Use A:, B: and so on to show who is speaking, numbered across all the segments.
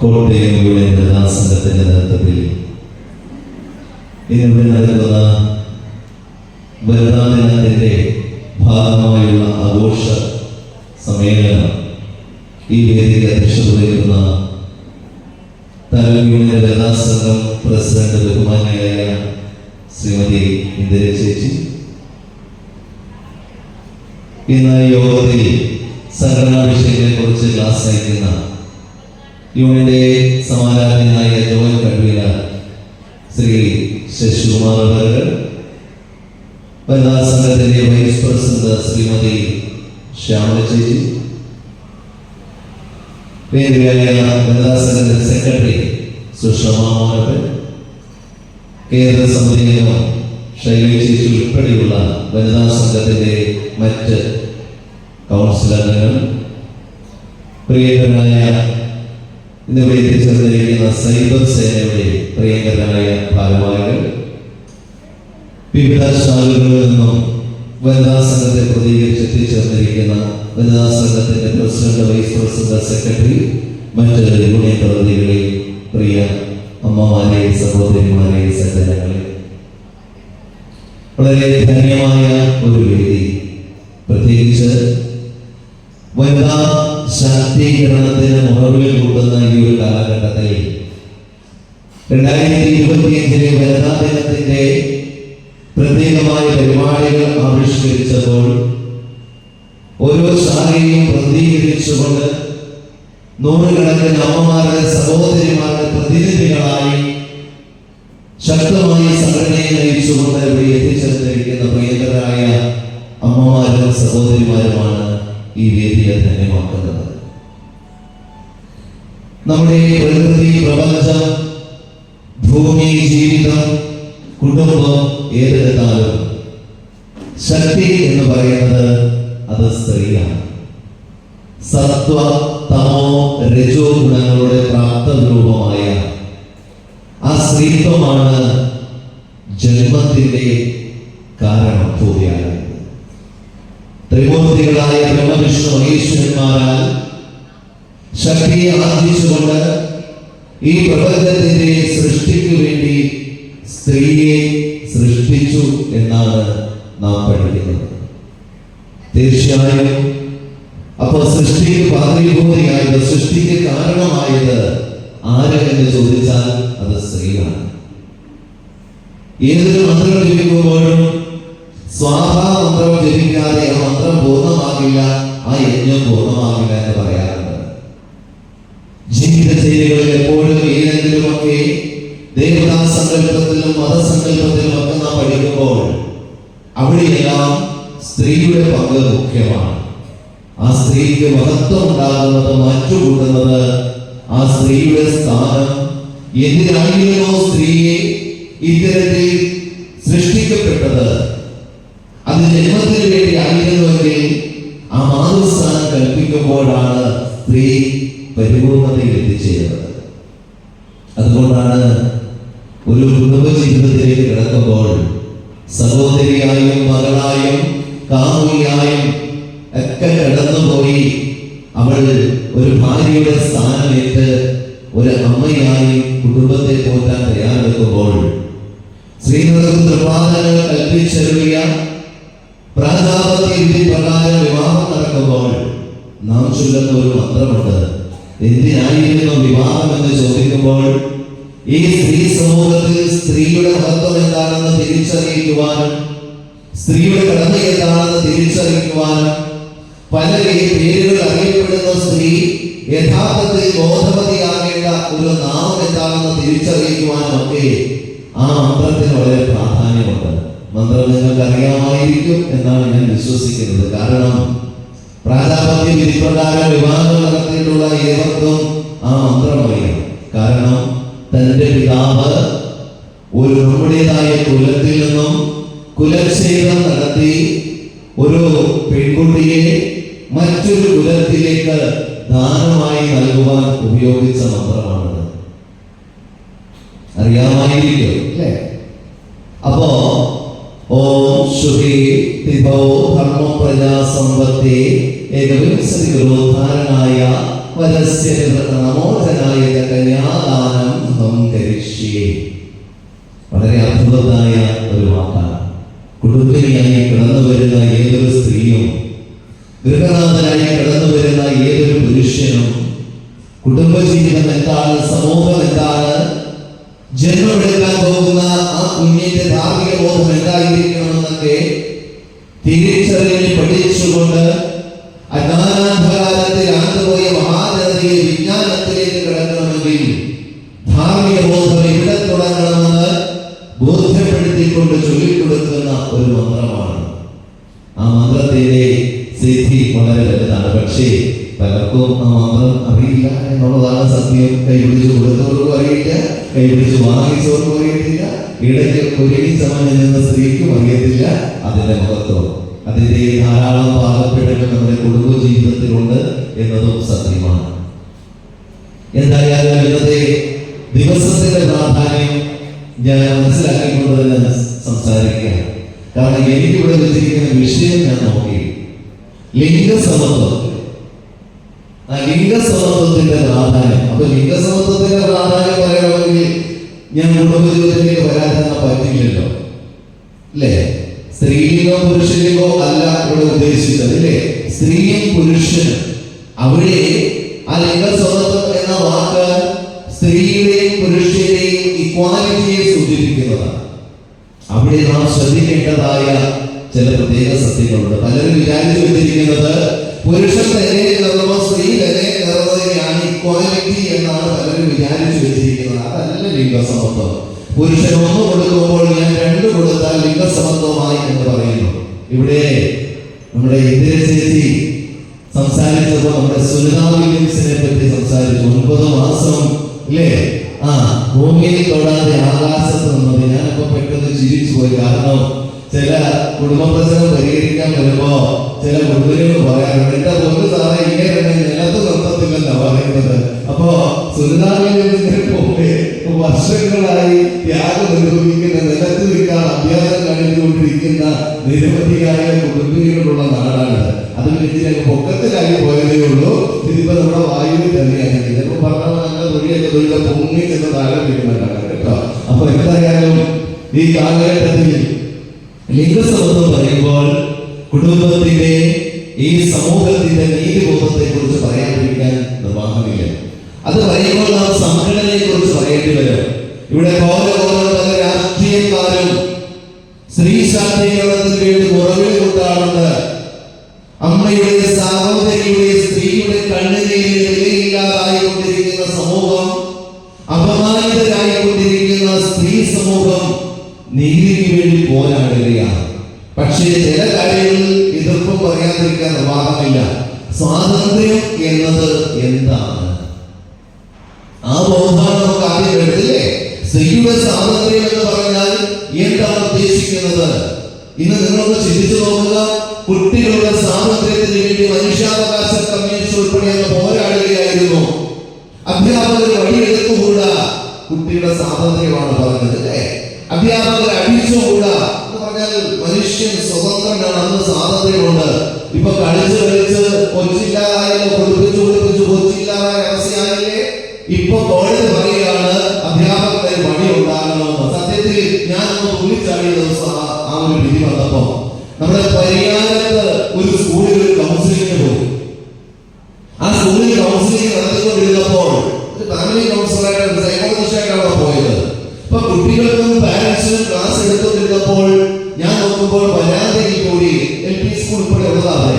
A: കോട്ടയം സംഘത്തിന്റെ നേതൃത്വത്തിൽ ഇന്നിവിടെ നടക്കുന്ന വനിതാ ദിനത്തിന്റെ ഭാഗമായുള്ള ആഘോഷ സമ്മേളനം ഈ വേദിയിൽ അധ്യക്ഷത വഹിക്കുന്ന താലൂക്ക് യൂണിയൻ വനിതാ സംഘം പ്രസിഡന്റ് ബഹുമാനിയായ ശ്രീമതി ഇന്ദിര ചേച്ചി, ഇന്ന് യോഗത്തിൽ സംഘടനാ വിഷയങ്ങളെ കുറിച്ച് ക്ലാസ് നയിക്കുന്ന യൂണിയന്റെ സമാരാധനായ ജോയിന്റ് കൺവീനർ ശ്രീ ശശികുമാർ അവർ, വനിതാ സംഘത്തിന്റെ വൈസ് പ്രസിഡന്റ് ശ്രീമതി ശ്യാമല ചേച്ചി, വനിതാ സംഘത്തിന്റെ സെക്രട്ടറി സുഷമ മോഹൻ, കേന്ദ്ര സമിതി അംഗം ശൈലി ചേച്ചി ഉൾപ്പെടെയുള്ള വനിതാ സംഘത്തിന്റെ മറ്റ് കൗൺസിലറുകൾ, പ്രിയങ്കരനായ ഇന്നിവിടെ എത്തിച്ചേർന്നിരിക്കുന്ന സൈബർ സേനയുടെ പ്രിയങ്കരനായ ഭാരവാഹികൾ, വിവിധ ശാഖകളിൽ നിന്നും വനിതാ സംഘത്തെ പ്രതികരിച്ച് എത്തിച്ചേർന്നിരിക്കുന്ന വനിതാ സംഘത്തിന്റെ പ്രസിഡന്റ്, വൈസ് പ്രസിഡന്റ്, സെക്രട്ടറി, മറ്റ് യൂണിയൻ പ്രതിനിധികളെ, പ്രിയ അമ്മമാരെ, സഹോദരിമാരെ, സജ്ജനങ്ങളെ, വളരെ ധന്യമായ ഒരു വേദി, പ്രത്യേകിച്ച് വനിതാ ശാക്തീകരണത്തിന് മുഖവിൽ കൂട്ടുന്ന ഈ ഒരു കാലഘട്ടത്തിൽ 2025 വനിതാ ദിനത്തിന്റെ പ്രത്യേകമായ പരിപാടികൾ ആവിഷ്കരിച്ചപ്പോൾ ഓരോ ശാഖയും പ്രതികരിച്ചുകൊണ്ട് നൂറുകണക്കിന് അമ്മമാരുടെ, സഹോദരിമാരുടെ പ്രതിനിധികളായി ശക്തമായി സംഘടനയെ നയിച്ചുകൊണ്ട് ഇവിടെ എത്തിച്ചേർന്നിരിക്കുന്ന പ്രിയങ്കരായ അമ്മമാരും സഹോദരിമാരുമാണ് ഈ വേദിയെ ധന്യമാക്കുന്നത്. നമ്മുടെ പ്രകൃതി, പ്രപഞ്ചം, ഭൂമി, ജീവിതം, കുടുംബം ഏതെടുത്താലും ശക്തി എന്ന് പറയുന്നത് അത് സ്ത്രീയാണ്. സത്വ, തമോ, രജോ ഗുണങ്ങളുടെ പ്രാപ്തരൂപമായ ആ സ്ത്രീത്വമാണ് ജന്മത്തിന്റെ കാരണം പൂർത്തിയായത്. ത്രിമൂർത്തികളായ ബ്രഹ്മവിഷ്ണു മഹേശ്വരന്മാരാൽ ശക്തിയെ ആർജിച്ചുകൊണ്ട് ഈ പ്രപഞ്ചത്തിന്റെ സൃഷ്ടിക്കു വേണ്ടി സ്ത്രീയെ സൃഷ്ടിച്ചു എന്നാണ് നാം പഠിക്കുന്നത്. തീർച്ചയായും അപ്പോൾ സൃഷ്ടിക്ക് പാത്രീഭൂതിയായത്, സൃഷ്ടിക്ക് കാരണമായത് ആര് എന്ന് ചോദിച്ചാൽ അത് സ്ത്രീയാണ്. ഏതൊരു മന്ത്രം ജപിക്കുമ്പോഴും സ്വാഭാമന്ത്രം ജപിക്കാതെ ആ മന്ത്രം പൂർണ്ണമാകില്ല, ആ യജ്ഞം പൂർണ്ണമാകില്ല എന്ന് പറയാറുണ്ട്. ജീവിതചര്യകളിൽ എപ്പോഴും ഏതെങ്കിലുമൊക്കെ ദേവതാ സങ്കല്പത്തിലും മതസങ്കല്പത്തിലും ഒക്കെ നാം പഠിക്കുമ്പോൾ അവിടെയെല്ലാം സ്ത്രീയുടെ പങ്ക് മുഖ്യമാണ്. ആ സ്ത്രീക്ക് മഹത്വം ഉണ്ടാകുന്നത്, മാറ്റുകൂട്ടുന്നത് ആ സ്ത്രീയുടെ സ്ഥാനം. എന്തിനായിരുന്നു സ്ത്രീയെ ഇത്തരത്തിൽ സൃഷ്ടിക്കപ്പെട്ടത്? അത് ജന്മത്തിന് വേണ്ടി ആയിരുന്നുവെങ്കിൽ ആ മാതൃസ്ഥാനം കൽപ്പിക്കുമ്പോഴാണ് സ്ത്രീ പരിപൂർണതയിൽ എത്തിച്ചേരുന്നത്. അതുകൊണ്ടാണ് ഒരു കുടുംബ ജീവിതത്തിലേക്ക് കിടക്കുമ്പോൾ സഹോദരിയായും മകളായും കാമുകിയായും ഒക്കെ കടന്നുപോയി അവൾ ഒരു ഭാര്യയുടെ സ്ഥാനമേറ്റ് ഒരു അമ്മയായി കുടുംബത്തെ പോറ്റാൻ തയ്യാറെടുക്കുമ്പോൾ ശ്രീനഗർ തൃപ്പാദങ്ങൾ കൽപ്പിച്ചെറിയ പ്രാജാപത്യ വിധി പ്രകാരം വിവാഹം നടക്കുമ്പോൾ നാം ചൊല്ലുന്ന ഒരു മന്ത്രമുണ്ട്. എന്തിനായിരുന്നു വിവാഹം എന്ന് ചോദിക്കുമ്പോൾ ഈ സ്ത്രീ സമൂഹത്തിൽ സ്ത്രീയുടെ മഹത്വം എന്താണെന്ന് തിരിച്ചറിയിക്കുവാനും സ്ത്രീയുടെ കടമ എന്താണെന്ന് തിരിച്ചറിയിക്കുവാനും പല പേരുകൾ അറിയപ്പെടുന്ന സ്ത്രീ യഥാർത്ഥത്തിൽ ബോധവതിയാകേണ്ട ഒരു നാമം എന്താണെന്ന് തിരിച്ചറിയിക്കുവാനും ഒക്കെ ആ മന്ത്രത്തിന് വളരെ പ്രാധാന്യമുണ്ട്. മന്ത്രം നിങ്ങൾക്ക് അറിയാമായിരിക്കും എന്നാണ് ഞാൻ വിശ്വസിക്കുന്നത്. കാരണം പ്രാജാപത്യ വിധിപ്രകാരം വിവാഹം നടത്തിയിട്ടുള്ള ഏവർക്കും ആ മന്ത്രം അറിയാം. കാരണം തന്റെ പിതാവ് ഒരു നമ്മുടേതായ കുലത്തിൽ നിന്നും കുലച്ഛേദം നടത്തി ഒരു പെൺകുട്ടിയെ മറ്റൊരു കുലത്തിലേക്ക് ദാനമായി നൽകുവാൻ ഉപയോഗിച്ച മന്ത്രമാണത്. അറിയാമായിരിക്കും അല്ലേ? അപ്പോ ഓം ശുഭേ തിഭോ ധർമ്മ പ്രജാ സമ്പത്തേ ഏകവിംശതി ഗുരുധാരണായ വരസ്യ നമോധനായ ബൃഹത്തായ ഒരു വാക്കാണ്. കുടുംബിനിയായി കടന്നു വരുന്ന ഏതൊരു സ്ത്രീയും, ഗൃഹനാഥനായി കടന്നു വരുന്ന ഏതൊരു പുരുഷനും കുടുംബജീവിതം എന്താണ്, സമൂഹം എന്താണ്, ജന്മമെടുക്കാൻ പോകുന്ന ആ കുഞ്ഞിന്റെ ധാർമ്മിക ബോധം എന്തായിരിക്കണമെന്നൊക്കെ തിരിച്ചറിഞ്ഞ് പഠിച്ചുകൊണ്ട് അജ്ഞാനാന്ധകാരത്തിൽ ആണ്ടുപോയ മഹാജനതയെ വിജ്ഞാനത്തിലേക്ക് കടക്കണമെങ്കിൽ ധാർമ്മിക ബോധം എവിടെ തുടങ്ങണമെന്ന് ബോധ്യപ്പെടുത്തിക്കൊണ്ട് ചൊല്ലിക്കൊടുക്കുന്ന ഒരു മന്ത്രമാണ്. ആ മന്ത്രത്തിന്റെ സിദ്ധി വളരെ വലുതാണ്. പക്ഷേ പലർക്കും ആ മന്ത്രം അറിയില്ല എന്നുള്ളതാണ് സത്യം. കൈപിടിച്ച് കൊടുത്തവർക്കും അറിയില്ല, കൈപിടിച്ച് വാങ്ങിച്ചവർക്കും അറിയത്തില്ല, ഇടയ്ക്ക് ഒരുങ്ങി ചമഞ്ഞു നിന്ന സ്ത്രീക്കും അറിയത്തില്ല അതിന്റെ മഹത്വം. അതിന്റെ ധാരാളം പാകപ്പെടുകൾ നമ്മുടെ കുടുംബ ജീവിതത്തിലുണ്ട് എന്നതും സത്യമാണ്. എന്തായാലും ഇന്നത്തെ ദിവസത്തിന്റെ പ്രാധാന്യം ഞാൻ മനസ്സിലാക്കിക്കൊണ്ട് തന്നെ സംസാരിക്കുകയാണ്. കാരണം എനിക്കിവിടെ വെച്ചിരിക്കുന്ന വിഷയം ഞാൻ നോക്കി, ലിംഗസമത്വം. ആ ലിംഗസമത്വത്തിന്റെ പ്രാധാന്യം. അപ്പൊ ലിംഗസമത്വത്തിന്റെ പ്രാധാന്യം പറയണമെങ്കിൽ ഞാൻ കുടുംബജീവിതത്തിലേക്ക് വരാൻ തന്നെ പറ്റില്ലല്ലോ, അല്ലേ? സ്ത്രീലിംഗോ പുരുഷലിംഗോ അല്ല ഇവിടെ ഉദ്ദേശിച്ചത്, അല്ലേ? സ്ത്രീയും പുരുഷനും. അവിടെ ആ ലിംഗസമത്വം എന്ന വാക്ക് സ്ത്രീയുടെയും പുരുഷന്റെയും ഇക്വാലിറ്റിയെ സൂചിപ്പിക്കുന്നതാണ്. അവിടെ നാം ശ്രദ്ധിക്കേണ്ടതായ ചില പ്രത്യേക സത്യങ്ങളുണ്ട്. പലരും വിചാരിച്ചു വെച്ചിരിക്കുന്നത് പുരുഷൻ തന്നെ കയറുമോ സ്ത്രീ തന്നെ കയറുന്നതിനെയാണ് ഇക്വാലിറ്റി എന്നാണ് പലരും വിചാരിച്ചു വെച്ചിരിക്കുന്നത്. അതല്ല ലിംഗസമത്വം. പുരുഷൻ ഒന്ന് കൊടുക്കുമ്പോൾ ഞാൻ രണ്ട് കൊടുത്താൽ ലിംഗസമത്വമായി എന്ന് പറയുന്നു. ഇവിടെ നമ്മുടെ ഇന്ദിര ചേച്ചി സംസാരിച്ചപ്പോൾ നമ്മുടെ സുനിതാ വില്യംസിനെ പറ്റി സംസാരിച്ചു. 9 മാസം ഇല്ലേ ഭൂമിയിൽ തൊടാതെ ആകാശത്ത് നിന്നത്. ഞാനിപ്പോ പെട്ടെന്ന് ചിരിച്ചു പോയി. കാരണം ചില കുടുംബ പ്രശ്നം പരിഹരിക്കാൻ വരുമ്പോ ചില കുടുംബങ്ങൾ പറയാറുണ്ട്, എന്റെ പൊന്നു സാറേ ഇങ്ങനെ നിലത്ത് നിർത്തത്തില്ലെന്നാ പറയുന്നത്. അപ്പോ സുനിതാവിന്റെ പോലെ വർഷങ്ങളായി ത്യാഗം അനുഭവിക്കുന്ന, നിലത്ത് നിൽക്കാൻ അഭ്യാസം കഴിഞ്ഞുകൊണ്ടിരിക്കുന്ന നിരവധിയായ കുടുംബികളുള്ള നാടാണ്. അത് ഇതിനൊക്കെ പൊക്കത്തിലായി പോയതേ ഉള്ളൂ. ഇതിപ്പോ നമ്മുടെ വായുവിൽ തന്നെയാണ്. ചിലപ്പോ പറഞ്ഞ തൊഴിയൊക്കെ തൊഴിലെ പൊങ്ങി ചെന്ന് താഴെ വീഴുന്നുണ്ടാണ് കേട്ടോ. അപ്പൊ എന്തായാലും ഈ കാലഘട്ടത്തിൽ ലിംഗസമത്വം പറയുമ്പോൾ കുടുംബത്തിന്റെ ഈ സമൂഹത്തിന്റെ നീതിബോധത്തെ കുറിച്ച് പറയാതിരിക്കാൻ നിർവാഹമില്ല. അത് പറയുമ്പോൾ നാം സംഘടനയെ കുറിച്ച് പറയേണ്ടി വരും. ഇവിടെ പല രാഷ്ട്രീയക്കാരും സ്ത്രീ ശാക്തീകരണത്തിന് വേണ്ടി മുറവിൽ കൊണ്ടാടുണ്ട്. അമ്മയുടെ, സഹോദരിയുടെ, സ്ത്രീയുടെ കണ്ണുനീരിൽ വിലയില്ലാതായിക്കൊണ്ടിരിക്കുന്ന സമൂഹം, അപമാനിതരായിക്കൊണ്ടിരിക്കുന്ന സ്ത്രീ സമൂഹം നീതിക്ക് വേണ്ടി പോരാടുകയാണ്. പക്ഷേ ചില കാര്യങ്ങളിൽ എതിർപ്പ് പറയാതിരിക്കാൻ നിർവാഹമില്ല. സ്വാതന്ത്ര്യം എന്നത് എന്താണ്? ആ ബോധമാണ് നമുക്ക് ആദ്യം എടുത്തില്ലേ? സ്ത്രീയുടെ സ്വാതന്ത്ര്യം എന്ന് പറഞ്ഞാൽ എന്താണ് ഉദ്ദേശിക്കുന്നത്? ഇന്ന് നിങ്ങളൊന്ന് ചിന്തിച്ചു നോക്കുക. കുട്ടികളുടെ സ്വാതന്ത്ര്യത്തിന് വേണ്ടി മനുഷ്യാവകാശ കമ്മീഷൻ ഉൾപ്പെടെ പോരാടുകയായിരുന്നു. അധ്യാപകർ വഴിയെടുത്തുകൂടാ, കുട്ടിയുടെ സ്വാതന്ത്ര്യമാണ് പറഞ്ഞത്, അല്ലേ? അധ്യാപകർ അടിച്ചുകൂടാ എന്ന് പറഞ്ഞാൽ മനുഷ്യൻ സ്വതന്ത്രനാണ്, അന്ന് സ്വാതന്ത്ര്യമുണ്ട്. ഇപ്പൊ കളിച്ച് കൊച്ചില്ലാതായാലോ, കൊടുപ്പിച്ചു കൊച്ചില്ലാതായ അവസ്ഥയായില്ലേ? ഇപ്പൊ കോടതി പറയുകയാണ് അധ്യാപകരുടെ പണി ഉണ്ടാകണമെന്ന്. സത്യത്തിൽ ഞാനൊന്ന് തുള്ളിച്ചാടിയ ദിവസം ആ ഒരു വിധി വന്നപ്പോ നമ്മുടെ പരിയാരത്ത് ഒരു സ്കൂളിൽ ഒരു കൗൺസിലിംഗിന് പോയി. ആ സ്കൂളിൽ കൗൺസിലിംഗ് നടത്തിക്കൊണ്ടിരുന്നപ്പോൾ ഒരു ഫാമിലി കൗൺസിലറായിട്ട് സൈക്കോളജിസ്റ്റായിട്ടാണ് അവിടെ പോയത്. ഇപ്പൊ കുട്ടികൾക്കും പാരന്റ്സിനും ക്ലാസ് എടുത്തുകൊണ്ടിരുന്നപ്പോൾ ഞാൻ നോക്കുമ്പോൾ വരാന്തയിൽ കൂടി LP സ്കൂൾ ഉൾപ്പെടെ ഉള്ളതാണ്.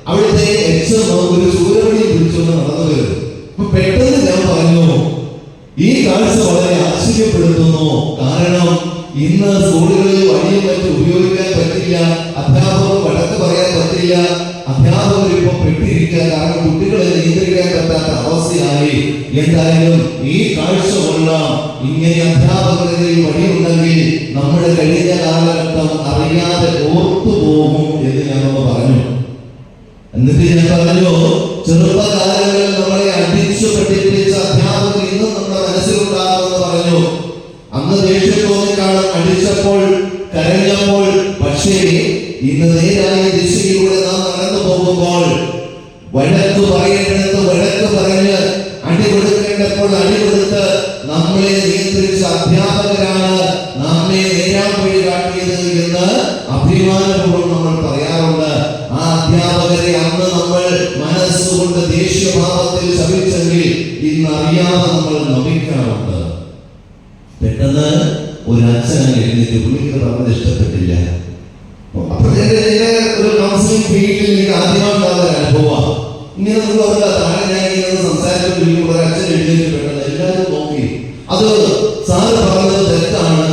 A: അവിടുത്തെ HM ഒരു സൂര്യവഴി പിടിച്ചുകൊണ്ട് നടന്നു വരുന്നു. അപ്പൊ പെട്ടെന്ന് ഞാൻ പറഞ്ഞു, ഈ കാഴ്ച വളരെ ആശ്ചര്യപ്പെടുത്തുന്നു. കാരണം ഇന്ന് സ്കൂളുകളിൽ വഴിയും മറ്റും ഉപയോഗിക്കാൻ പറ്റില്ല, അധ്യാപകർ വഴക്ക് പറയാൻ പറ്റില്ല, അധ്യാപകർ ഇപ്പൊ പെട്ടിരിക്കുക. കാരണം കുട്ടികളെ നിയന്ത്രിക്കാൻ പറ്റാത്ത അവസ്ഥയായി. എന്തായാലും ഈ കാഴ്ച കൊള്ളാം. ഇങ്ങനെ അധ്യാപകരുടെ വഴിയുണ്ടെങ്കിൽ നമ്മുടെ കഴിഞ്ഞ കാലഘട്ടം അറിയാതെ ഓർത്തുപോകും എന്ന് ഞാനൊന്ന് പറഞ്ഞു. എന്നിട്ട് ഞാൻ പറഞ്ഞു, ചെറുപ്പകാലങ്ങളിൽ നമ്മളെ അടിച്ചു പഠിപ്പിച്ച അധ്യാപകർ ഇന്നും നമ്മുടെ മനസ്സിലുണ്ടാകുമെന്ന് പറഞ്ഞു. അന്ന് ദേഷ്യത്തോന്നിക്കാളും അടിച്ചപ്പോൾ, കരഞ്ഞപ്പോൾ, പക്ഷേ ഇന്ന് നേരായ ദിശയിലൂടെ നാം നടന്നു പോകുമ്പോൾ വഴക്ക് പറയേണ്ടടുത്ത് വഴക്ക് പറഞ്ഞ് അടി കൊടുക്കേണ്ടപ്പോൾ അടി കൊടുത്ത് നമ്മളെ നിയന്ത്രിച്ച അധ്യാപകരാണ് നമ്മെ നേരാൻ വഴി കാട്ടിയത് എന്ന് അഭിമാനപൂർവ്വം നമ്മൾ പറയാറുണ്ട്. ആ അധ്യാപകരെ അന്ന് നമ്മൾ മനസ്സുകൊണ്ട് ദേഷ്യഭാവത്തിൽ ശപിച്ചെങ്കിൽ ഇന്ന് അറിയാതെ നമ്മൾ നമിക്കാറുണ്ട്. പെട്ടെന്ന് ഒരു അച്ഛൻ എഴുന്നേറ്റ് പുള്ളിക്ക് പറഞ്ഞത് ഇഷ്ടപ്പെട്ടില്ല. ഒരു കൗൺസിലിംഗ് ഫീൽഡിൽ എനിക്ക് ആദ്യമായിട്ടുള്ള അനുഭവമാണ്. ഇങ്ങനെ നമ്മൾ താഴെ ഞാൻ ഇങ്ങനെ സംസാരിച്ചുകൊണ്ടിരിക്കുമ്പോൾ ഒരു അച്ഛൻ എഴുന്നേറ്റ് പെട്ടെന്ന് എല്ലാവരും നോക്കി. അത് സാറ് പറഞ്ഞത് തെറ്റാണ്,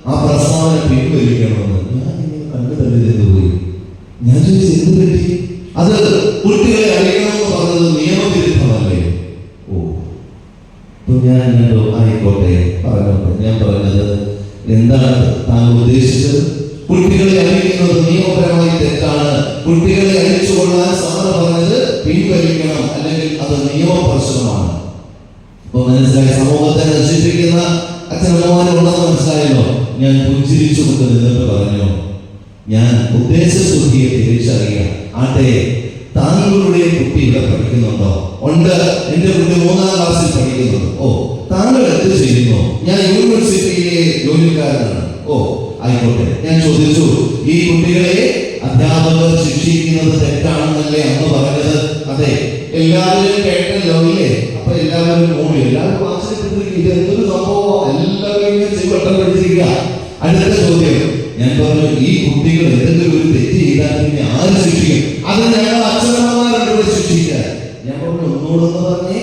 A: ആ പ്രസ്താവന പിൻവലിക്കണമെന്ന്. ഞാൻ ഇങ്ങനെ കണ്ടു തള്ളിയത് പോയി. ഞാൻ ചോദിച്ചു എന്ത് പറ്റി? അത് കുട്ടികളെ അടിക്കണമെന്ന് പറഞ്ഞത് നിയമവിരുദ്ധമല്ലേ? ഓ, ഞാൻ ആയിക്കോട്ടെ പറഞ്ഞോട്ടെ. ഞാൻ പറഞ്ഞത് എന്താണ് താങ്കൾ ഉദ്ദേശിച്ചത്? കുട്ടികളെ അടിക്കുന്നത് നിയമപരമായി തെറ്റാണ്. കുട്ടികളെ അടിച്ചുകൊള്ളാൻ സാറ് പറഞ്ഞത് പിൻവലിക്കണം, അല്ലെങ്കിൽ അത് നിയമപ്രശ്നമാണ്. അപ്പൊ മനസ്സിലായി, സമൂഹത്തെ നശിപ്പിക്കുന്ന അച്ഛനമ്മമാരുണ്ടെന്ന് മനസ്സിലായല്ലോ. ഞാൻ പുഞ്ചിരിച്ചുകൊണ്ട് നിന്നിട്ട് പറഞ്ഞു, ഞാൻ ഉദ്ദേശശുദ്ധിയെ തിരിച്ചറിയാം. ആട്ടെ, താങ്കളുടെ കുട്ടി ഇവിടെ പഠിക്കുന്നുണ്ടോ? ഉണ്ട്, എന്റെ കുട്ടി 3ാം ക്ലാസ്സിൽ പഠിക്കുന്നുണ്ട്. ഓ, താങ്കൾ എന്ത് ചെയ്യുന്നു? ഞാൻ യൂണിവേഴ്സിറ്റിയിലെ ജോലിക്കാരനാണ്. ഓ, ആയിക്കോട്ടെ. ഞാൻ ചോദിച്ചു, ഈ കുട്ടികളെ അധ്യാപകർ ശിക്ഷിക്കുന്നത് തെറ്റാണെന്നല്ലേ അന്ന് പറഞ്ഞത്? അതെ. എല്ലാവരും കേട്ടല്ലോ ഇല്ലേ? അപ്പൊ എല്ലാവരും മൂടി, എല്ലാവരും ആശ്രയിച്ചിരിക്കുക. എന്തൊരു സംഭവം, എല്ലാവരും ചെയ്വട്ടം പഠിച്ചിരിക്കുക. അടുത്ത ചോദ്യം ഞാൻ പറഞ്ഞു, ഈ കുട്ടികൾ എന്തെങ്കിലും ഒരു തെറ്റ് ചെയ്താൽ പിന്നെ ആര് ശിക്ഷിക്കും? അത് ഞങ്ങൾ അച്ഛനമ്മമാരുടെ ഇവിടെ ശിക്ഷിക്കാൻ. ഞാൻ പറഞ്ഞു, ഒന്നുകൂടെന്ന് പറഞ്ഞേ,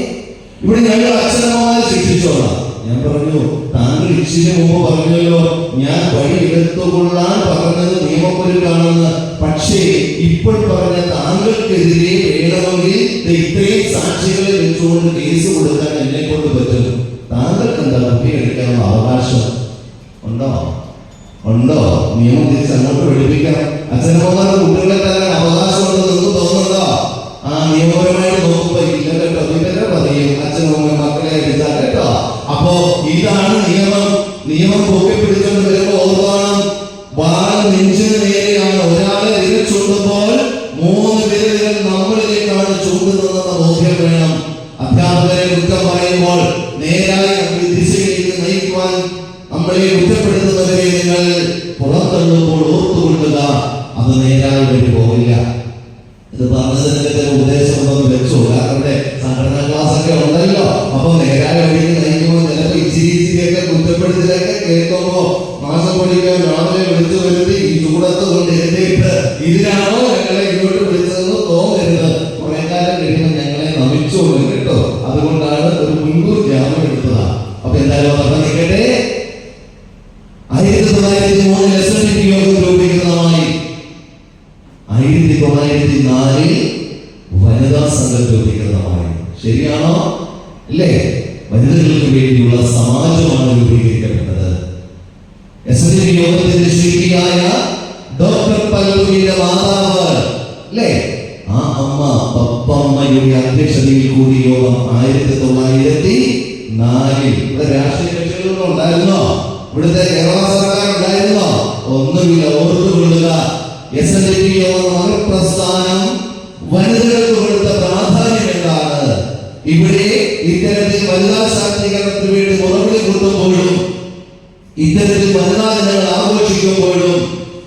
A: ഇവിടെ ഞങ്ങൾ അച്ഛനമ്മമാരെ ശിക്ഷിച്ചോളാം. ഞാൻ പറഞ്ഞു, താങ്കൾ ഇച്ചിരി മുമ്പ് പറഞ്ഞല്ലോ ഞാൻ വഴി എടുത്തുകൊള്ളാൻ പറഞ്ഞത് നിയമക്കുരുക്കാണെന്ന്. പക്ഷേ ഇപ്പോൾ പറഞ്ഞ താങ്കൾക്കെതിരെ വേണമെങ്കിൽ ഇത്രയും സാക്ഷികളെ വെച്ചുകൊണ്ട് കേസ് കൊടുക്കാൻ എന്നെ കൊണ്ട് പറ്റും. താങ്കൾക്ക് എന്താ കുട്ടിയെടുക്കാനുള്ള അവകാശം ഉണ്ടോ? ഉണ്ടോ? നിയമം തിരിച്ച് അങ്ങോട്ട് പഠിപ്പിക്കാം. അച്ഛനമ്മമാരുടെ കുട്ടികളെ തന്നെ അവകാശമുണ്ടെന്ന് നിങ്ങൾക്ക് തോന്നുന്നുണ്ടോ? ആ നിയമപരമായിട്ട് നോക്കുമ്പോ ഇല്ല കേട്ടോ, ഇവരെ പറയും അച്ഛനമ്മ മക്കളെ അടിച്ചാൽ കേട്ടോ. അപ്പോ ഇതാണ് നിയമം. നിയമം പൊക്കിപ്പിടിച്ചുകൊണ്ട് വരുമ്പോ ഓർക്കണം, വാൾ നെഞ്ചിന് നേരെയാണ്. ഒരാളെ എതിരെ ചൂണ്ടുമ്പോൾ 3 പേരുകൾ നമ്മളിലേക്കാണ് ചൂണ്ടുന്നതെന്ന ബോധ്യം വേണം. അധ്യാപകരെ കുറ്റം പറയുമ്പോൾ നേരായ ദിശയിലേക്ക് നയിക്കുവാൻ നമ്മളെ കുറ്റപ്പെടുത്തുന്നവരെ നിങ്ങൾ പുറത്തള്ളുമ്പോൾ ഓർത്തുകൊള്ളുക, അത് നേരായ വഴി പോകില്ല. ഇത് പറഞ്ഞതിനൊക്കെ ചില ഉപദേശങ്ങളൊന്നും വെച്ചോ, കാരണം സംഘടനാ ക്ലാസ് ഒക്കെ ഉണ്ടല്ലോ. അപ്പൊ നേരായ വഴിക്ക് നയിക്കുമ്പോൾ ചിലപ്പോൾ ഇച്ചിരിയൊക്കെ കുറ്റപ്പെടുത്തലൊക്കെ കേൾക്കുമ്പോ മാസം പഠിക്കാൻ രാവിലെ വിളിച്ചു വരുത്തി ഈ ചൂടത്ത് കൊണ്ട് എത്തിയിട്ട് ഇതിനാണോ ഞങ്ങളെ ഇങ്ങോട്ട് വിളിച്ചതെന്ന് തോന്നരുത്. കുറെ കാലം കഴിയുമ്പോൾ ഞങ്ങളെ നമിച്ചോളൂ കേട്ടോ. അതുകൊണ്ടാണ് ഒരു മുൻകൂർ ജാമ്യം എടുത്തതാണ്. അപ്പൊ എന്തായാലും പറഞ്ഞ നിൽക്കട്ടെ, 1903 SNDP യോഗം രൂപീകൃതമായി. 1904 വനിതാ സംഘം രൂപീകൃതമായി. ശരിയാണോ? അല്ലേ? വനിതകൾക്ക് വേണ്ടിയുള്ള സമാജമാണ് രൂപീകരിക്കപ്പെട്ടത്. SNDP യോഗത്തിന്റെ ശില്പിയായ ഡോക്ടർ പല്ലവിയുടെ മാതാവ് അല്ലേ, ആ അമ്മ പപ്പമ്മയുടെ അധ്യക്ഷതയിൽ കൂടി യോഗം 1904. ഇവിടെ രാഷ്ട്രീയ കക്ഷികളൊന്നും ഉണ്ടായിരുന്നോ? ഇവിടുത്തെ കേരള സർക്കാർ ഉണ്ടായിരുന്നോ? ഒന്നുമില്ല. ഓർത്തുകൊള്ളുക, SNDP യോഗം പ്രസ്ഥാനം വനിതകൾക്ക് കൊടുത്ത പ്രാധാന്യം എന്താണ്? ഇവിടെ ഇത്തരത്തിൽ വനിതാ ശാക്തീകരണത്തിന് വേണ്ടി മുറവിളി കൊടുക്കുമ്പോഴും ഇത്തരത്തിൽ വനിതാ ദിനങ്ങൾ ആഘോഷിക്കുമ്പോഴും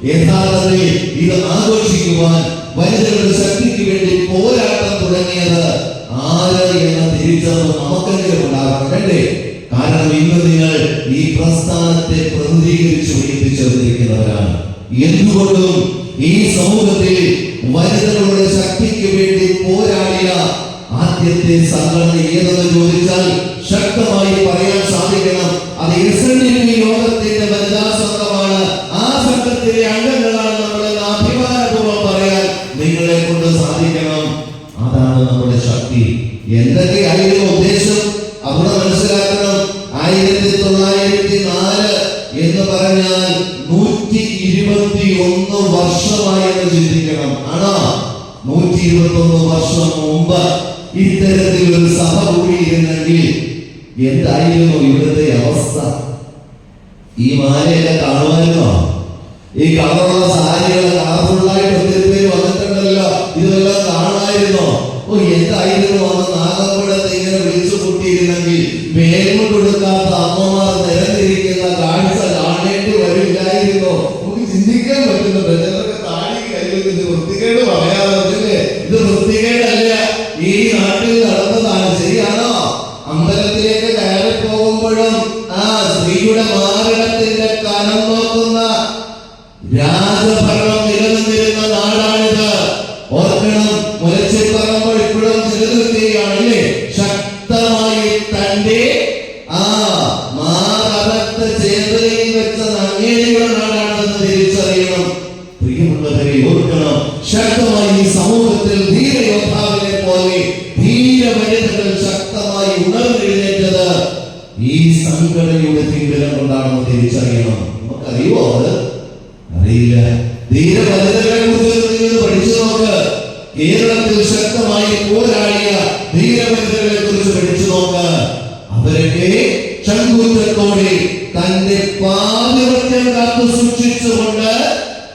A: യഥാർത്ഥത്തിൽ ഇത് ആഘോഷിക്കുവാൻ വനിതകളുടെ ശക്തിക്ക് വേണ്ടി പോരാട്ടം തുടങ്ങിയത് ആര് എന്ന തിരിച്ചറിവ് നമുക്കെങ്കിലും ഉണ്ടാകണം വേണ്ടേ? കാരണം ഇന്ന് നിങ്ങൾ ഈ പ്രസ്ഥാനത്തെ പ്രതിനിധീകരിച്ചു എത്തിച്ചേർന്നിരിക്കുന്നവരാണ്. എന്തുകൊണ്ടും ഈ സമൂഹത്തിൽ വനിതകളുടെ ശക്തിക്ക് വേണ്ടി പോരാടിയ ആദ്യത്തെ സംഘടന ഏതെന്ന് ചോദിച്ചാൽ ശക്തമായി പറയാൻ സാധിക്കണം, അത് SNDP യോഗത്തിന്റെ വനിതാ സംഘമാണ്. ആ സംഘത്തിലെ അംഗങ്ങളാണ് നമ്മളെന്ന് അഭിമാനപൂർവ്വം പറയാൻ നിങ്ങളെ കൊണ്ട് സാധിക്കണം. അതാണ് നമ്മുടെ ശക്തി. എന്തൊക്കെയായിരുന്നു ഉദ്ദേശം അവിടെ മനസ്സിലാക്കണം. 1904 എന്ന് പറഞ്ഞാൽ 121 വർഷമായെന്ന് ചിന്തിക്കണം. ആണോ? 121 വർഷം മുമ്പ് ഇത്തരത്തിൽ ഒരു സഭ കൂടിയിരുന്നെങ്കിൽ എന്തായിരുന്നു ഇവിടുത്തെ അവസ്ഥ? ഈ മാലയൊക്കെ കാണുമായിരുന്നോ? ഈ കളറുള്ള സാരികൾ കളർഫുള്ളായിട്ട് ഒത്തിരി പേര് വന്നിട്ടുണ്ടല്ലോ. ഇതെല്ലാം കാണുമായിരുന്നോ? ഓ എന്തായിരുന്നു അന്ന് നാഗമ്പടത്തെ ഇങ്ങനെ വിളിച്ചു കൂട്ടിയിരുന്നെങ്കിൽ വേഗം കൊടുക്കാത്ത അമ്മമാർ നിരന്നിരിക്കുന്ന കാഴ്ച കാണേണ്ടി വരില്ലായിരുന്നോ? നമുക്ക് ചിന്തിക്കാൻ പറ്റുന്നുണ്ട്. ചിലർക്ക് താടി കയ്യിൽ ഇത് വൃത്തികേട് പറയാതെ ഇത് വൃത്തികേടല്ല, ഈ നാട്ടിൽ നടന്നതാണ്. ശരിയാണോ? അമ്പലത്തിലേക്ക് കയറി പോകുമ്പോഴും ആ സ്ത്രീയുടെ മാറിടത്തിന്റെ കനം നോക്കുന്ന രാജഭരണം നിലനിന്നിരുന്ന നാടാണിത്. ഓർക്കണം, മുലച്ചിപ്പറമ്പ് ഇപ്പോഴും നിലനിൽക്കുകയാണല്ലേ. ശക്തമായി തന്റെ ആ മാറത്ത് ചേതലയിൽ വെച്ച നങ്ങേലിയുടെ നാടാണെന്ന് തിരിച്ചറിയണം. പ്രിയമുള്ളവരെ ഓർക്കണം, ശക്തമായി ഈ സമൂഹത്തിൽ ധീരയോദ്ധാവിനെ പോലെ ധീര വനിതകൾ ശക്തമായി ഉണർന്നെഴുന്നേറ്റത് ഈ സംഘടനയുടെ പിൻബലം കൊണ്ടാണെന്ന് തിരിച്ചറിയണം. നമുക്കറിയുമോ? അത് അറിയില്ല. ധീരവനിതകളെ കുറിച്ച് പഠിച്ചു നോക്ക്. കേരളത്തിൽ ശക്തമായി പോരാടിയ ധീരവനിതകളെ കുറിച്ച് പഠിച്ചു നോക്ക്. അവരൊക്കെ ചങ്കൂറ്റത്തോടെ തന്റെ പാതിവ്രത്യം കാത്തു സൂക്ഷിച്ചുകൊണ്ട്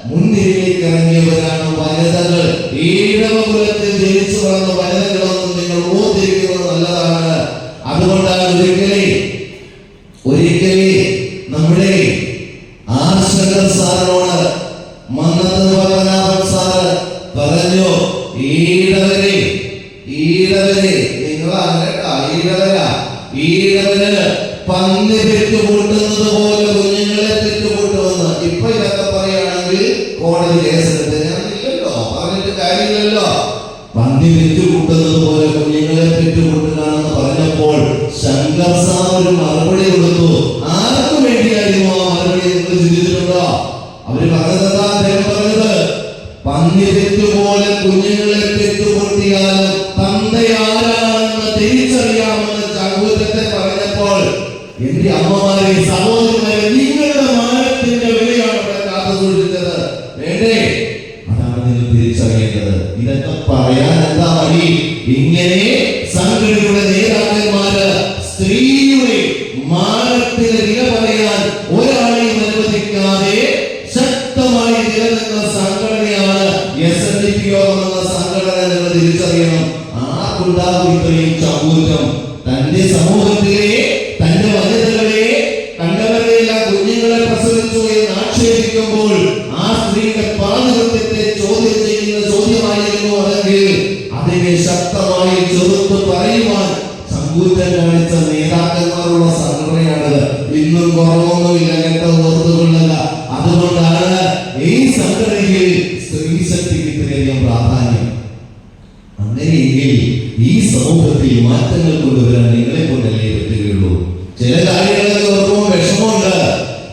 A: മുൻനിരയിലേക്ക് ഇറങ്ങിയവരാണ് വനിതകൾ. ഈഴവ കുലത്തിൽ ജനിച്ചു വളർന്ന വനിതകളൊന്നും നിങ്ങൾ ഓർത്തിരിക്കുന്നത് നല്ലതാണ്. അതുകൊണ്ടാണ് ഒരിക്കലേ നമ്മുടെ ആർശങ്കർ സാറിനോട് മന്നത്ത് പത്മനാഭൻ സാറ് പറഞ്ഞു, ഈഴവരെ ഈഴവര് പന്നി പെറ്റുകൂട്ടുന്നത് പോലെ കുഞ്ഞുങ്ങളെ പെറ്റുകൂട്ടുമെന്ന്. ഇപ്പൊ ഇതൊക്കെ പറയുകയാണെങ്കിൽ കോടതി കേസെടുത്ത് ഞാനില്ലല്ലോ, പറഞ്ഞിട്ട് കാര്യമില്ലല്ലോ. പന്നി പെറ്റുകൂട്ടുന്നത് പോലെ കുഞ്ഞുങ്ങളെ പെറ്റുകൂട്ടുകയാണെന്ന് പറഞ്ഞപ്പോൾ ശങ്കർ സാർ ഒരു മറുപടി കൊടുത്തു. ആർക്കു വേണ്ടിയായിരുന്നു ആ മറുപടി? നിങ്ങൾ ചിന്തിച്ചിട്ടുണ്ടോ? അവര് പറഞ്ഞതാ, അദ്ദേഹം പറഞ്ഞത് പന്നി പെറ്റുപോലെ കുഞ്ഞുങ്ങളെ പെറ്റുകൂട്ടിയാലും തന്തയാരാണെന്ന് തിരിച്ചറിയാമെന്ന് ചങ്കൂറ്റത്തെ പറഞ്ഞപ്പോൾ എന്റെ അമ്മമാരെ, സഹോദരന്മാരെ, നിങ്ങളുടെ മാനത്തിന്റെ വിലയാണ് ഇവിടെ കാത്തു സൂക്ഷിച്ചത്. വേണ്ടേ? അതാണ് നിങ്ങൾ തിരിച്ചറിയേണ്ടത്. ഇതൊക്കെ പറയാൻ എന്താ വഴി? ഇങ്ങനെ സംഘടനയുടെ നേതാക്കന്മാര് സ്ത്രീയുടെ മാനത്തിന് വില പറയാൻ ഒരാളെയും അനുവദിക്കാതെ ശക്തമായി നിലനിന്ന സംഘടനയാണ് SNDP എന്ന സംഘടന. നിങ്ങൾ തിരിച്ചറിയണം. ആർക്കുണ്ടാകും ഇത്രയും ചങ്കൂറ്റം? തന്റെ സമൂഹത്തിലെ തന്റെ വനിതകളെ കണ്ടവരെല്ലാം കുഞ്ഞുങ്ങളെ പ്രസവിച്ചു എന്ന് ആക്ഷേപിക്കുമ്പോൾ ആ സ്ത്രീയുടെ പാതിവ്രത്യത്തെ ചോദ്യം ചെയ്യുന്ന ചോദ്യമായിരുന്നു അതെങ്കിൽ അതിനെ ശക്തമായി ചെറുത്ത് പറയുവാൻ ചങ്കൂറ്റം കാണിച്ച നേതാക്കന്മാരുള്ള സംഘടനയാണ്. ഇന്നും കുറവൊന്നുമില്ല, കേട്ടോ, ഓർത്തുകൊള്ളുക. അതുകൊണ്ടാണ് ഈ സംഘടനയിൽ സ്ത്രീ ശക്തിക്ക് ഇത്രയധികം പ്രാധാന്യം. അങ്ങനെയെങ്കിൽ ഈ സമൂഹത്തിൽ മാറ്റങ്ങൾ കൊണ്ടുവരാൻ നിങ്ങളെ കൊണ്ടല്ലേ പറ്റുകയുള്ളൂ. ചില കാര്യങ്ങളൊക്കെ ഓർക്കുമ്പോൾ വിഷമമുണ്ട്.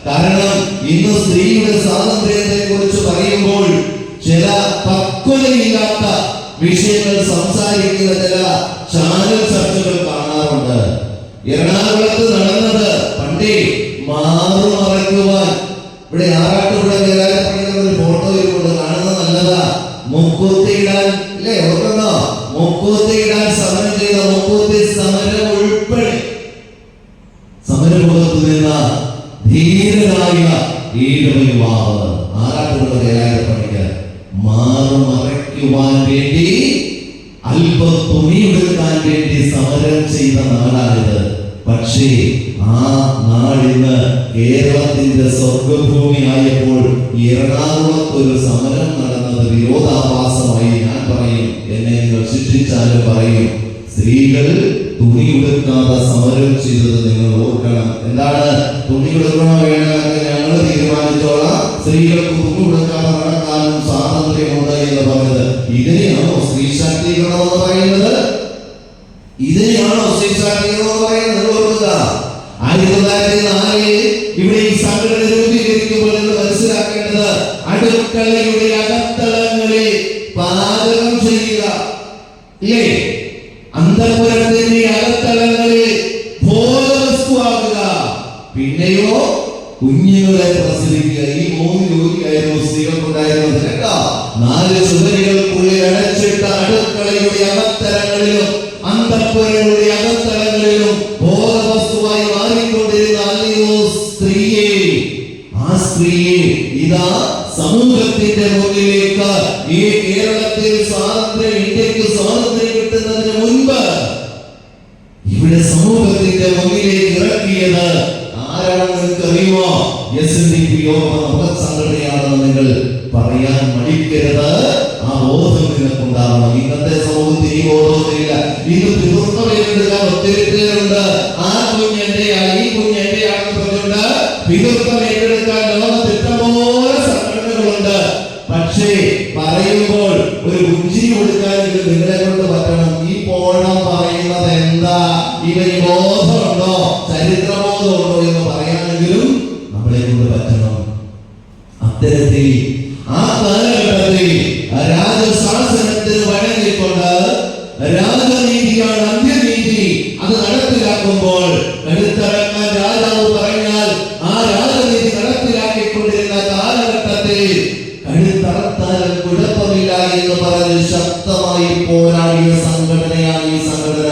A: കാരണം ഇന്ന് സ്ത്രീയുടെ സ്വാതന്ത്ര്യത്തെ കുറിച്ച് പറയുമ്പോൾ ചില പക്വതയില്ലാത്ത വിഷയങ്ങൾ സംസാരിക്കുന്ന ചില ചാനൽ ചർച്ചകൾ കാണാറുണ്ട്. എറണാകുളത്ത് നടന്നത് പണ്ടേ മാറുമറയ്ക്കുവാൻ ഇവിടെ ആറാട്ടുപുഴ വേലായുധപ്പണിക്കർ ഒരു ഫോട്ടോ ഇരിപ്പുണ്ട്, കാണുന്നത് നല്ലതാ. മുക്കൂത്തിയിടാൻ അല്ലേ, ഓർക്കണോ? മുക്കൂത്തിയിടാൻ സമരം ചെയ്ത മുക്കൂത്തി സമരം ഉൾപ്പെടെ സമരമുഖത്ത് നിന്ന ധീരനായ ഈഴവ യുവാവ് ആറാട്ടുപുഴ വേലായുധപ്പണിക്കർ മാറുമറയ്ക്കുവാൻ വേണ്ടി, അല്പം തുണിയെടുക്കാൻ വേണ്ടി സമരം ചെയ്ത നാടാണിത്. പക്ഷേ ആ നാടിന്ന് കേരളത്തിന്റെ സ്വർഗഭൂമി ആയപ്പോൾ എറണാകുളത്ത് ഒരു സമരം നടന്നത് വിരോധാഭാസമായി ഞാൻ പറയും. എന്നെ നിങ്ങൾ ശിക്ഷിച്ചാലും പറയും. സ്ത്രീകൾ തുണി ഉടുക്കാതെ സമരം ചെയ്തത് നിങ്ങൾ ഓർക്കണം. എന്താണ്? തുണി ഉടുക്കണോ വേണമെന്ന് ഞങ്ങൾ തീരുമാനിച്ചോളാം, സ്ത്രീകൾക്ക് തുണി ഉടുക്കാതെ നടക്കാനും സ്വാതന്ത്ര്യമുണ്ട് എന്ന് പറഞ്ഞത്. ഇതിനെയാണോ സ്ത്രീ ശാക്തീകരണം എന്ന് പറയുന്നത്? ഇതിനെയാണോ സ്ത്രീ ശാക്തീകരണം എന്ന് പറയുന്നത്? ഓർക്കുക, 1904 ഇവിടെ ഈ സംഘടന രൂപീകരിക്കുമ്പോൾ നിങ്ങൾ മനസ്സിലാക്കേണ്ടത് അടുക്കളയുടെ അകത്തളങ്ങളിൽ പാചകം ചെയ്യുക, ഇല്ലേ? അന്തഃപുരത്തിന്റെ അകത്തളങ്ങളിൽ ഭോഗവസ്തുവാകുക, പിന്നെയോ കുഞ്ഞുങ്ങളെ പ്രസവിക്കുക. ഈ 3 ജോലിയായിരുന്നു സ്ത്രീകൾക്കുണ്ടായിരുന്നത് കേട്ടോ. 4 ചുവരുകൾക്കുള്ളിൽ അടച്ചിട്ട അടുക്കളയുടെ അകത്തളങ്ങളിലും അന്തഃപുരങ്ങളുടെ അകത്തളങ്ങളിലും ഭോഗവസ്തുവായി മാറിക്കൊണ്ടിരുന്ന സ്ത്രീയെ, ആ സ്ത്രീയെ ഇതാ സമൂഹത്തിന്റെ മുന്നിലേക്ക് ഈ കേരളത്തിൽ സ്വാതന്ത്ര്യം, ഇന്ത്യക്ക് സ്വാതന്ത്ര്യം കിട്ടുന്നതിന് മുൻപ് ഇവിടെ സമൂഹത്തിന്റെ മുന്നിലേക്ക് ഇറക്കിയത് ആരാണെന്ന് നിങ്ങൾക്ക് അറിയുമോ? SNDP സംഘടനയാണെന്ന് നിങ്ങൾ പറയാൻ മടിക്കരുത്. ആ ബോധം നിങ്ങൾക്കുണ്ടാവണം. ഇന്നത്തെ സമൂഹത്തിൽ ഈ ബോധമില്ല. ഇത് പിതൃത്വം ഏറ്റെടുക്കാൻ ഒത്തിരി പേരുണ്ട്. ആ കുഞ്ഞെന്റെയാണ്, ഈ കുഞ്ഞെന്റെയാണെന്ന് പറഞ്ഞുകൊണ്ട് പിതൃത്വം ഏറ്റെടുക്കാൻ ലോകത്ത് ഇഷ്ടംപോലെ സംഘടനകളുണ്ട്. പക്ഷേ പറയുമ്പോൾ ഒരു പുഞ്ചിരി കൊടുക്കാൻ നിങ്ങളെ കൊണ്ട് പറ്റണം. ഈ പോണം പറയുന്നത് എന്താ, ഇവന് ബോധമുണ്ടോ, ചരിത്രബോധമുണ്ടോ എന്ന് പറയാനെങ്കിലും നമ്മളെ കൊണ്ട് പറ്റണം. അത്തരത്തിൽ ആ കാലഘട്ടത്തിൽ രാജശാസനത്തിന് വഴങ്ങിക്കൊണ്ട് രാജനീതിയാണ് അന്ത്യനീതി, അത് നടപ്പിലാക്കുമ്പോൾ കഴുത്തറക്കാൻ രാജാവ് പറഞ്ഞാൽ ആ രാജനീതി നടപ്പിലാക്കിക്കൊണ്ടിരുന്ന കാലഘട്ടത്തിൽ കഴുത്തറത്താലും കുഴപ്പമില്ല എന്ന് പറഞ്ഞ് ശക്തമായി പോരാടിയ സംഘടനയാണ് ഈ സംഘടന.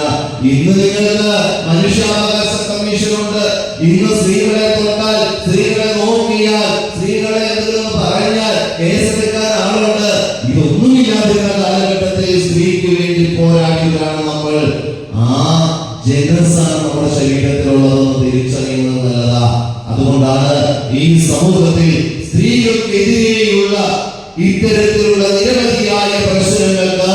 A: ഇന്ന് നിങ്ങൾക്ക് മനുഷ്യാവകാശ കമ്മീഷനുണ്ട്. ഇന്ന് സ്ത്രീകളെ തൊട്ടാൽ, സ്ത്രീകളെ നോക്കിയാൽ, സ്ത്രീകളെ എന്തെന്ന് പറഞ്ഞാൽ കേസെടുക്കാൻ ആളുണ്ട്. ഇതൊന്നുമില്ലാതിരുന്ന കാലഘട്ടത്തിൽ സ്ത്രീക്ക് വേണ്ടി പോരാടിയവരാണ് നമ്മൾ. ആ ജനസാണ് നമ്മുടെ ശരീരത്തിലുള്ളതെന്ന് തിരിച്ചറിയുന്നത് നല്ലതാ. അതുകൊണ്ടാണ് ഈ സമൂഹത്തിൽ സ്ത്രീകൾക്കെതിരെയുള്ള ഇത്തരത്തിലുള്ള നിരവധിയായ പ്രശ്നങ്ങൾക്ക്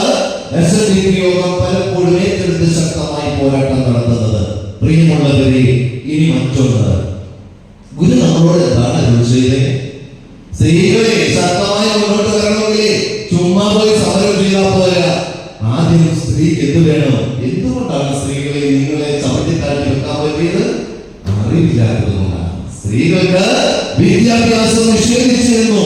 A: SNDP യോഗം പലപ്പോഴും ഏറ്റെടുത്ത് ശക്തമായി പോരാട്ടം നടത്തുന്നത്. പ്രിയമുള്ളവരെ, ഇനി മറ്റൊന്ന്, ഗുരു നമ്മളോട് എന്താണ് ചോദിച്ചത്? സ്ത്രീകളെ ശക്തമായി മുന്നോട്ട് വരണമെങ്കിൽ ചുമ്മാ പോയി സമരം ചെയ്താൽ പോരാ. ആദ്യം സ്ത്രീക്ക് എന്ത് വേണം? എന്തുകൊണ്ടാണ് സ്ത്രീകളെ നിങ്ങളെ ചവിട്ടിത്താഴ്ത്തി വെക്കാൻ പറ്റിയത്? അറിവില്ലാത്തതുകൊണ്ടാണ്. സ്ത്രീകൾക്ക് വിദ്യാഭ്യാസം നിഷേധിച്ചിരുന്നു.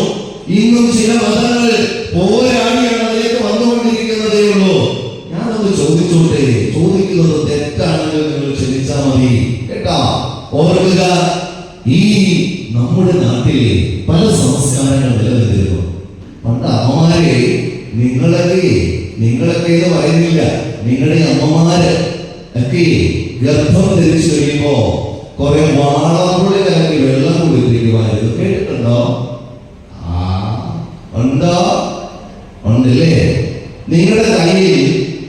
A: ഇന്നും ചില മതങ്ങൾ പോരാടിയാണ് അതിലേക്ക് വന്നുകൊണ്ടിരിക്കുന്നതേ ഉള്ളൂ. ഞാനൊന്ന് ചോദിച്ചോട്ടെ, ചോദിക്കുന്നത് തെറ്റാണെങ്കിൽ നിങ്ങൾ ക്ഷമിച്ചാൽ മതി കേട്ടാ. ഓർക്കുക, ഈ നമ്മുടെ നാട്ടിലെ പല സംസ്കാരങ്ങൾ നിലനിന്നിരുന്നു. പണ്ട് അമ്മമാരെ, നിങ്ങളൊക്കെ എന്ന് പറയുന്നില്ല, നിങ്ങളുടെ അമ്മമാര് ഒക്കെ ഗർഭം ധരിച്ചു കഴിയുമ്പോ കുറെ വാളാമ്പുള്ളി കലക്കി വെള്ളം കുടിപ്പിക്കുമായിരുന്നു. കേട്ടിട്ടുണ്ടോ? ഉണ്ടോ? ഉണ്ടല്ലേ? നിങ്ങളുടെ കയ്യിൽ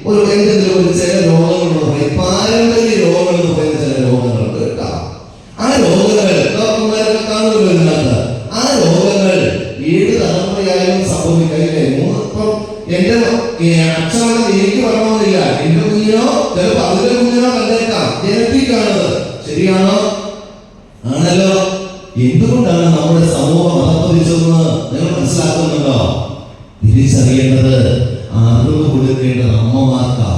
A: ഒരു എന്തെങ്കിലും ഒരു ചില രോഗങ്ങൾ പറയും, പാരമ്പര്യ രോഗങ്ങൾ എന്ന് പറയുന്ന ചില രോഗങ്ങളുണ്ട് കേട്ടോ. ആ രോഗങ്ങൾ ഡോക്ടർമാരൊക്കെ കാണുമല്ലോ ഇതിനകത്ത്. ആ രോഗങ്ങൾ 7 തലമുറയായാലും സംഭവിക്കില്ലേ? ഇപ്പം എന്റെ അച്ഛനാണ് എനിക്ക് പറയണമെന്നില്ല, എന്റെ കുഞ്ഞിനോ ചിലപ്പോ അതിന്റെ കുഞ്ഞിനോ കണ്ടേക്കാം. ജനറ്റിക്കാണത്. ശരിയാണോ? ആണല്ലോ. എന്തുകൊണ്ടാണ് നമ്മുടെ സമൂഹം അധപ്പതിച്ചതെന്ന് നിങ്ങൾ മനസ്സിലാക്കുന്നുണ്ടോ? തിരിച്ചറിയേണ്ടത് അറിവ് കൊടുക്കേണ്ടത് അമ്മമാർക്കാ.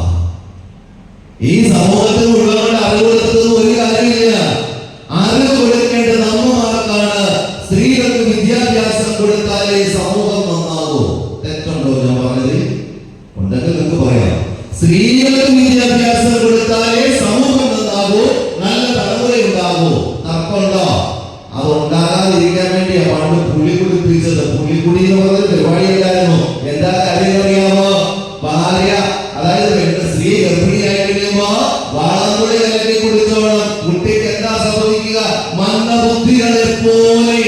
A: ഈ സമൂഹത്തിൽ മുഴുവൻ അറിവ് കൊടുത്തതെന്ന് ഒരു കാര്യമില്ല. അറിവ് കൊടുക്കേണ്ടത് അമ്മമാർക്കാണ്. സ്ത്രീകൾക്ക് വിദ്യാഭ്യാസം കൊടുത്താലേ സമൂഹം നന്നാകൂ. തെറ്റുണ്ടോ ഞാൻ പറഞ്ഞത്? ഉണ്ടെങ്കിൽ നിങ്ങൾക്ക് പറയാം. സ്ത്രീകൾക്ക് വിദ്യാഭ്യാസം കൊടുത്താലേ സമൂഹം നന്നാകൂ, നല്ല തലമുറയുണ്ടാകൂ. തർക്കമുണ്ടോ? അത് ഉണ്ടാകാതിരിക്കാൻ വേണ്ടിയാ പണ്ട് പുളി കുടിപ്പിച്ചത്. പുളിക്കുടി എന്ന് പറഞ്ഞ പരിപാടിയല്ലായിരുന്നു. എന്താ കാര്യം അറിയാമോ? ഭാര്യ, അതായത് സ്ത്രീ ഗർഭിണിയായി കഴിയുമ്പോ വാളംപുളി കലക്കി കുടിച്ചോണം. കുട്ടിക്ക് എന്താ സംഭവിക്കുക? മന്ദബുദ്ധികളെ പോലെ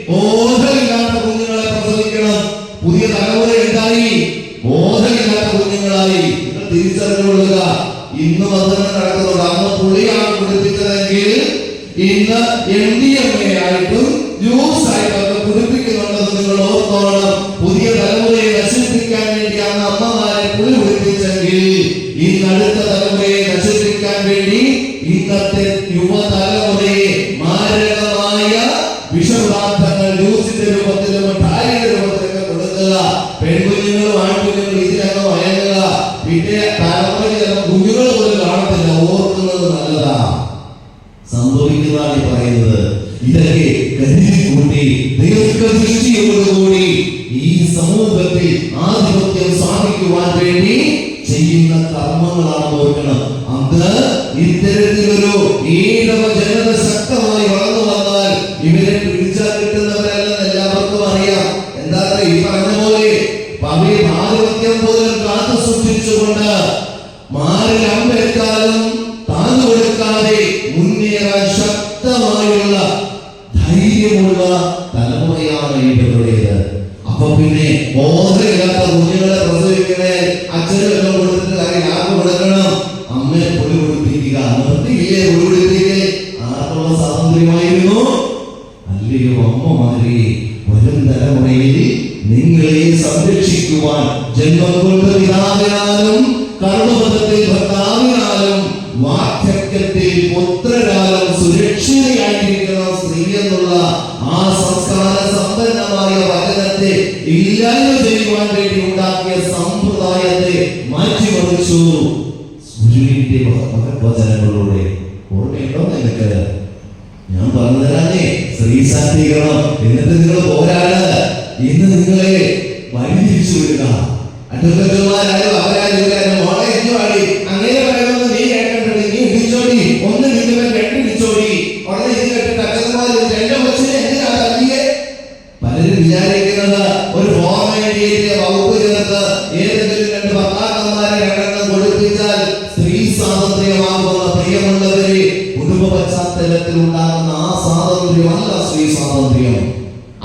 A: ബോധമില്ലാത്ത കുഞ്ഞുങ്ങളെ പ്രസവിക്കണം. പുതിയ തലമുറ എന്തായി? ബോധമില്ലാത്ത കുഞ്ഞുങ്ങളായി. നിങ്ങൾ തിരിച്ചറിഞ്ഞുകൊള്ളുക. ഇന്ന് വന്ന് നടക്കുന്നുണ്ട്. അന്ന് പുളിയാണ് കുടിപ്പിച്ചതെങ്കിൽ ഇന്ന് MDMA ആയിട്ടും ജ്യൂസ് ആയിട്ടൊക്കെ കുടിപ്പിക്കുന്നുണ്ടെന്ന് നിങ്ങൾ ഓർത്തോണം. പുതിയ തലമുറയെ നശിപ്പിക്കാൻ വേണ്ടി അന്ന് അമ്മമാരെ പുളി കുടിപ്പിച്ചെങ്കിൽ ഇന്ന് അടുത്ത തലമുറയെ നശിപ്പിക്കാൻ വേണ്ടി ഇന്നത്തെ യുവതലമുറയെ മാരകമായ വിഷപദാർത്ഥങ്ങൾ ജ്യൂസിന്റെ രൂപത്തിലും മിഠായിയുടെ രൂപത്തിലൊക്കെ കൊടുക്കുക. പെൺകുഞ്ഞുങ്ങളും ആൺകുഞ്ഞുങ്ങളും ഇതിനൊക്കെ വയങ്ങുക. പിന്നെ തലമുറ കുഞ്ഞുങ്ങൾ പോലും കാണത്തില്ല. ഓർക്കുന്നത് നല്ലതാ. സംഭവിക്കുന്നതാണ് പറയുന്നത്. ഇതൊക്കെ കരുതിക്കൂട്ടി ദീർഘദൃഷ്ടിയോടുകൂടി ഈ സമൂഹത്തിൽ ആധിപത്യം സ്ഥാപിക്കുവാൻ വേണ്ടി ചെയ്യുന്ന കർമ്മങ്ങളാണ് ഓർക്കണം. അന്ന് ഇത്തരത്തിലൊരു ഈഴവ ജനത ശക്തമായി വളർന്നു വന്നാൽ ഇവരെ പിടിച്ചാൽ കിട്ടുന്നവരല്ലെന്ന് എല്ലാവർക്കും അറിയാം. എന്താ ഈ പറഞ്ഞ പോലെ ആധിപത്യം പോലും കാത്തു സൂക്ഷിച്ചുകൊണ്ട് മാറിൽ അമ്പേറ്റാലും താങ്ങുകൊടുക്കാതെ മുന്നേറാൻ ശക്തമായുള്ള ധൈര്യമുള്ള തലമുറയാണ് ഇവരുടേത്. സ്വാതന്ത്ര്യമായിരുന്നു. അല്ലയോ അമ്മമാരെ, വരും തലമുറയിൽ നിങ്ങളെ സംരക്ഷിക്കുവാൻ ജന്മം കൊണ്ട് പിതാവിനാലും കർമ്മപദത്തിൽ ഭർത്താവിനാലും വാർദ്ധക്യത്തിൽ പുത്രരാലും സുരക്ഷിതയായിരിക്കുന്ന സ്ത്രീ എന്നുള്ള ആ സംസ്കാര സമ്പന്നമായ വചനത്തെ ഇല്ലായ്മ ചെയ്യുവാൻ വേണ്ടി ഉണ്ടാക്കിയ സമ്പ്രദായത്തെ മാറ്റിമറിച്ചു ഗുരുവിന്റെ വചനങ്ങളിലൂടെ. ഓർമ്മയുണ്ടോ നിനക്ക്? ഞാൻ പറഞ്ഞു തരാനേ, സ്ത്രീ ശാക്തീകരണം. എന്നിട്ട് നിങ്ങൾ പോരാണ്. ഇന്ന് നിങ്ങളെ വഴിതിരിച്ചു വിടുക. അഡ്വക്കറ്റുമാരായാലും അവരായാലും മോളെ എന്നുപാടി അങ്ങനെ പറയുന്നത് നീ കേട്ടിട്ടുണ്ട്. നീ ഇടിച്ചോടി, ഒന്ന് നിൽക്കുമ്പോൾ രണ്ട് ഇടിച്ചോടി. ഉടനെ ഇത് കേട്ടിട്ട് അച്ഛന്മാർ എന്റെ കൊച്ചിനെ എന്തിനാ തല്ലിയെ? പലരും വിചാരിക്കുന്നത് ഒരു ഫോർമാലിറ്റിയെ വകുപ്പ് ചേർത്ത് ഏതെങ്കിലും രണ്ട് ഭർത്താക്കന്മാരെ രണ്ടെണ്ണം കൊടുപ്പിച്ചാൽ സ്ത്രീ സ്വാതന്ത്ര്യമാകുന്ന. പ്രിയമുള്ളവരെ, കുടുംബ പശ്ചാത്തലത്തിൽ ഉണ്ടാകുന്ന ആ സ്വാതന്ത്ര്യമല്ല സ്ത്രീ സ്വാതന്ത്ര്യം.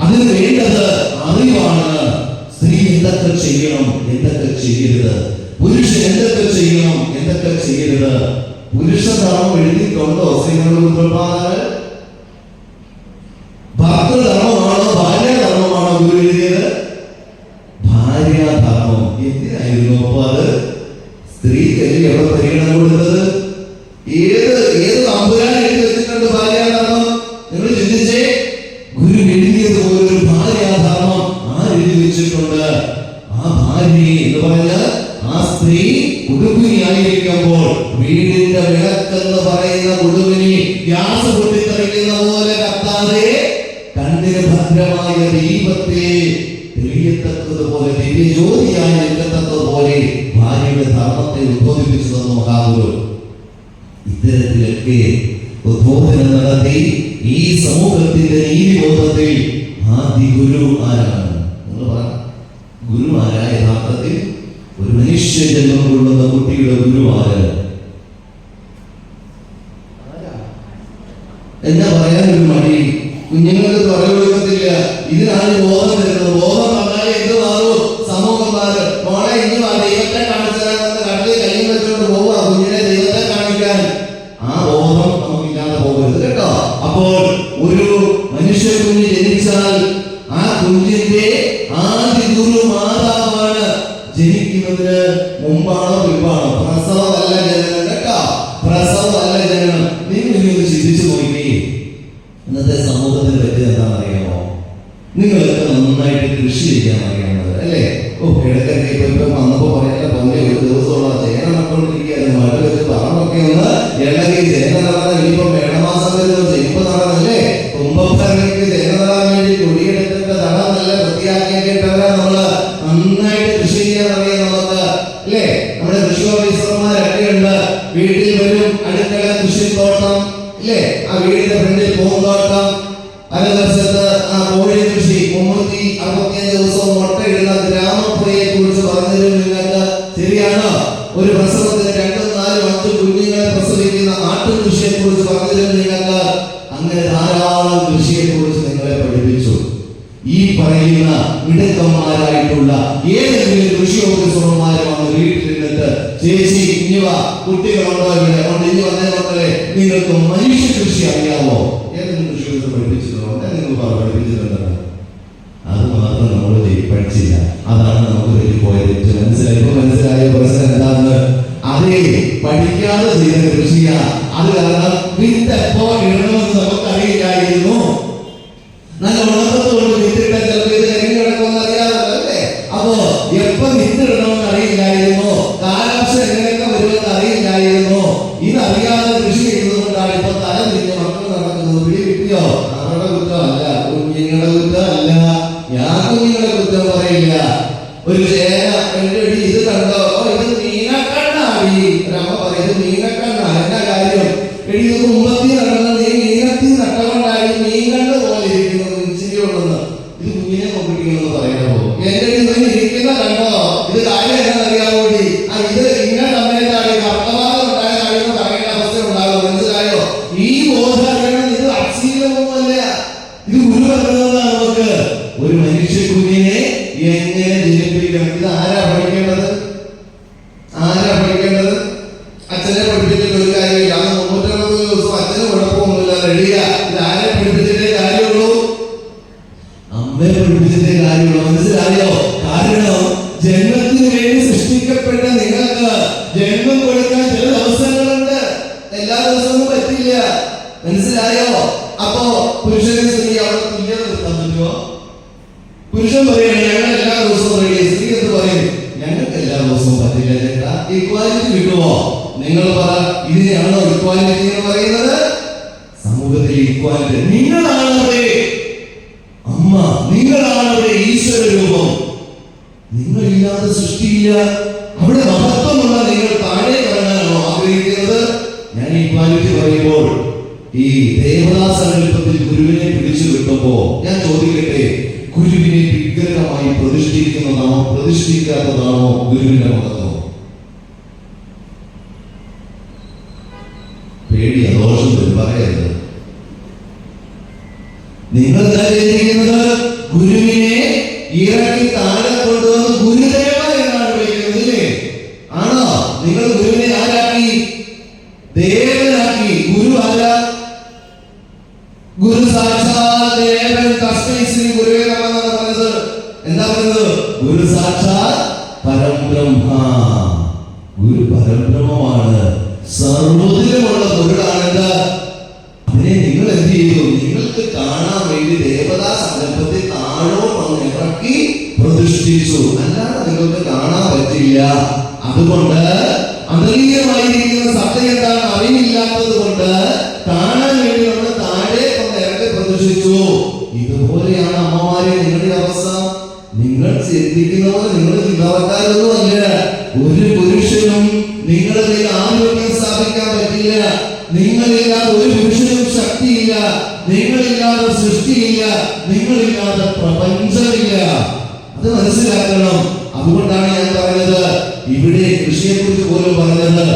A: അതിന് വേണ്ടത് അറിവാണ്. സ്ത്രീ എന്തൊക്കെ ചെയ്യണം, എന്തൊക്കെ ചെയ്യരുത്, പുരുഷൻ എന്തൊക്കെ ചെയ്യണം, എന്തൊക്കെ ചെയ്യരുത്. പുരുഷ ധർമ്മം എഴുതിയിട്ടുണ്ടോ സ്ത്രീകളുടെ ഉത്പാദനങ്ങൾ? ഭർത്തൃധർമ്മമാണോ ഭാര്യാധർമ്മമാണോ ഗുരു എഴുതിയത്? ഭാര്യാധർമ്മം. എന്തിനായിരുന്നു അപ്പൊ അത്? സ്ത്രീക്കല്ലേ എവിടെ പരിഗണന കൊടുത്തത്? ഏത് തമ്പുരാൻ എഴുതി വെച്ചിട്ടുണ്ട് ഭാര്യാധർമ്മം? നിങ്ങൾ ചിന്തിച്ചേ. ഗുരു എഴുതിയത് പോലൊരു ഭാര്യാധർമ്മം ആരെഴുതി വെച്ചിട്ടുണ്ട്? ആ ഭാര്യ എന്ന് പറഞ്ഞാൽ ആ സ്ത്രീ കുടുംബിനിയായിരിക്കുമ്പോൾ വീടിന്റെ വിളക്കെന്ന് പറയുന്ന കുടുംബിനി ഗ്യാസ് പൊട്ടിത്തെറിക്കുന്ന പോലെ കത്താതെ കണ്ണിന് ഭദ്രമായ ദീപത്തെ തെളിയത്തക്കതുപോലെ ദിവ്യ ജ്യോതിയായി നിൽക്കത്തക്കതുപോലെ ഭാര്യയുടെ ധർമ്മത്തെ ഉദ്ബോധിപ്പിച്ചു തന്നു മഹാഗുരു. ഇത്തരത്തിലൊക്കെ ഉദ്ബോധനം നടത്തി ഈ സമൂഹത്തിന്റെ നീതിബോധത്തിൽ ആദ്യ ഗുരു ആരാണ്? നിങ്ങൾ പറ. ഗുരു ആരാ? യഥാർത്ഥത്തിൽ ഒരു മനുഷ്യ ജന്മം കൊള്ളുന്ന കുട്ടിയുടെ ഗുരു ആര്? എന്താ പറയാൻ ഒരു മടി? കുഞ്ഞുങ്ങൾക്ക് പറഞ്ഞു കൊടുക്കത്തില്ല. ഇതിനാണ് ബോധം തരുന്നത്. ബോധം പറഞ്ഞാൽ എന്ത് മാറും? സമൂഹം മാറും. മോളെ ഇനി ദൈവത്തെ കാണിച്ചാൽ കടലിൽ കയ്യിൽ വെച്ചുകൊണ്ട് പോവുക കുഞ്ഞിനെ ദൈവത്തെ കാണിക്കാൻ. ആ ബോധം നമുക്കില്ലാതെ പോകരുത് കേട്ടോ. അപ്പോൾ ഒരു മനുഷ്യ കുഞ്ഞ് ജനിച്ചാൽ ആ കുഞ്ഞിന്റെ ആദ്യ ഗുരു മാതാവാണ്. ജനിക്കുന്നതിന് മുമ്പാണോ പിമ്പാണോ? പ്രസവമല്ല ജനനം കേട്ടോ, പ്രസവമല്ല ജനനം. നിങ്ങൾ ഇനി ചിന്തിച്ചു നോക്കി. ഇന്നത്തെ സമൂഹത്തിന് പറ്റി എന്താണെന്ന് അറിയാമോ? നിങ്ങൾക്ക് നന്നായിട്ട് കൃഷി ചെയ്യാൻ അറിയാവുന്നത് അല്ലേ? ഇടയ്ക്കൊക്കെ ഇപ്പൊ വന്നപ്പോ പറയല്ല പൊന്നെ ഒരു ദിവസമുള്ള ചേന നട്ടുകൊണ്ടിരിക്കുകയായിരുന്നു. മഴ വെച്ച് പറമ്പൊക്കെ ഒന്ന് ഇളകി ചേന നടാൻ ഇനിയിപ്പോ മേടമാസം വരുന്നു. ചെമ്പ് നടന്നല്ലേ? കുംഭഭരണിക്ക് ചേന നടാൻ വേണ്ടി കുടിയെടുത്തിട്ട് തടം നല്ല വൃത്തിയാക്കിയിട്ടവരാ നമ്മള്. നന്നായിട്ട് കൃഷി ചെയ്യാൻ അറിയാം നമുക്ക് അല്ലേ? നമ്മുടെ കൃഷി ഓഫീസർമാരൊക്കെ ഉണ്ട്. വീട്ടിൽ വരും, അടുക്കള കൃഷിത്തോട്ടം ഇല്ലേ? ആ വീടിന്റെ ഫ്രണ്ടിൽ പൂന്തോട്ടം, അലവശത്ത് ആ കോഴി കൃഷി. 365 ദിവസവും മുട്ടയിടുന്ന ഗ്രാമപ്പുഴയെ കുറിച്ച് പറഞ്ഞിരുന്നു നിങ്ങൾക്ക്. ശരിയാണോ? ഒരു പ്രസവത്തിന് 2, 4, 5 കുഞ്ഞുങ്ങളെ പ്രസവിക്കുന്ന ആട്ടുകൃഷിയെ കുറിച്ച് പറഞ്ഞിരുന്നു നിങ്ങൾക്ക്. അങ്ങനെ ധാരാളം കൃഷിയെ കുറിച്ച് നിങ്ങളെ പഠിപ്പിച്ചു. ഈ പറയുന്ന മിടുക്കന്മാരായിട്ടുള്ള ഏതെങ്കിലും കൃഷി ഓഫീസർമാരുമാണ് വീട്ടിലിരുന്നിട്ട് ചേച്ചി ഇനിവ കുട്ടികളുണ്ടോ ഇവിടെ കൊണ്ട് ഇനി വന്നേ മക്കളെ നിങ്ങൾക്ക് മനുഷ്യ കൃഷി അറിയാമോ? ഏതെങ്കിലും കൃഷി ഓഫീസർ പഠിപ്പിച്ചിട്ടുണ്ടോ? നിങ്ങൾ പഠിപ്പിച്ചിട്ടുണ്ടോ? അത് മാത്രം നമ്മൾ പഠിച്ചില്ല. അതാണ് നമുക്ക് പറ്റിപ്പോയത്. മനസ്സിലായോ പ്രശ്നം എന്താണെന്ന്? അതേ പഠിക്കാതെ ചെയ്ത കൃഷിയാ. അത് കാരണം വിത്ത് എപ്പോ ഇടണമെന്ന് നമുക്കറിയില്ലായിരുന്നു. നല്ല ഉണക്കത്തോട് വിത്തിട്ട ചിലപ്പോൾ ഇത് കരിഞ്ഞു കിടക്കുമെന്ന് അറിയാമല്ലോ അല്ലേ? അപ്പോ എപ്പോ വിത്തിടണമെന്ന് അറിയില്ലായിരുന്നു. കാലാവസ്ഥ എങ്ങനെയൊക്കെ വരുമെന്ന് അറിയില്ലായിരുന്നു. ഇതറിയാതെ കൃഷി ചെയ്തതുകൊണ്ടാണ് ഇപ്പൊ തലം തിരിഞ്ഞ് മക്കൾ നടക്കുന്നത്. പിടി കിട്ടിയോ? അവരുടെ കുറ്റമല്ല, കുഞ്ഞുങ്ങളുടെ കുറ്റമല്ല. ഞാൻ കുഞ്ഞുങ്ങളുടെ കുറ്റം പറയില്ല. ഒരു ചേന ഇത് കണ്ടോ? ഇത് മീനക്കണ്ണാടി. ഒരമ്മ പറയും ഇത് മീനക്കണ്ണ. എന്താ കാര്യം? ഇത് കുമ്പത്തി നടന്നത് നീ മീനത്തി നട്ടകൊണ്ടായി മീൻ കണ്ട് പോലെ ഇരിക്കുന്നത്. ഇച്ചിരിയുള്ളെന്ന് ഇത് കുഞ്ഞിനെ നോക്കിയിരിക്കുന്നു പറയുമ്പോ എന്റെ ഇവന് ഇരിക്കുന്ന കണ്ടോ? ഇത് കാര്യം എന്താണെന്നറിയാൻ വേണ്ടി ഇത് ഇങ്ങനെ സമയത്താണ് കർത്തവാദം ഉണ്ടായ കഴിയുമ്പോൾ പറയേണ്ട അവസ്ഥ ഉണ്ടാകും. മനസ്സിലായോ? ഈ ബോധം ഇത് അക്ഷീലമൊന്നുമല്ല. ഇത് ഗുരു പറഞ്ഞതാണ് നമുക്ക്. ഒരു മനുഷ്യ കുഞ്ഞിനെ എങ്ങനെ ജനിപ്പിക്കണം? ഇത് ആരാ പഠിക്കേണ്ടത്? ആരാ പഠിക്കേണ്ടത്? അച്ഛനെ പഠിപ്പിച്ചിട്ട് ഒരു കാര്യമില്ല. 360 ദിവസം അച്ഛന് കുഴപ്പമൊന്നുമില്ല, റെഡിയാ. ഇത് മനസ്സിലായോ? അപ്പോ പുരുഷന് സ്ത്രീ അവിടെ തുല്യത നിർത്താൻ പറ്റുമോ? പുരുഷൻ പറയുകയാണ് ഞങ്ങൾ എല്ലാ ദിവസവും റെഡി. സ്ത്രീ എന്ന് പറയും ഞങ്ങൾക്ക് എല്ലാ ദിവസവും പറ്റില്ല ചേട്ടാ. ഇക്വാലിറ്റി കിട്ടുമോ? നിങ്ങൾ പറ, ഇതിനെയാണോ ഇക്വാലിറ്റി എന്ന് പറയുന്നത്? സമൂഹത്തിൽ ഇക്വാലിറ്റി. നിങ്ങളാണവിടെ അമ്മ, നിങ്ങളാണവിടെ ഈശ്വര രൂപം. നിങ്ങളില്ലാതെ സൃഷ്ടിയില്ല. അവിടെ മഹത്വമുള്ള നിങ്ങൾ താഴെ വരാനാണോ ആഗ്രഹിക്കുന്നത്? ഞാൻ ഇക്വാലിറ്റി പറയുമ്പോൾ ഈ ദേവദാസങ്കല്പത്തിൽ ഗുരുവിനെ പിടിച്ചു കിട്ടുമ്പോ ഞാൻ ചോദിക്കട്ടെ, ഗുരുവിനെ വിഗ്രഹമായി പ്രതിഷ്ഠിക്കുന്നതാണോ പ്രതിഷ്ഠിക്കാത്തതാണോ ഗുരുവിന്റെ മഹത്വം? പേടിയ ദോഷം പറയരുത്. നിങ്ങൾ ചെയ്തിരിക്കുന്നത് ഗുരുവിനെ ഇറക്കി താഴെ കൊണ്ടുവന്ന് ഗുരുദേവ എന്നാണ് വിളിക്കുന്നത്, ഇല്ലേ? ആണോ? നിങ്ങൾ ഗുരുവിനെ ആരാക്കി? ദേവനാക്കി. ഗുരു ആരാ? ഗുരു സാക്ഷാൽ ദേവൻ. തസ്മൈ ശ്രീ ഗുരുവേ നമഃ എന്നാണ് പറഞ്ഞത്. എന്താ പറയുന്നത്? ഗുരു സാക്ഷാൽ പരബ്രഹ്മ. ഗുരു പരബ്രഹ്മമാണ്, സർവ്വത്തിലുമുള്ള ഗുരുവാണ്. അതിനെ നിങ്ങൾ എന്ത് ചെയ്തു? നിങ്ങൾക്ക് കാണാൻ വേണ്ടി ദേവതാ സങ്കല്പത്തിൽ താഴോട്ടൊന്ന് ഇറക്കി പ്രതിഷ്ഠിച്ചു. അല്ലാതെ നിങ്ങൾക്ക് കാണാൻ പറ്റില്ല. അതുകൊണ്ട് അന്തരീയമായിരിക്കുന്ന സത്യം എന്താണ് അറിവില്ലാത്തത് കൊണ്ട് കാണാൻ വേണ്ടി നമ്മൾ താഴെ ഒന്ന് ഇറക്കി പ്രതിഷ്ഠിച്ചു. ഇതുപോലെയാണ് അമ്മമാരെ നിങ്ങളുടെ അവസ്ഥ. നിങ്ങൾ ചിന്തിക്കുന്ന പോലെ നിങ്ങൾ ചിന്താവക്കാരൊന്നും അല്ല. ഒരു പുരുഷനും നിങ്ങളുടെ ആരോഗ്യം സ്ഥാപിക്കാൻ പറ്റില്ല. നിങ്ങളില്ലാതെ ഒരു പുരുഷനും ശക്തിയില്ല. നിങ്ങളില്ലാതെ സൃഷ്ടിയില്ല. നിങ്ങളില്ലാതെ പ്രപഞ്ചമില്ല. അത് മനസ്സിലാക്കണം. അതുകൊണ്ടാണ് ഞാൻ പറഞ്ഞത്, ഇവിടെ കൃഷിയെ കുറിച്ച് പോലും പറഞ്ഞത്.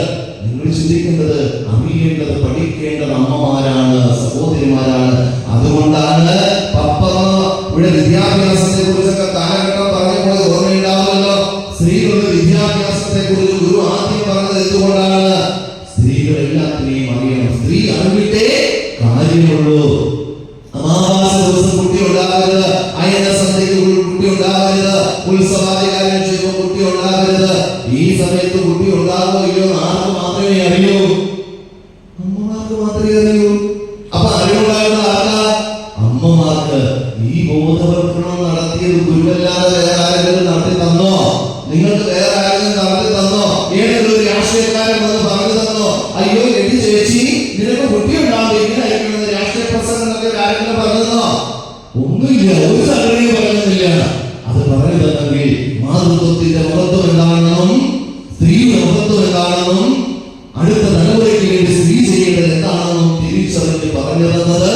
A: നിങ്ങൾ ചിന്തിക്കേണ്ടത്, അറിയേണ്ടത്, പഠിക്കേണ്ടത് അമ്മമാരാണ്, സഹോദരിമാരാണ്. അതുകൊണ്ടാണ് ഇവിടെ വിദ്യാഭ്യാസത്തെ കുറിച്ചൊക്കെ കാലഘട്ടം പറഞ്ഞപ്പോൾ ഓർമ്മയുണ്ടാവുമല്ലോ. സ്ത്രീകളുടെ വിദ്യാഭ്യാസത്തെ കുറിച്ച് ഗുരു ആദ്യം പറഞ്ഞത് എന്തുകൊണ്ടാണ്? സ്ത്രീകൾ എല്ലാത്തിനെയും അറിയണം. സ്ത്രീ അറിവിട്ടേ കാര്യമുള്ളൂ. അമാവാസ ദിവസം കുട്ടി ഉണ്ടാകരുത്, അയന സന്ധ്യയ്ക്ക് കുട്ടി ഉണ്ടാകരുത്, ഉത്സവാധികാരം ചെയ്യുമ്പോൾ കുട്ടി ഉണ്ടാകരുത്. ഈ സമയത്ത് കുട്ടി ഉണ്ടാകുമോ ഇല്ലയോ ആർക്ക് മാത്രമേ അറിയൂ? അമ്മമാർക്ക് മാത്രമേ അറിയൂ. അപ്പൊ അറിവുണ്ടാകുന്ന ആർക്കാ? അമ്മമാർക്ക്. ഈ ബോധവൽക്കരണം നടത്തിയത് ഗുരുവല്ലാതെ വേറെ ആരെങ്കിലും നടത്തി തന്നോ? നിങ്ങൾക്ക് വേറെ ആരെങ്കിലും നടത്തി തന്നോ? ഏതെങ്കിലും ഒരു രാഷ്ട്രീയക്കാരൻ വന്ന് പറഞ്ഞു തന്നോ? അയ്യോ എടി ചേച്ചി നിനക്ക് കുട്ടി ഉണ്ടാവും ഇങ്ങനെ രാഷ്ട്രീയ പ്രസംഗങ്ങളൊക്കെ ആരെങ്കിലും പറഞ്ഞതോ? ഒന്നുമില്ല. ഒരു സംഘടനയും പറയുന്നില്ല. അത് പറഞ്ഞു തന്നെങ്കിൽ മാതൃത്വത്തിന്റെ മഹത്വം എന്താണെന്നും സ്ത്രീയുടെ മഹത്വം എന്താണെന്നും അടുത്ത തലമുറയ്ക്ക് വേണ്ടി സ്ത്രീ ചെയ്യേണ്ടത് എന്താണെന്നും തിരിച്ചറിഞ്ഞ് പറഞ്ഞു തന്നത്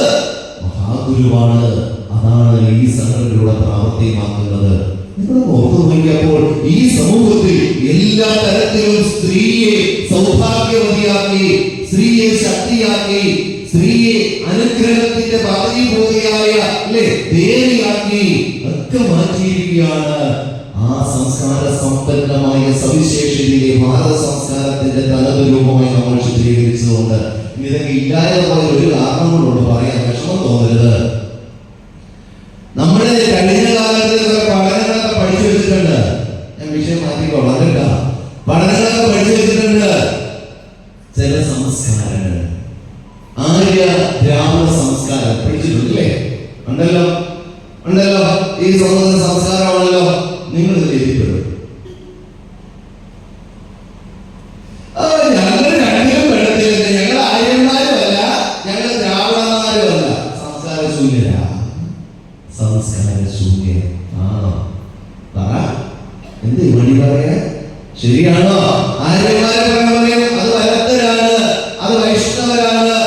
A: മഹാഗുരുവാണ്. അതാണ് ഈ സംഘടനയുടെ പ്രാവർത്തികമാക്കുന്നത്. നിങ്ങൾ ഓർത്തു നോക്കിയപ്പോൾ ഈ സമൂഹത്തിൽ എല്ലാ തരത്തിലും സ്ത്രീയെ സൗഭാഗ്യവതിയാക്കി, സ്ത്രീയെ ശക്തിയാക്കി, സ്ത്രീയെ അനുഗ്രഹത്തിന്റെ ഭാഗ്യഭൂതിയായ ദേവിയാക്കി ഒക്കെ മാറ്റിയിരിക്കുകയാണ്. ആ സംസ്കാര സമ്പന്നമായ സവിശേഷതയിലെ ഭാരത സംസ്കാരത്തിന്റെ തനതുരൂപമായി നമ്മൾ ചിത്രീകരിച്ചതുകൊണ്ട് ഇതൊക്കെ ഇല്ലാതെ പോയ ഒരു കാരണങ്ങളോട് പറയാൻ വിഷമം തോന്നരുത്. നമ്മുടെ കഴിഞ്ഞ കാലത്ത് പഠനങ്ങളൊക്കെ പഠിച്ചു വെച്ചിട്ടുണ്ട്. ഞാൻ വിഷയം മാറ്റിക്കോളാം കേട്ടോ. പഠനങ്ങളൊക്കെ പഠിച്ചു വെച്ചിട്ടുണ്ട്. ചില സംസ്കാരങ്ങൾ ആര്യ ദ്രാവിഡ സംസ്കാരം പഠിച്ചിട്ടുണ്ടല്ലേ? ഉണ്ടല്ലോ, ഉണ്ടല്ലോ. ഈ സ്വന്തം സംസ്കാരമാണല്ലോ. നിങ്ങൾ എഴുതിപ്പെടും. ഞങ്ങൾ രണ്ടിലും പെടത്തില്ല. ഞങ്ങൾ ആര്യന്മാരും അല്ല, ഞങ്ങൾ ദ്രാവിഡന്മാരും അല്ല. സംസ്കാര ശൂന്യരാ. സംസ്കാര ശൂന്യൻ. പറ, എന്ത് മണി പറയാ? ശരിയാണോ? ആര്യന്മാരെ പറയും അത് വലത്തരാണ്, അത് വൈഷ്ണവരാണ്.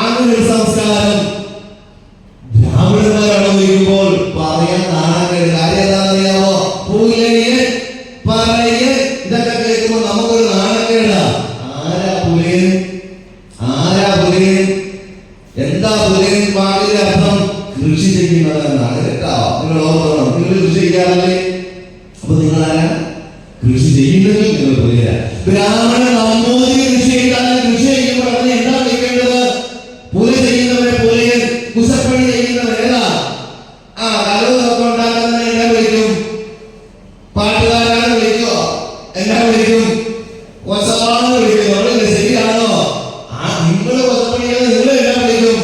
A: അങ്ങനെ ഒരു സംസ്കാരം ദ്രാവിഡന്മാരാണോ ചോദിക്കുമ്പോൾ പറയാൻ നാണക്കേട്. കാര്യം എന്താണെന്നറിയാമോ? പുലയൻ, പറയൻ, ഇതൊക്കെ കേൾക്കുമ്പോൾ നമുക്കൊരു നാണക്കേടാ. ആരാ പുലയൻ? ആരാ പുലയൻ? എന്താ പുലയൻ വാക്കിന്റെ അർത്ഥം? കൃഷി ചെയ്യുന്നതെന്നാണ് കേട്ടോ. നിങ്ങൾ ഓർക്കണം. നിങ്ങൾ കൃഷി ചെയ്യാറില്ലേ? അപ്പൊ നിങ്ങളാരാ? കൃഷി ചെയ്യുന്നതിൽ നിങ്ങൾ പുലയരാ. ബ്രാഹ്മണ നമ്പൂതിരി കൃഷി ചെയ്താലും കൃഷി ചെയ്യുമ്പോൾ അതിനെ എന്താ വിളിക്കേണ്ടത്? പുല ചെയ്യുന്നവരെ പുലയൻ, കുശപ്പണി ചെയ്യുന്നവരേതാ? കലവൊക്കെ ഉണ്ടാക്കുന്നവരെ എന്നാ വിളിക്കും? പാട്ടുകാരാണ് വിളിക്കോ? എന്നാ വിളിക്കും? കൊച്ചവാണെന്ന് വിളിക്കും. അവിടെ ശരിയാണോ? നിങ്ങൾ കൊച്ചപ്പണിയാണ്, നിങ്ങൾ എന്നാ വിളിക്കും?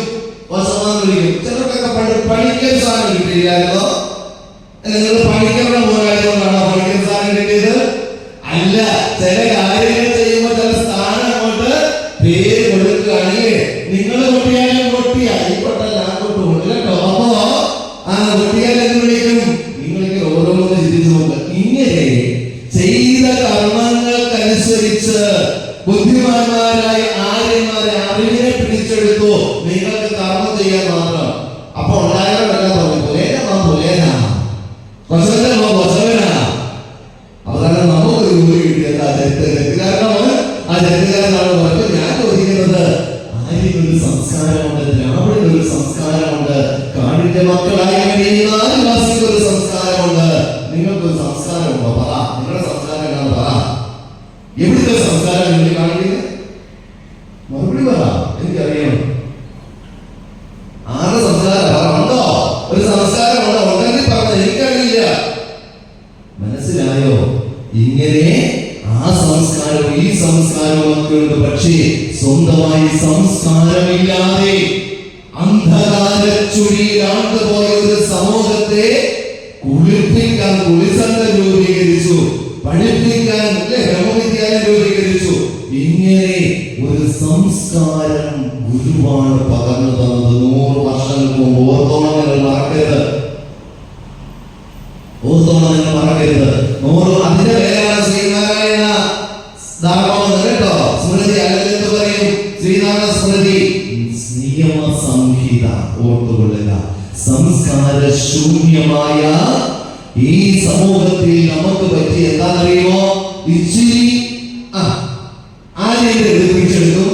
A: തന്റെ മക്കളായ ആദിവാസിക്ക് ഒരു സംസ്കാരമുണ്ട്. നിങ്ങൾക്കൊരു സംസ്കാരമുണ്ടോ? പറ. നിങ്ങളുടെ സംസ്കാരം എന്നാണ്? പറ. എവിടുത്തെ സംസ്കാരം നിങ്ങൾ കാണിക്കുന്നത്? മറുപടി പറ, എനിക്കറിയണം. ആരുടെ സംസ്കാരം ഉണ്ടോ? ഒരു സംസ്കാരമുണ്ടോ? ഉണ്ടെങ്കിൽ പറഞ്ഞ എനിക്കറിയില്ല. മനസ്സിലായോ? ഇങ്ങനെ ആ സംസ്കാരവും ഈ സംസ്കാരവും ഒക്കെ ഉണ്ട്. പക്ഷേ സ്വന്തമായി സംസ്കാരമില്ലാതെ അന്ധകാര ചുഴിയിലാണ്ട് പോയ ഒരു സമൂഹത്തെ കുളിർപ്പിക്കാൻ കുളിസംഘം രൂപീകരിച്ചു, പഠിപ്പിക്കാൻ ബ്രഹ്മവിദ്യാലയം രൂപീകരിച്ചു. ഇങ്ങനെ ഒരു സംസ്കാരം ഗുരുവാണ് പകർന്നു തന്നത് 100 വർഷങ്ങൾക്ക് മുമ്പ്. ഓർത്തോണം, നിങ്ങൾ മറക്കരുത്. ഓർത്തോണം, നിങ്ങൾ മറക്കരുത്. 100 അതിന്റെ പേരാണ് ശ്രീനാരായണ ധാർമ്മം കേട്ടോ. സ്മൃതി അല്ലെങ്കിൽ പറയും ശ്രീനാരായണ സ്മൃതി നിയമ സംഹിത. ഓർത്തുകൊള്ളുക. സംസ്കാര ശൂന്യമായ ഈ സമൂഹത്തിൽ നമുക്ക് പറ്റി എന്താണെന്നറിയുമോ? ഇച്ചിരി ആര്യരെ പിടിച്ചെടുക്കും,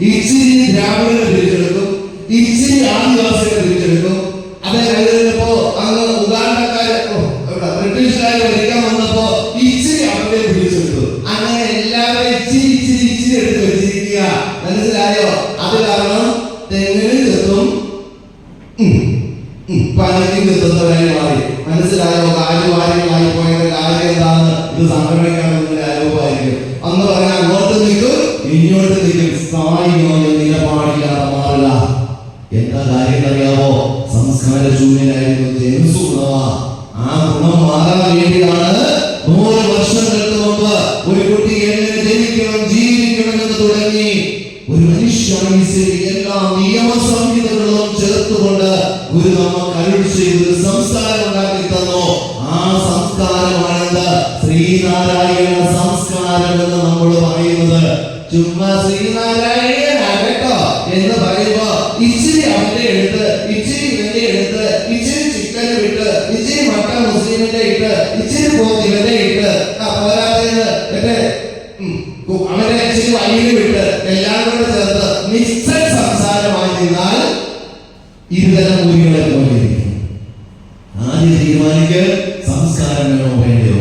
A: ഇച്ചിരി ദ്രാവിഡരെ പിടിച്ചെടുക്കും, ഇച്ചിരി ആദിവാസികളെ പിടിച്ചെടുക്കും. അതേ കഴിഞ്ഞപ്പോ അങ്ങ് ഉഗാണ്ടക്കാര് ബ്രിട്ടീഷുകാർ ഭരിക്കാൻ വന്നപ്പോ ഇച്ചിരി അവരെ പിടിച്ചെടുത്തു. അങ്ങനെ എല്ലാവരും ഇച്ചിരി ഇച്ചിരി ഇച്ചിരി എടുത്ത് വെച്ചിരിക്കുക. മനസ്സിലായോ? അത് കാരണം തെങ്ങിന് ചെത്തും പനയ്ക്കും ചെത്തുന്നവരായി മാറി. മനസ്സിലായോ? കാര്യവാരികളായി പോയത് കാര്യം എന്താണ്? ഇത് സംഘടനയ്ക്കാണെന്നതിന്റെ ആരോപമായിരിക്കും. അന്ന് പറയാൻ അങ്ങോട്ട് നിൽക്കും, ഇങ്ങോട്ട് നിൽക്കും. സ്ഥായിയായ നിലപാടില്ലാതെ മാറില്ല. എന്താ കാര്യം അറിയാമോ? സംസ്കാര ശൂന്യനായിരുന്നു ജെയിംസ് ഗുണവ. ആ ഗുണം മാറാൻ വേണ്ടിയാണ് 100 വർഷങ്ങൾക്ക് മുമ്പ് ഒരു കുട്ടി എങ്ങനെ ജനിക്കണം, ജീവിക്കണം എന്ന് തുടങ്ങി ഒരു മനുഷ്യായുസ്സിൽ എല്ലാ നിയമസംഹിതകളും ചേർത്തുകൊണ്ട് ഗുരു നമുക്ക് അരുൾ ചെയ്ത് ഒരു സംസ്കാരം ഉണ്ടാക്കി തന്നു. ആ സംസ്കാരമാണെന്ന് ശ്രീനാരായണ സംസ്കാരം എന്ന് നമ്മൾ പറയുന്നത്. ചുമ്മാ ശ്രീനാരായണനാകട്ടോ എന്ന് പറയുമ്പോ ഇച്ചിരി അവന്റെ എടുത്ത്, ഇച്ചിരി ഇവന്റെ എടുത്ത്, ഇച്ചിരി ചിക്കൻ വിട്ട്, ഇച്ചിരി മട്ട മുസ്ലിമിന്റെ ഇട്ട്, ഇച്ചിരി പോത്തിവന്റെ ഇട്ട്, പോരാത്തത് അവന്റെ ഇച്ചിരി വൈകിട്ട് വിട്ട് എല്ലാം കൂടെ ചേർത്ത് മിക്സഡ് സംസാരമായി നിന്നാൽ ഇരുതരം മൂലികളെ പോലെയിരിക്കും. ആദ്യം തീരുമാനിക്ക് സംസ്കാരം വേണോ വേണ്ടിയോ.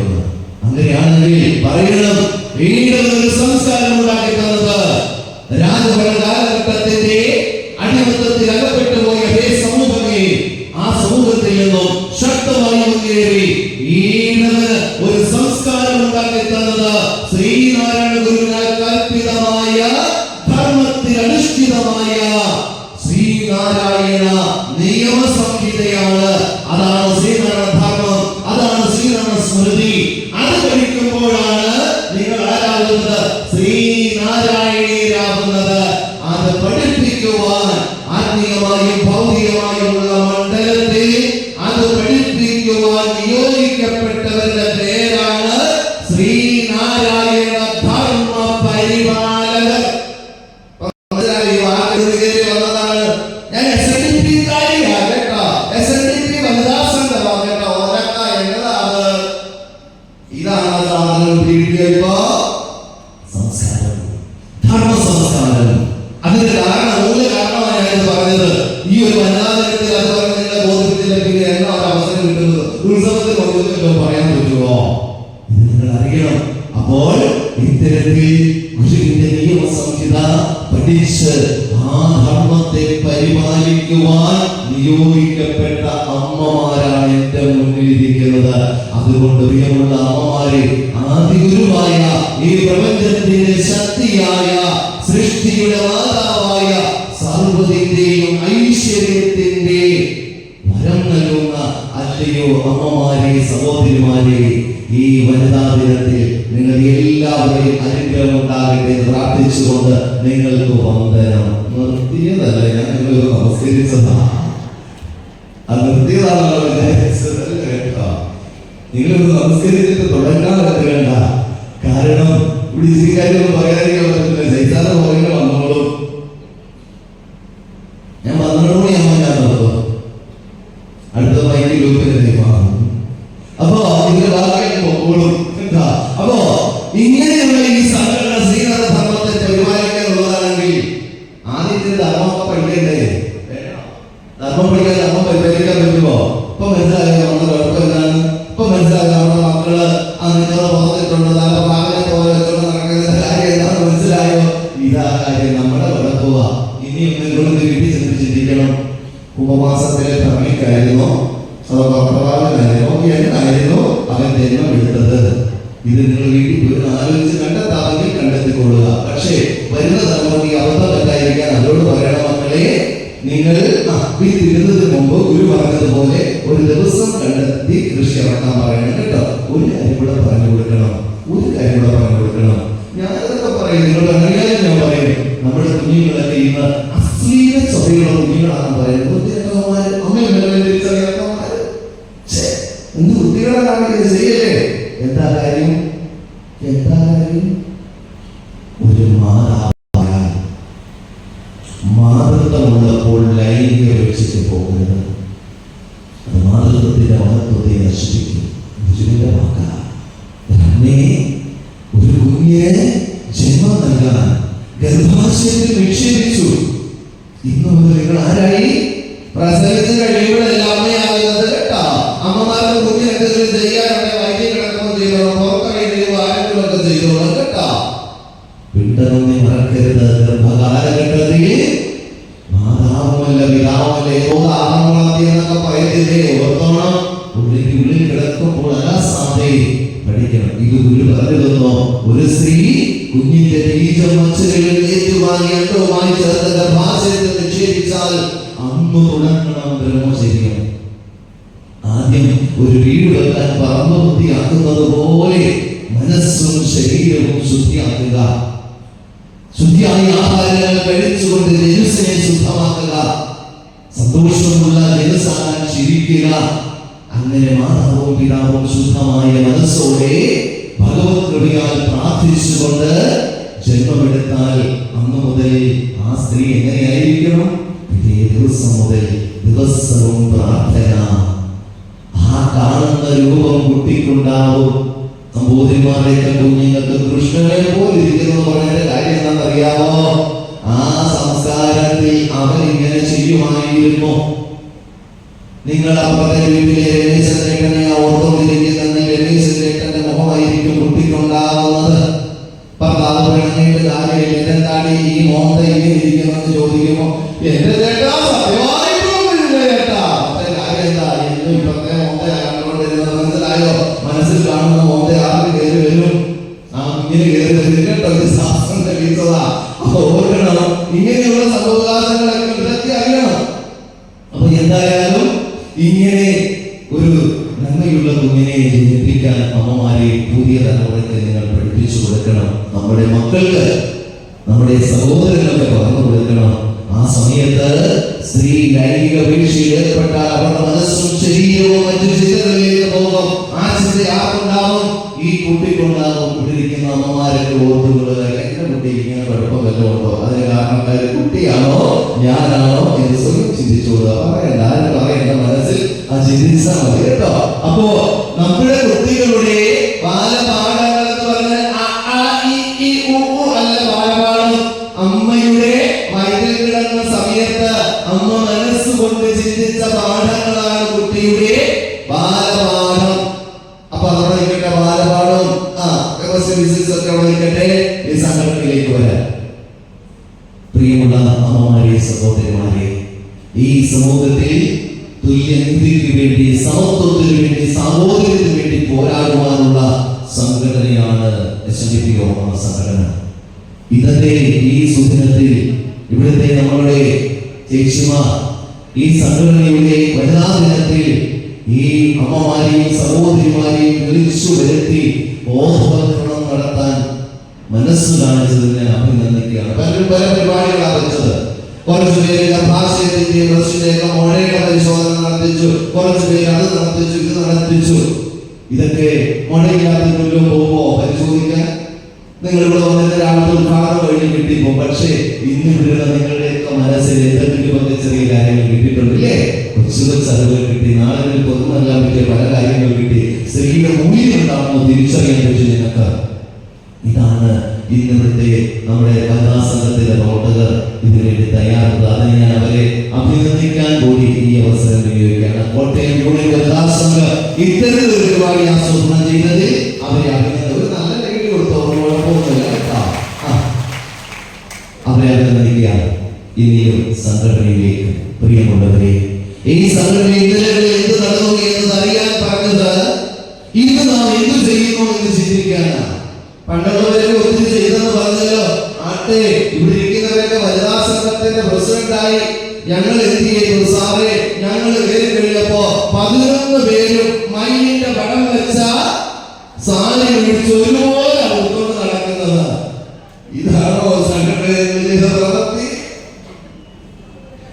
A: അങ്ങനെയാണെങ്കിൽ പറയണം, വീണ്ടും ഒരു സംസ്കാരം ഉണ്ടാക്കി തന്നത് രാജഭരണ കാലഘട്ടത്തിന്റെ അടിമത്തത്തിൽ അകപ്പെട്ടു പോയ സമൂഹമേ, ആ സമൂഹത്തിൽ നിന്നും ശക്തമായി മുന്നേറി വീണ്ടും ഒരു സംസ്കാരം ഉണ്ടാക്കി തന്നത് ശ്രീനാരായണ ഗുരുവിനാൽ കൽപ്പിതമായ ധർമ്മത്തിൽ അധിഷ്ഠിതമായ ശ്രീനാരായണ നിയമസംഹിതയാണ്. അതാണ് ശ്രീനാരായണ ധർമ്മം, അതാണ് ശ്രീനാരായണ സ്മൃതി. അത് പഠിക്കുമ്പോഴാണ് നിങ്ങൾ ആരാകുന്നത്? ശ്രീനാരായണീയരാകുന്നത്. അത് പഠിപ്പിക്കുവാൻ ആത്മീയമായും ഭൗതികമായുമുള്ള മണ്ഡലത്തിൽ അത് പഠിപ്പിക്കുവാൻ നിയോഗിക്കപ്പെട്ടവരുടെ പേരാണ് ശ്രീനാരായണ ധർമ്മ പരിപാലകർ. വന്നതാണ്. ഞാൻ SNDP കേട്ടോ, SNDP വനിതാ സംഘമാകട്ടോ. ഒരക്ക എന്നതാണ്? ഇതാണ് സാധനം. സംസ്കാരം, ധർമ്മ സംസ്കാരം. അതിന്റെ മൂല കാരണമായാണ് പറഞ്ഞത്. ഈ ഒരു വനിതാ ദിനത്തിൽ അതുപോലെ നിങ്ങളെ ബോധിപ്പിച്ചില്ല പിന്നെ എന്നാ ഒരു അവസരം കിട്ടുന്നത്? ഉത്സവത്തിൽ കൊണ്ടുവന്നല്ലോ പറയാൻ പറ്റുമോ? ഇത് നിങ്ങൾ അറിയണം. അപ്പോൾ ഇത്തരത്തിൽ ഗുരുവിന്റെ നിയമസംഹിത പഠിച്ച് ആ ധർമ്മത്തെ പരിപാലിക്കുവാൻ നിയോഗിക്കപ്പെട്ട അമ്മമാരാണ് എന്റെ മുന്നിലിരിക്കുന്നത്. അതുകൊണ്ട് പ്രിയമുള്ള അമ്മമാരെ, ആദിഗുരുവായ ഈ പ്രപഞ്ചത്തിന്റെ ശക്തിയായ സൃഷ്ടിയുടെ മാതാവായ സർവ്വതിന്റെയും ഐശ്വര്യത്തിന്റെ വരം നൽകുന്ന അല്ലയോ അമ്മമാരെ, സഹോദരിമാരെ, ഈ വനിതാ ദിനത്തിൽ നിങ്ങൾ എല്ലാവരെയും അനുഗ്രഹം ഉണ്ടാകട്ടെ എന്ന് പ്രാർത്ഥിച്ചുകൊണ്ട് നിങ്ങൾക്ക് വന്ദനം. നിർത്തിയതല്ല, ഞാൻ നിങ്ങളൊരു നമസ്കരിച്ചതാണ്. അത് നിർത്തിയതാണല്ലോ വിചാരിച്ചതല്ല കേട്ടോ. നിങ്ങളൊരു നമസ്കരിച്ചിട്ട് തുടങ്ങാൻ പറ്റുകണ്ട. കാരണം ഇവിടെ ഈ കാര്യമൊന്നും പറയാതിരിക്കാൻ പറ്റില്ല. ചൈതാന പോകേണ്ട വന്നോളൂ. ഞാൻ 12 മണിയാകുമ്പോൾ അടുത്ത മൈക്ക് ഗ്രൂപ്പിൽ മാറും. അപ്പോ ഇതിന്റെ ഭാഗമായിട്ട് പോകോളും. അപ്പോ ഇങ്ങനെയുള്ള ഈ സംഘടന ശ്രീനാഥ ധർമ്മത്തെ പരിപാലിക്കാനുള്ളതാണെങ്കിൽ ആദ്യത്തെ ധർമ്മം പഠിക്കേണ്ടേ? ധർമ്മം പഠിക്കാൻ ധർമ്മം പരിപാലിക്കാൻ പറ്റുമോ? ഇപ്പൊ മനസ്സിലായോ നമ്മുടെ കുഴപ്പം എന്താണ്? ഇപ്പൊ മനസ്സിലായോ നമ്മുടെ മക്കള് അങ്ങനെ പറഞ്ഞിട്ടുണ്ട് നല്ല പാകനെ പോലെ വെച്ചോണ്ട് നടക്കുന്ന കാര്യം എന്താണെന്ന് മനസ്സിലായോ? ഇതാ കാര്യം നമ്മുടെ കുഴപ്പമാ. ഇനി ഒന്നിനോട് വീട്ടിൽ ചെന്ന് ചിന്തിക്കണം. ഉപവാസത്തിലെ ഭർമ്മിക്കായിരുന്നോ അതോ ഭർത്തവാനായിരുന്നോ എന്നായിരുന്നു അവൻ ജന്മം എടുത്തത്? ഇത് നിങ്ങൾ വീട്ടിൽ പോയി ആലോചിച്ച് കണ്ടെത്താമെങ്കിൽ കണ്ടെത്തിക്കൊള്ളുക. പക്ഷേ വരുന്ന തലമുറ അബദ്ധം പറ്റാതിരിക്കാൻ അവരോട് പറയണം, മക്കളെ നിങ്ങൾ തിരുന്നതിന് മുമ്പ് ഗുരു പറഞ്ഞതുപോലെ ഒരു ദിവസം കണ്ടെത്തി കൃഷി ഇറക്കാൻ പറയണം കേട്ടോ. ഒരു കാര്യം കൂടെ പറഞ്ഞു കൊടുക്കണം. ഞാനതൊക്കെ പറയും, നിങ്ങൾ അറിയാനും ഞാൻ പറയും. നമ്മുടെ കുഞ്ഞുങ്ങളൊക്കെ ഇന്ന് അശ്ലീല സ്വഭാവമുള്ള കുഞ്ഞുങ്ങളാണെന്ന് പറയുന്നത്. എന്ത് കുട്ടികളാണ് ചെയ്യല്ലേ? എന്താ കാര്യം? ഒരു മാതൃത്വമുള്ളപ്പോൾ ലൈംഗിക വെച്ചിട്ട് പോകുന്നത് അത് മാതൃത്വത്തിന്റെ മഹത്വത്തെ നശിപ്പിക്കും. ഗുരുവിന്റെ വാക്കാണ്. ഒരു കുഞ്ഞിനെ ജന്മം നൽകാൻ ഗർഭാശയത്തിൽ നിക്ഷേപിച്ചു. ഇന്ന് മുതൽ നിങ്ങൾ ആരായി? പ്രസവിച്ച് കഴിയുമ്പോഴെല്ലാം അമ്മയാകുന്നത് കേട്ടോ. അമ്മമാർക്ക് കുഞ്ഞിന് എന്തെങ്കിലും ചെയ്യാനുണ്ടെങ്കിൽ വൈദ്യം കിടക്കുന്നു ചെയ്തോളാം, പുറത്തറിയുകയോ ആരെങ്കിലും ഒക്കെ ചെയ്തോളാം കേട്ടോ. പിണ്ടനൊന്നും മറക്കരുത്. ഗർഭകാലഘട്ടത്തിൽ മാതാവുമല്ല പിതാവുമല്ല എന്നൊക്കെ പറയത്തില്ലേ? ഓർത്തോണം. ഉള്ളിൽ കിടക്കുമ്പോൾ അലാസാതെ പഠിക്കണം. ഇത് ഗുരു പറഞ്ഞു തന്നോ? ഒരു സ്ത്രീ കുഞ്ഞിന്റെ ബീജം മച്ചകളിൽ ഏറ്റുവാങ്ങി അണ്ടവുമായി ചേർത്ത് ഗർഭാശയത്തിൽ നിക്ഷേപിച്ചാൽ അന്ന് തുടങ്ങണം ബ്രഹ്മചര്യം. ആദ്യം ഒരു വീട് വെക്കാൻ പറമ്പ് വൃത്തിയാക്കുന്നത് പോലെ മനസ്സും ശരീരവും ശുദ്ധിയാക്കുക. ശുദ്ധിയായി ആഹാരങ്ങൾ കഴിച്ചുകൊണ്ട് ജനുസിനെ ശുദ്ധമാക്കുക. സന്തോഷമുള്ള ജനുസാകാൻ ചിരിക്കുക. അങ്ങനെ മാതാവും പിതാവും ശുദ്ധമായ മനസ്സോടെ ഭഗവത് കൃപയാൽ പ്രാർത്ഥിച്ചുകൊണ്ട് ജന്മമെടുത്താൽ അന്ന് മുതൽ ആ സ്ത്രീ എങ്ങനെയായിരിക്കണം? ഇതേ ദിവസം മുതൽ ദിവസവും പ്രാർത്ഥന. ആ കാണുന്ന രൂപം കുട്ടിക്കുണ്ടാവും. നമ്പൂതിരിമാരെയൊക്കെ കുഞ്ഞുങ്ങൾക്ക് കൃഷ്ണനെ പോലിരിക്കുന്നു പറഞ്ഞ കാര്യം എന്താണെന്നറിയാമോ? ആ സംസ്കാരത്തിൽ അവൻ ഇങ്ങനെ ചെയ്യുമായിരുന്നു. നിങ്ങൾ അപ്പുറത്തെ വീട്ടിലെ രമേശേട്ടനെ ഓർത്തോണ്ടിരിക്കുന്ന രമേശേട്ടന്റെ മുഖമായിരിക്കും കുട്ടിക്കുണ്ടാവുന്നത്. ഭർത്താവ് പെണ്ണിന്റെ കാര്യമില്ല, എന്താണ് ഈ മോന്ത ഇങ്ങനെ ഇരിക്കുമെന്ന് ചോദിക്കുമ്പോ എന്റെ ചേട്ടാ ചേട്ടാ കാര്യം എന്താ എന്നും ഇപ്പത്തെ മോന്ത കണ്ടുകൊണ്ടിരുന്നത് മനസ്സിലായോ? മനസ്സിൽ കാണുന്ന മോന്ത ആർക്ക് കയറി വരും? ആ കുഞ്ഞിന് കയറി വരും കേട്ടോ. ഇത് ശാസ്ത്രം തെളിയിച്ചതാ. അപ്പൊ ഓർക്കണം, ഇങ്ങനെയുള്ള സംഭവവികാസങ്ങളൊക്കെ ഇതൊക്കെ അറിയണം. അപ്പൊ എന്തായാലും ഇങ്ങനെ ഒരു നന്മയുള്ള കുഞ്ഞിനെ ജനിപ്പിക്കാൻ അമ്മമാരെ പുതിയ തലമുറയ്ക്ക് നിങ്ങൾ പഠിപ്പിച്ചു കൊടുക്കണം. നമ്മുടെ മക്കൾക്ക്, നമ്മുടെ സഹോദരങ്ങളൊക്കെ പറഞ്ഞു കൊടുക്കണം. ആ സമയത്ത് സ്ത്രീ ലൈംഗിക വീഴ്ചയിൽ ഏർപ്പെട്ടാൽ അവരുടെ മനസ്സും ശരീരവും മറ്റു ചിന്തകളിലേക്ക് പോകും. ആ ചിന്ത ആർക്കുണ്ടാവും? ഈ കുട്ടിക്കുണ്ടാവും. ഇരിക്കുന്ന അമ്മമാരൊക്കെ ഓർത്തുകൊള്ളുക, എന്റെ കുട്ടി ഇങ്ങനെ കുഴപ്പം വല്ലതും ഉണ്ടോ? അതിന് കാരണക്കാര് കുട്ടിയാണോ ഞാനാണോ എന്ന് സ്വയം ചിന്തിച്ചോളുക. പറയണ്ട, ആരും പറയണ്ട, മനസ്സിൽ ആ ചിന്തിച്ചാൽ മതി കേട്ടോ. അപ്പോ നമ്മുടെ കുട്ടികളുടെ ബാലപാഠങ്ങൾ എന്ന് പറഞ്ഞാൽ അല്ല ബാലപാഠം. അമ്മയുടെ വയറ്റിൽ കിടന്ന സമയത്ത് അമ്മ മനസ്സുകൊണ്ട് ചിന്തിച്ച പാഠങ്ങളാണ് കുട്ടിയുടെ ബാലപാഠം. അപ്പൊ അതോടെ ഇരിക്കട്ടെ ബാലപാഠം. ഒക്കെ അവിടെ ഇരിക്കട്ടെ. ഈ സംഘടനയിലേക്ക് വരാം. പ്രിയമുള്ള അമ്മമാരെ, സഹോദരിമാരെ, ഈ സമൂഹത്തിൽ തുല്യനീതിക്ക് വേണ്ടി, സമത്വത്തിന് വേണ്ടി, സഹോദരത്തിന് വേണ്ടി പോരാടുവാനുള്ള സംഘടനയാണ് SNDP സംഘടന. ഇന്നത്തെ ഈ സുദിനത്തിൽ ഇവിടുത്തെ നമ്മളുടെ ചേച്ചിമാർ ഈ സംഘടനയുടെ വനിതാ ദിനത്തിൽ ഈ അമ്മമാരെയും സഹോദരിമാരെയും വിളിച്ചു വരുത്തി ബോധവൽക്കരണം നടത്താൻ മനസ്സ് കാണിച്ചതിനെ അഭിനന്ദിക്കുകയാണ്. പല പരിപാടികളാണ് വെച്ചത്. കുറച്ചു പേര് ഗർഭാശയത്തിന്റെ ബ്രസ്റ്റിലേക്ക് മുഴയുടെ പരിശോധന നടത്തിച്ചു, കുറച്ചു പേര് അത് നടത്തിച്ചു, ഇത് നടത്തിച്ചു. ഇതൊക്കെ മുഴയില്ലാത്തതിലും പോകുമ്പോ പരിശോധിക്കാൻ നിങ്ങൾ ഇവിടെ വന്നിട്ട് രാവിലെ ഉദ്ഘാടനം കഴിഞ്ഞ് കിട്ടിപ്പോ. പക്ഷേ ഇന്ന് ഇവിടെ നിങ്ങളുടെയൊക്കെ മനസ്സിൽ എന്തെങ്കിലുമൊക്കെ ചെറിയ കാര്യങ്ങൾ കിട്ടിയിട്ടുണ്ടല്ലേ? കൊച്ചു കൊച്ചു അറിവുകൾ കിട്ടി, നാളുകളിൽ പൊതു നൽകാൻ പറ്റിയ പല കാര്യങ്ങൾ കിട്ടി. സ്ത്രീയുടെ മൂല്യം എന്താണെന്ന് തിരിച്ചറിയാൻ പറ്റും നിങ്ങൾക്ക്. ഇതാണ് ഇന്നിവിടുത്തെ നമ്മുടെ വനിതാ സംഘത്തിലെ പ്രവർത്തകർ ഇതിനുവേണ്ടി തയ്യാറുണ്ട്. അതിന് ഞാൻ അവരെ അഭിനന്ദിക്കാൻ കൂടി ഈ അവസരം വിനിയോഗിക്കുകയാണ്. കോട്ടയം യൂണിയൻ വനിതാ സംഘം ഇത്തരത്തിലൊരു പരിപാടി ആസൂത്രണം ചെയ്തതിൽ അവരെ ഒരു നല്ല കൈയ്യടി കൊടുത്തോ, കുഴപ്പമൊന്നുമില്ല കേട്ടോ. അവരെ അഭിനന്ദിക്കുകയാണ്. ഇനിയും സംഘടനയിലേക്ക് പ്രിയമുള്ളവരെ, ഈ സംഘടന ഇന്നലെ എന്ത് നടന്നു എന്നത് അറിയാൻ പറഞ്ഞത് ഇന്ന് നാം എന്ത് ചെയ്യുന്നു എന്ന് ചിന്തിക്കാനാണ്. പണ്ടുള്ളവരെ ഒത്തിരി ചെയ്തെന്ന് പറഞ്ഞല്ലോ. ആട്ടെ, ഇവിടെ ഇരിക്കുന്നവരൊക്കെ വനിതാ സംഘത്തിന്റെ പ്രസിഡന്റായി ഞങ്ങൾ എന്ത് ചെയ്തു സാറേ? ഞങ്ങൾ കയറി കഴിഞ്ഞപ്പോ 11 പേരും മയിലിന്റെ പടം വെച്ച സാരി പിടിച്ച് ഒരുപോലെ ഉൾക്കൊണ്ട് നടക്കുന്നത്. ഇതാണോ സംഘടനയുടെ പ്രവൃത്തി?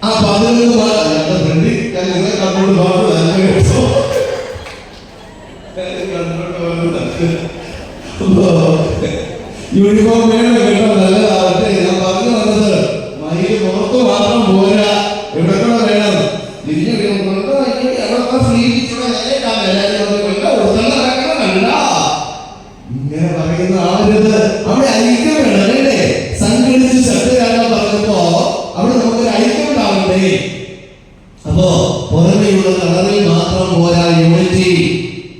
A: ആ 11 ഫ്രണ്ടിൽ കണ്ടോണ്ട് യൂണിഫോം വേണം കേട്ടോ, നല്ലതാവട്ടെ. ഞാൻ പറഞ്ഞു വന്നത് മയില് പുറത്ത് മാത്രം പോരാ, ഇവിടെ കൂടെ വേണം. തിരിഞ്ഞു ഇങ്ങനെ പറയുന്ന ആവരുത്. അവിടെ ഐക്യം വേണം അല്ലേ? സംഘടിച്ച് ശക്തരാകാൻ പറഞ്ഞപ്പോ അവിടെ നമുക്കൊരു ഐക്യം ഉണ്ടാവണ്ടേ? അപ്പോ പുറമെയുള്ള കളറിൽ മാത്രം പോരാ യൂണിറ്റി.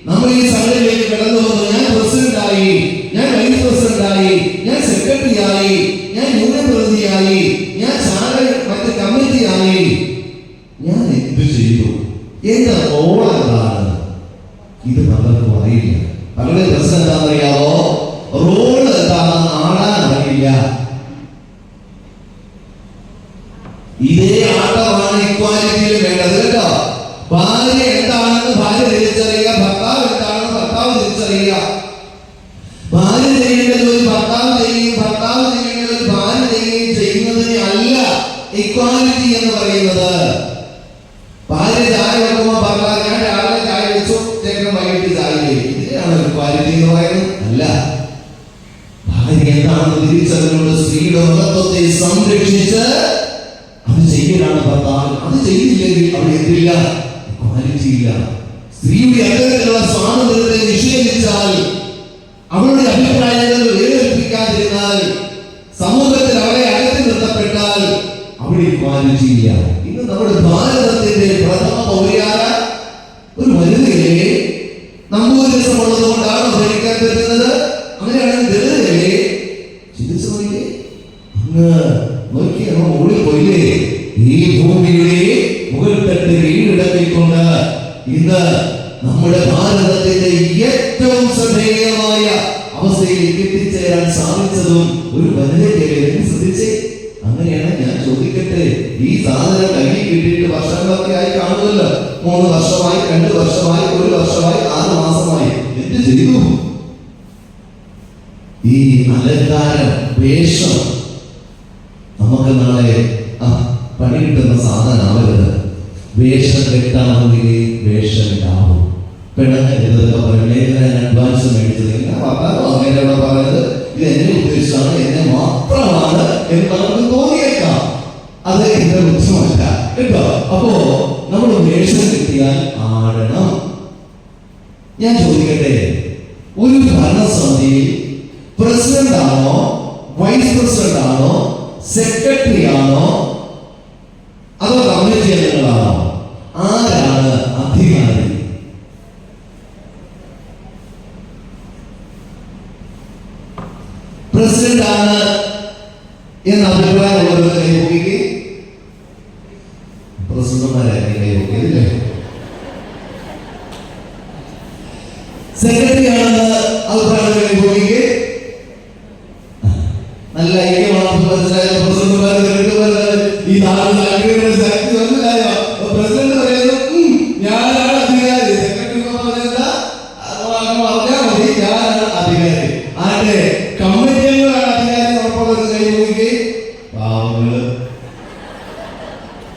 A: നമ്മൾ ഈ സംഘടനയിലേക്ക് കടന്നു വന്നു. ഞാൻ പ്രസിഡന്റായി, ഞാൻ വൈസ് പ്രസിഡന്റായി, ഞാൻ സെക്രട്ടറിയായി, ഞാൻ യൂണിയൻ പ്രതിനിധിയായി, ഞാൻ ശാഖ മറ്റ് കമ്മിറ്റിയായി. ഞാൻ എന്ത് ചെയ്തു? എന്റെ റോൾ എന്താണ്? ഇത് പലർക്കും അറിയില്ല. പലരുടെ പ്രശ്നം എന്താണെന്നറിയാമോ? റോൾ എന്താണെന്ന് ആടാൻ അറിയില്ല. ഇതേ ആട്ടമാണ് ഇക്വാലിറ്റിയിൽ വേണ്ടത് കേട്ടോ. ഭാര്യ എന്താണെന്ന് ഭാര്യ തിരിച്ചറിയുക, ഭർത്താവ് എന്താണെന്ന് ഭർത്താവ് തിരിച്ചറിയുക. ഭാര്യ ചെയ്യേണ്ടത് ഒരു ഭർത്താവ് ചെയ്യുകയും ഭർത്താവ് ചെയ്യേണ്ടത് ഒരു ഭാര്യ ചെയ്യുകയും ചെയ്യുന്നതിനെ അല്ല ഇക്വാലിറ്റി എന്ന് പറയുന്നത്. ഭാര്യ ചായ വെക്കുമ്പോൾ ഭർത്താവ് ഞാൻ രാവിലെ ചായ വെച്ചു, ചേട്ടൻ വൈകിട്ട് ചായ ചെയ്യും. ഇതിനെയാണ് ഇക്വാലിറ്റി എന്ന് പറയുന്നത്? അല്ല. ഭാര്യ എന്താണെന്ന് തിരിച്ചറിഞ്ഞുകൊണ്ട് സ്ത്രീയുടെ മഹത്വത്തെ സംരക്ഷിച്ച് അത് ചെയ്യലാണ് ഭർത്താവ്. അത് ചെയ്തില്ലെങ്കിൽ അവിടെ എന്തില്ല? ക്വാളിറ്റി ഇല്ല. സ്ത്രീയുടെ അത്തരത്തിലുള്ള സ്വാതന്ത്ര്യത്തെ നിഷേധിച്ചാൽ, അവളുടെ അഭിപ്രായങ്ങൾ ഏൽപ്പിക്കാതിരുന്നാൽ, സമൂഹത്തിൽ അവളെ അകറ്റി നിർത്തപ്പെട്ടാൽ അവിടെ ക്വാളിറ്റി ഇല്ല. ഇന്ന് നമ്മുടെ ഭാരതത്തിന്റെ പ്രഥമ പൗരയായ ഒരു വനിതയെ നമ്പൂതിരിസം ഉള്ളത് കൊണ്ടാണ് ഭരിക്കാൻ പറ്റുന്നത്. അങ്ങനെയാണെങ്കിൽ ദളിതരെ ചിന്തിച്ചു നോക്കിയേ. അങ്ങ് നോക്കി നമ്മൾ മുകളിൽ പോയില്ലേ? ഈ ഭൂമിയുടെ മുകൾ തട്ട് കീഴടക്കിക്കൊണ്ട് ഇന്ന് നമ്മുടെ ഭാരതത്തിന്റെ ഏറ്റവും ശ്രദ്ധേയമായ അവസ്ഥയിലേക്ക് എത്തിച്ചേരാൻ സാധിച്ചതും ഒരു വനിതയ്ക്ക് ശ്രദ്ധിച്ചേ. അങ്ങനെയാണ് ഞാൻ ചോദിക്കട്ടെ, ഈ സാധനം കയ്യിൽ കിട്ടിയിട്ട് വർഷങ്ങളൊക്കെ ആയി കാണുമല്ലോ. 3 വർഷമായി, 2 വർഷമായി, 1 വർഷമായി, 6 മാസമായി. എന്ത് ചെയ്തു? ഈ അലങ്കാരം, വേഷം നമുക്ക് നാളെ പണി കിട്ടുന്ന സാധനമാവരുത്. വേഷം കെട്ടാണെങ്കിൽ വേഷം ഇടാവും. പെണ്ണൊക്കെ പറയുന്നത് അഡ്വാൻസ് മേടിച്ചത് അങ്ങനെയുള്ള പറയുന്നത് ഇത് എന്നെ ഉദ്ദേശിച്ചാണ്, എന്നെ മാത്രമാണ് എന്ന് നമുക്ക് തോന്നിയേക്കാം. അത് എന്റെ ഉദ്ദേശമല്ല കേട്ടോ. അപ്പോ നമ്മൾ വേഷം കിട്ടിയാൽ ആടണം. ഞാൻ ചോദിക്കട്ടെ, ഒരു ഭരണസമിതിയിൽ പ്രസിഡന്റ് ആണോ, വൈസ് പ്രസിഡന്റ് ആണോ, സെക്രട്ടറി ആണോ, അതോ കമ്മിറ്റി അംഗങ്ങളാണോ? ആരാണ് അധികാരി? പ്രസിഡന്റ് ആണ് എന്ന അഭിപ്രായമുള്ളവരുടെ കൈപോക്കിക്ക് പ്രസിഡന്റുമാരായിരിക്കും കൈപോക്കിയതില്ലേ? സെക്രട്ടറി ആണെന്ന് അഭിപ്രായം കൈപോക്കിക്ക് നല്ല ഐക്യമാണ്. മനസ്സിലായോ? പ്രസിഡന്റുമാർ ഈ ശക്തി മനസ്സിലായോ? പ്രസിഡന്റ് പറയുന്നു ഞാനാണ് അധികാരി. സെക്രട്ടറി പറഞ്ഞാൽ മതി, ഞാനാണ് അധികാരി. ആരുടെ? കമ്മിറ്റി അംഗങ്ങളാണ് അധികാരി. ഉറപ്പുള്ളത് കൈ നോക്കി. പാവങ്ങള്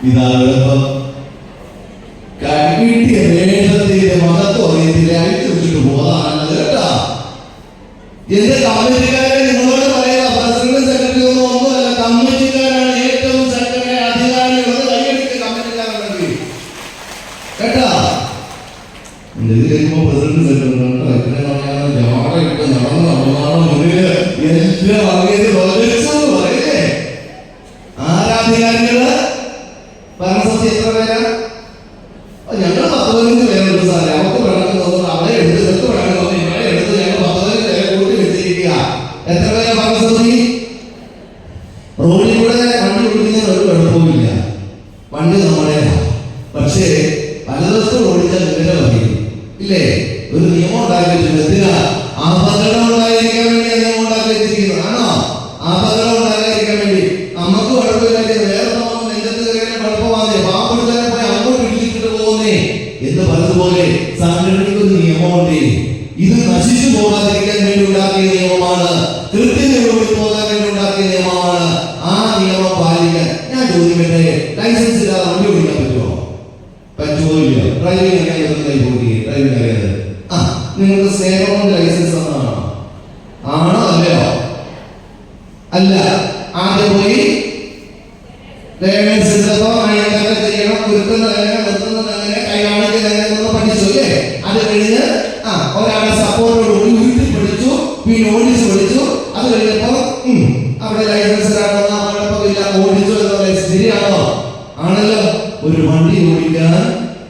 A: ഇതാണ് എളുപ്പം. കമ്മിറ്റിയ വേഷത്തിന്റെ മഹത്വം അറിയത്തില്ല, അഴിച്ചു വെച്ചിട്ട് പോകാനാണ് കേട്ടാ. എന്റെ കമ്മിറ്റിക്കാരെ നിങ്ങളോട് പറയാ, പ്രസിഡന്റ് സെക്രട്ടറി ഒന്നുമല്ല, കമ്മിറ്റിക്കാരാണ് ഏറ്റവും ശക്തമായ അധികാരികൾ. കൈയടിക്ക് കമ്മിറ്റിക്കാരുണ്ടെങ്കിൽ കേട്ടാ. ഇതിലേക്കുമ്പോ പ്രസിഡന്റ് സെക്രട്ടറി ജവാട ഇട്ട് നടന്ന് നടന്നാണ് മുന്നില് എല്ലാം നമ്മുടേതാ. പക്ഷേ വലതുവശത്തോട് ഓടിച്ചാൽ വിവരം അറിയും ഇല്ലേ? ഒരു നിയമം ഉണ്ടാക്കി വെച്ചിട്ട് അപകടം ഉണ്ടായിരിക്കാൻ വേണ്ടി നിയമം ഉണ്ടാക്കി വെച്ചിരിക്കുന്നത് ആണോ? അപകടം ഉണ്ടാകാതിരിക്കാൻ വേണ്ടി. നമുക്ക് കുഴപ്പമില്ലാതെ വേറെ നമ്മൾ നെഞ്ചത്ത് കയറിയാലും കുഴപ്പമാകുന്നേ, പാവപ്പെടുത്താൻ പോയി അങ്ങോട്ട് ഇടിച്ചിട്ട് പോകുന്നേ എന്ന് പറഞ്ഞതുപോലെ സംഘടനയ്ക്ക് ഒരു നിയമമുണ്ട്. ഇത് നശിച്ചു പോകാതിരിക്കാൻ വേണ്ടി ഉണ്ടാക്കിയ നിയമമാണ്, കൃത്യതയോടുകൂടി പോകാൻ വേണ്ടി ഉണ്ടാക്കിയ നിയമമാണ്. ആ നിയമം പാലിക്കാൻ ഞാൻ ചോദിക്കട്ടെ, ലൈസൻസ് ഇല്ലാതെ വണ്ടി ഓടിക്കാൻ പറ്റുമോ? പറ്റുമോ ഇല്ല? ഡ്രൈവിംഗ് അറിയാൻ കൈ പോയി ഡ്രൈവിംഗ് അറിയാതെ നിങ്ങൾക്ക് സ്നേഹം കൊണ്ട് ലൈസൻസ് തന്നതാണോ? ആണോ അല്ലയോ? അല്ല. ആദ്യം പോയി ലേണേഴ്സ് എടുത്തപ്പോ എന്തൊക്കെ ചെയ്യണം, കുരുക്കുന്നത് എങ്ങനെ, നിർത്തുന്നത് എങ്ങനെ, കൈ കാണിക്കുന്നത് എങ്ങനെ പഠിച്ചു അല്ലേ? അത് കഴിഞ്ഞ് ഒരാളെ സപ്പോർട്ടോടുകൂടി വീട്ടിൽ പഠിച്ചു, പിന്നെ ഓടിച്ചു പഠിച്ചു. അത് കഴിഞ്ഞപ്പോ അവിടെ ലൈസൻസ് കുഴപ്പമില്ല, ഓടിച്ചു എന്ന് പറയുന്നത് ശരിയാണോ? ആണല്ലോ. ഒരു വണ്ടി ഓടിക്കാൻ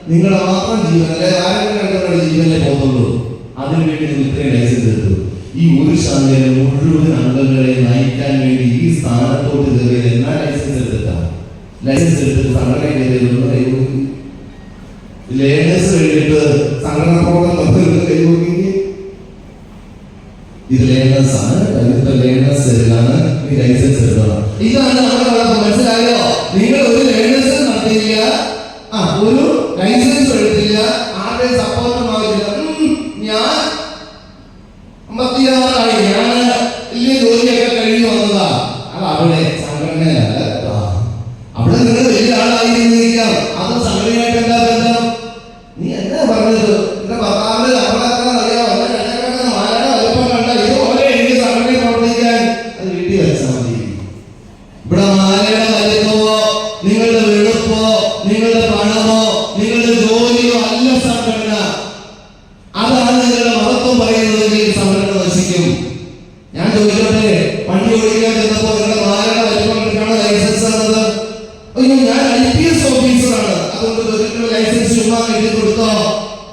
A: നിങ്ങളുടെ മാത്രം ജീവൻ അല്ലെ, ആരെങ്കിലും രണ്ടുപേരുടെ ജീവനല്ലേ പോകുന്നുള്ളൂ. അതിനുവേണ്ടി നിങ്ങൾ ഇത്രയും ലൈസൻസ് എടുത്തു. ഈ ഒരു ശാഖയിലെ മുഴുവൻ അംഗങ്ങളെ നയിക്കാൻ വേണ്ടി ഈ സ്ഥാനത്തോട്ട് കയറിയത് എന്നാ ലൈസൻസ് എടുത്തിട്ടാണ്. ലൈസൻസ് എടുത്തിട്ട് സംഘടന കയറിയതൊന്നും ലേണേഴ്സ് കഴിഞ്ഞിട്ട് സംഘടന പ്രവർത്തനം കൈകൊടുക്കി. ഇത് ലേണേഴ്സ് ആണ്, ലേണേഴ്സ് ഈ ലൈസൻസ് എടുക്കണം. ഇതാണ് നമ്മുടെ മനസ്സിലായോ? നിങ്ങൾ ഒരു ലേണേഴ്സ് നടത്തിയില്ല, ഒരു ലൈസൻസ് എടുത്തില്ല, ആരുടെ സപ്പോർട്ടും ആവില്ല. ഞാൻ 56 ഞാൻ വലിയ ജോലിയൊക്കെ കഴിഞ്ഞു വന്നതാ. അത് അവിടെ സംഘടനയല്ല. അവിടെ നിങ്ങൾ വലിയ ആളായിരിക്കാം, അത് സംഘടനയായിട്ട് എന്താ ബന്ധം? നീ എന്താ പറഞ്ഞത്? എന്റെ ഭർത്താവിന്റെ ശമ്പളക്കാൻ അറിയാമോ? മാലയുടെ വലുപ്പം കണ്ട ഇതുപോലെ എനിക്ക് സംഘടനയിൽ പ്രവർത്തിക്കാൻ അത് വീട്ടിൽ വെച്ചാൽ മതി. ഇവിടെ മാലയുടെ വലിപ്പമോ നിങ്ങളുടെ വെളുപ്പോ നിങ്ങളുടെ പണമോ നിങ്ങളുടെ ജോലിയോ അല്ല സംഘടന. അതാണ് നിങ്ങളുടെ മഹത്വം പറയുന്നതെങ്കിൽ സംഘടന നശിക്കും. ഞാൻ ചോദിച്ചോട്ടെ, വണ്ടി ഓടിക്കാൻ ചെന്നപ്പോ നിങ്ങളുടെ മാലയുടെ വലിപ്പം കണ്ടിട്ടാണ് ലൈസൻസ് തന്നത്? ഞാൻ IPS ഓഫീസറാണ്, അതുകൊണ്ട് ഒരിക്കലും ലൈസൻസ് ചുമ്മാ എഴുതി കൊടുത്തോ?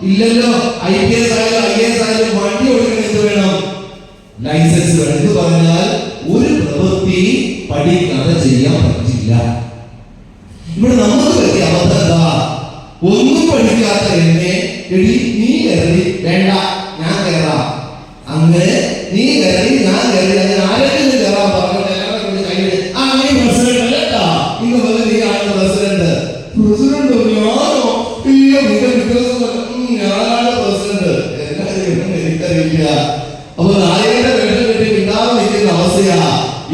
A: ഇല്ലല്ലോ. IPS ആയാലും IAS ആയാലും വണ്ടി ഓടിക്കാൻ എന്ത് വേണം? ലൈസൻസ് വേണം. എന്ന് പറഞ്ഞാൽ ഒരു പ്രവൃത്തി പഠിക്കാതെ ചെയ്യാൻ പറ്റില്ല. ഇവിടെ നമുക്ക് പറ്റിയ അബദ്ധം എന്താ? ഒന്നും പഠിക്കാത്ത എന്നെ നീ കയറി, വേണ്ട ഞാൻ കയറാം, അങ്ങനെ നീ കയറി ഞാൻ കയറി, അങ്ങനെ ആരെങ്കിലും കയറാൻ പറഞ്ഞിട്ട് കയ്യിൽ നീ പ്രസിഡന്റ് അല്ലേട്ടാ, ഇന്ന് പോലെ നീ ആണ് പ്രസിഡന്റ്. പ്രസിഡന്റ് ഞാനോ? ഇല്ല, ഞാനാണ് പ്രസിഡന്റ്. എനിക്കറിയില്ല. അപ്പൊ നായകന്റെ വേഷം കെട്ടി പിന്നാലെ നിൽക്കുന്ന അവസ്ഥയാ.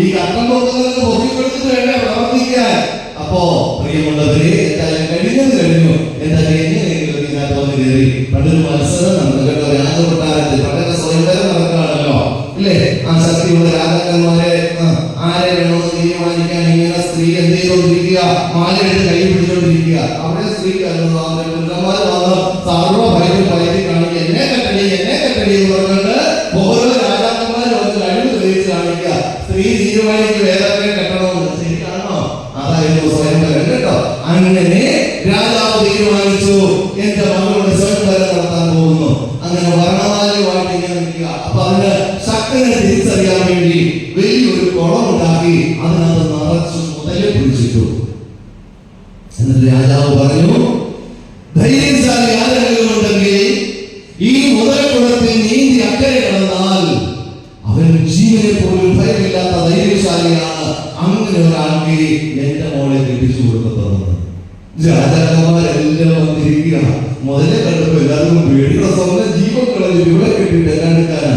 A: ഈ കട്ടം നോക്കുന്നതിന് പൊക്കിക്കൊടുത്തിട്ട് വേണ്ടേ പ്രവർത്തിക്കാൻ. അപ്പോ പ്രിയമുള്ളവരെ, എന്തായാലും കഴിഞ്ഞത് കഴിഞ്ഞു. എന്തായാലും എങ്ങനെയെങ്കിലും ഇതിനകത്ത് വന്ന് കയറി. പണ്ടൊരു മത്സരം നടന്നു കേട്ടോ, രാജകൊട്ടാരത്തിൽ. പണ്ടൊക്കെ സ്വയംവരം നടക്കുകയാണല്ലോ ഇല്ലേ? ആ ശക്തിയുള്ള രാജാക്കന്മാരെ ആരെ വേണമെന്ന് തീരുമാനിക്കാൻ ഇങ്ങനെ സ്ത്രീ എന്ത് ചെയ്തോണ്ടിരിക്കുക? മാലയെടുത്ത് കൈ പിടിച്ചോണ്ടിരിക്കുക. അവിടെ സ്ത്രീക്കാരുമാർ വന്ന് സർവ്വ ഭയം ഭയത്തിൽ കാണിക്കുക, എന്നെ കെട്ടടി എന്നെ കെട്ടടി എന്ന് പറഞ്ഞിട്ട് ഓരോ രാജാക്കന്മാരും വന്ന് കഴിവ് തെളിയിച്ച് കാണിക്കുക. സ്ത്രീ തീരുമാനിക്ക് വേദത്തെ കെട്ടണമെന്ന്. ശരിയാണോ? അതായിരുന്നു സ്വയംവരം കേട്ടോ. അങ്ങനെ രാജാവ് തീരുമാനിച്ചു, എന്റെ മകളുടെ സ്വയംവരം നടത്താൻ പോകുന്നു. അങ്ങനെ വർണ്ണമാലയുമായിട്ട് ഇങ്ങനെ നിൽക്കുക. അപ്പൊ അതിന് ശക്തനെ തിരിച്ചറിയാൻ വേണ്ടി വലിയൊരു കുളം ഉണ്ടാക്കി അതിനകത്ത് നിറച്ചു മുതലെ പിടിച്ചിട്ടു. എന്നിട്ട് രാജാവ് പറഞ്ഞു, ധൈര്യശാലി ആരെങ്കിലും ഉണ്ടെങ്കിൽ ഈ മുതലക്കുളത്തിൽ നീന്തി അക്കരെ കടന്നാൽ അവൻ ജീവനെ പോലും ഭയമില്ലാത്ത ധൈര്യശാലിയാണ്. അങ്ങനെ ഒരാൾക്ക് എന്റെ മോളെ കെട്ടിച്ചു കൊടുക്കുന്നത്. രാജാക്കന്മാരെല്ലാം വന്നിരിക്കുക. മുതലെ കണ്ടപ്പോ എല്ലാവർക്കും പേടിയുള്ള സ്വന്തം ജീവൻ കളഞ്ഞു ഇവിടെ കെട്ടിട്ട് എല്ലാടുക്കാനാ.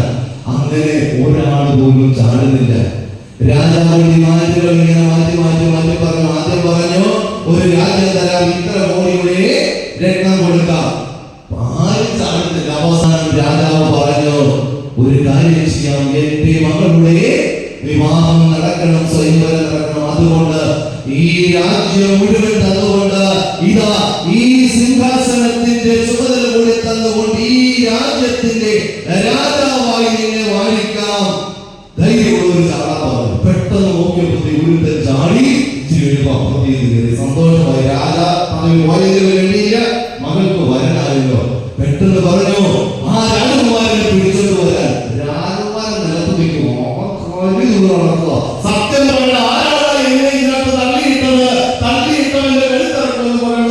A: അങ്ങനെ ഒരാൾ പോലും ചാടുന്നില്ല. രാജാവിന്റെ മാറ്റുകൾ ഇങ്ങനെ മാറ്റി മാറ്റി മാറ്റി പറഞ്ഞു. ആദ്യം പറഞ്ഞു, ഒരു രാജ്യം തരാം, ഇത്ര കോടിയുടെ രത്നം കൊടുക്കാം. ആരും ചാടുന്നില്ല. അവസാനം രാജാവ് പറഞ്ഞു, ഒരു കാര്യം ചെയ്യാം, എന്റെ മകളുടെ വിവാഹം നടക്കണം, സ്വയംവരം നടക്കണം. അതുകൊണ്ട് ഈ രാജ്യം മുഴുവൻ തന്നുകൊണ്ട്, ഇതാ ഈ സിംഹാസനത്തിന്റെ ചുമതല കൂടി തന്നുകൊണ്ട് ഈ രാജ്യത്തിന്റെ രാജാവായി നിന്നെ വാഴിക്കാം. ധൈര്യമുള്ള ഒരു ചാടാൻ പെട്ടെന്ന് നോക്കിയപ്പോൾ ഒരുത്തൻ ചാടി സന്തോഷമായി. രാജാ പദവി വേണ്ടിയില്ല, മകൾക്ക് വരനായല്ലോ. പെട്ടെന്ന് പറഞ്ഞു, ആ രാജകുമാരനെ പിടിച്ചോണ്ട് വരാൻ. രാജകുമാരൻ നിലത്ത് നിൽക്കുമോ? സത്യം പറഞ്ഞ ആരാണ് എന്നെ ഇതിനകത്ത് തള്ളിയിട്ടത്? തള്ളിയിട്ടവന്റെ വെളുത്തിറക്കുമെന്ന് പറഞ്ഞു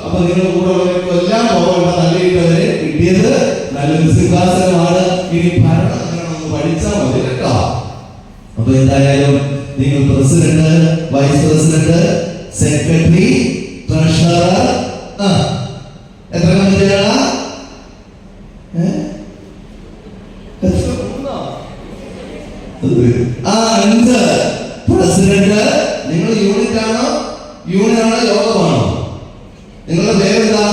A: അപ്പൊ നിങ്ങളുടെ കൂടെ ഉള്ളവർക്കും എല്ലാം പോകേണ്ട തള്ളിയിട്ടവരെ കിട്ടിയത് നല്ലൊരു സിംഹാസനമാണ്. ഇനി ഭരണം ഒന്ന് പഠിച്ചാൽ മതി കേട്ടോ. അപ്പൊ എന്തായാലും നിങ്ങൾ president, vice president, secretary, treasurer, എത്ര കമ്മിറ്റികളാ? 5. പ്രസിഡന്റ്. നിങ്ങൾ യൂണിറ്റ് ആണോ, യൂണിയൻ ആണോ, യോഗമാണോ? നിങ്ങളുടെ പേരെന്താ?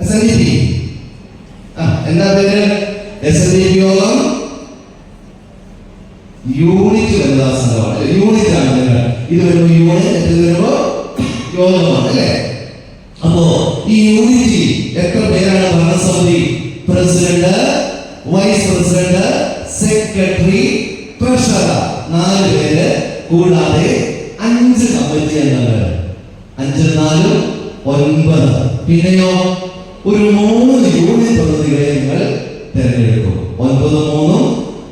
A: SNDP. എന്താ പേര്? SNDP യോഗം യൂണിറ്റ് വനിതാ സംഘമാണ്. യൂണിറ്റ് ആണ് നിങ്ങൾ. ഇത് വരുമ്പോ യൂണിറ്റ്, ഇത് വരുമ്പോ യോഗമാണ് അല്ലേ? അപ്പോ ഈ യൂണിറ്റ് എത്ര പേരാണ് ഭരണസമിതി? President, vice president, secretary, treasurer 4 പേര്, കൂടാതെ 5 കമ്മിറ്റി അംഗങ്ങൾ. 5 4 9. പിന്നെയോ ഒരു 3 യൂണിറ്റ് പ്രതിനിധികളെ നിങ്ങൾ തിരഞ്ഞെടുക്കും. 9 3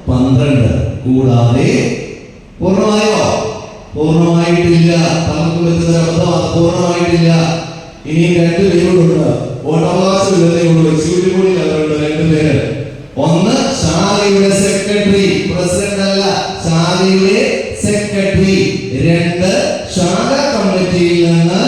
A: 12. കൂടാതെ പൂർണ്ണമായോ? പൂർണ്ണമായിട്ടില്ല. നമുക്ക് പറ്റുന്ന അബദ്ധമാണ്. പൂർണ്ണമായിട്ടില്ല. ഇനിയും 2 പേരുണ്ട്. വോട്ടവകാശമില്ലെന്നേ ഉള്ളൂ. എക്സിക്യൂട്ടീവ് കൂടി അവരുണ്ട് 2 പേര്. ഒന്ന് ശാഖയുടെ സെക്രട്ടറി, പ്രസിഡന്റ് അല്ല, ശാഖയുടെ സെക്രട്ടറി. 2 ശാഖ കമ്മിറ്റിയിൽ നിന്ന്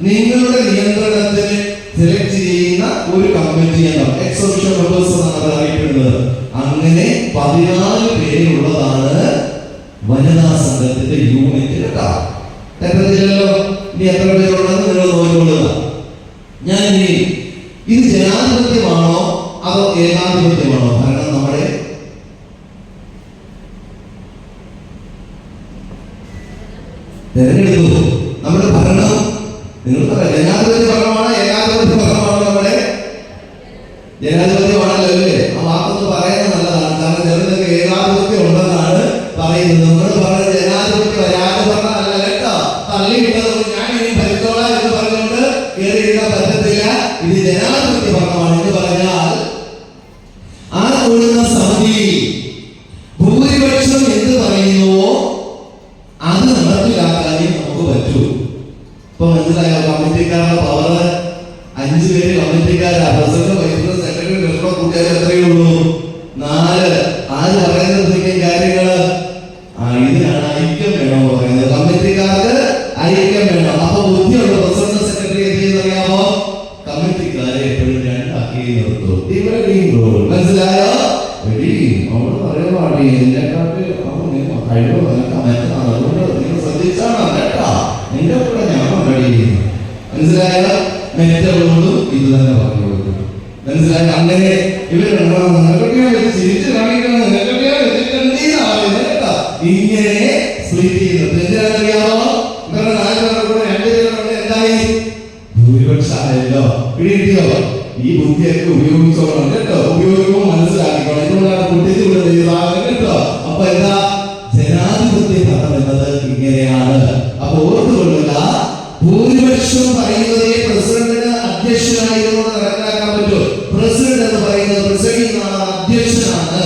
A: നിങ്ങളുടെ നിയന്ത്രണത്തിന് സെലക്ട് ചെയ്യുന്ന ഒരു കമ്മിറ്റി അംഗം, എക്സ് ഒഫീഷ്യൽ മെമ്പേഴ്സ് എന്നാണ് അറിയപ്പെടുന്നത്. അങ്ങനെ 14 പേരുള്ളതാണ് വനിതാ സംഘത്തിന്റെ യൂണിറ്റ് കേട്ടോ. തെറ്റത്തില്ലല്ലോ. ഇനി എത്ര പേരുണ്ടെന്ന് നിങ്ങൾ നോക്കിക്കൊള്ളുക. ഞാൻ ഇനി ഇത് ജനാധിപത്യമാണോ അതോ ഏകാധിപത്യമാണോ ഭരണം? നമ്മുടെ തെരഞ്ഞെടുത്തു നമ്മുടെ ഭരണം നിങ്ങൾക്ക് ജനാധിപത്യ ഭരണമാണോ ഏകാധിപത്യ ഭരണമാണോ? നമ്മുടെ ജനാധിപത്യമാണല്ലോ അല്ലേ? ആ വാക്കൊന്ന് പറയുന്നത് നല്ലതാണ്. കാരണം ചിലതൊക്കെ ഏകാധിപത്യം ഉണ്ടെന്നാണ് പറയുന്നത്. നമ്മൾ പറയുന്നത് ജനാധിപത്യ രാജഭരണം അല്ല കേട്ടോ. തള്ളിയിട്ടത് ഞാൻ ഇനി ഭരിച്ചോളാം എന്ന് പറഞ്ഞുകൊണ്ട് കയറിയിടാൻ പറ്റത്തില്ല. ഇത് ജനാധിപത്യ ഭരണമാണ്. എന്ന് പറഞ്ഞാൽ ആ കൂടുന്ന സമിതി ഭൂരിപക്ഷം എന്ത് പറയുന്നുവോ അത് നടപ്പിലാക്കാനേ നമുക്ക് പറ്റൂ. ഇപ്പൊ മനസ്സിലായോ? കമ്മിറ്റിക്കാരുടെ പവർ 5 പേര് കമ്മിറ്റിക്കാരാ. President, vice president, secretary, treasurer കൂട്ടിയാൽ എത്രയേ ഉള്ളൂ? 4. ആര് പറയുന്നതൊക്കെ കാര്യങ്ങള്? ഇതിനാണ് ഐക്യം വേണമെന്ന് പറയുന്നത്. കമ്മിറ്റിക്കാർക്ക് ഐക്യം വേണം. അപ്പൊ ബുദ്ധിയുള്ള പ്രസിഡന്റ്, സെക്രട്ടറി എന്ത് ചെയ്യുന്നറിയാമോ? കമ്മിറ്റിക്കാരെ എപ്പോഴും 2 ആക്കി നിർത്തും. മനസ്സിലായോ? അവള് പറയുവാടി എന്നെക്കാട്ട് കഴിവ് മറ്റന്നാണ്. അതുകൊണ്ട് നിങ്ങൾ ശ്രദ്ധിച്ചാണ് കേട്ടാ. നിന്റെ കൂടെ ഞാൻ കഴിയുന്നു. മനസ്സിലായോ? മെറ്റകളോടും ഇത് തന്നെ പറഞ്ഞു കൊടുക്കും. മനസ്സിലായോ? അങ്ങനെ ചിരിച്ചു കാണിക്കണം. ഇങ്ങനെ സ്പ്ലിറ്റ് ചെയ്യുന്നത് എന്തിനാണെന്നറിയാമോ? ഇവരുടെ 4 പേരുടെ കൂടെ 2 പേരുണ്ട്. എന്തായി? ഭൂരിപക്ഷമായല്ലോ. പിടികിട്ടിയോ? ഈ ബുദ്ധിയൊക്കെ ഉപയോഗിച്ചോളണം കേട്ടോ. ഉപയോഗിക്കുമ്പോൾ മനസ്സിലാക്കിക്കോണം. എന്തുകൊണ്ടാണ് കുട്ടിച്ച് കൂടെ ചെയ്തതാണ് കേട്ടോ. അപ്പൊ എന്താ? ജനാധിപത്യ ഭരണം എന്നത് ഇങ്ങനെയാണ്. അപ്പൊ ഓർത്തുകൊള്ളുക, ഭൂരിപക്ഷം പറയുന്നതേ പ്രസിഡന്റിന് അധ്യക്ഷനായിരുന്നു നടപ്പിലാക്കാൻ പറ്റൂ. പ്രസിഡന്റ് എന്ന് പറയുന്നത് പ്രസിഡന്റ് അധ്യക്ഷനാണ്.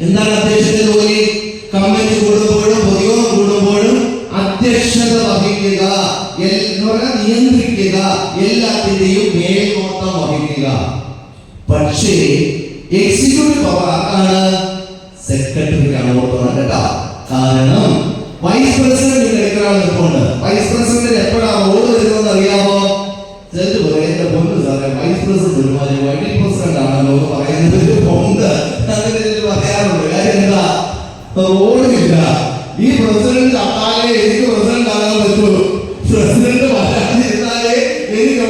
A: എന്താണ് അധ്യക്ഷന്റെ ജോലി? കമ്മിറ്റി കൂടുമ്പോഴും പൊതുയോഗം കൂടുമ്പോഴും അധ്യക്ഷത വഹിക്കുക, നിയന്ത്രിക്കുക, എല്ലാത്തിന്റെയും മേൽനോട്ടം വഹിക്കുക. പക്ഷേ എക്സിക്യൂട്ടീവ് പവർ ആർക്കാണ്? സെക്രട്ടറിക്കാണ്. ഓർത്തോണം കേട്ടോ. കാരണം വൈസ് പ്രസിഡന്റ് എടുക്കാൻ നിൽപ്പുണ്ട്. വൈസ് പ്രസിഡന്റ് എപ്പോഴാണ് റോഡ് വരുന്നതെന്ന് അറിയാമോ? ചിലത് പറയുന്ന പൊണ്ട് സാറേ വൈസ് പ്രസിഡന്റ് ഒരുമാതിരി വൈസ് പ്രസിഡന്റ് ആണല്ലോ പറയുന്നത് പൊണ്ട് അങ്ങനെ പറയാറുണ്ട്. കാര്യം എന്താ? റോഡില്ല. ഈ പ്രസിഡന്റ് അപ്പാലെ എനിക്ക് പ്രസിഡന്റ് ആകാൻ പറ്റുള്ളൂ. പ്രസിഡന്റ് വരാതിരുന്നാലേ എനിക്ക്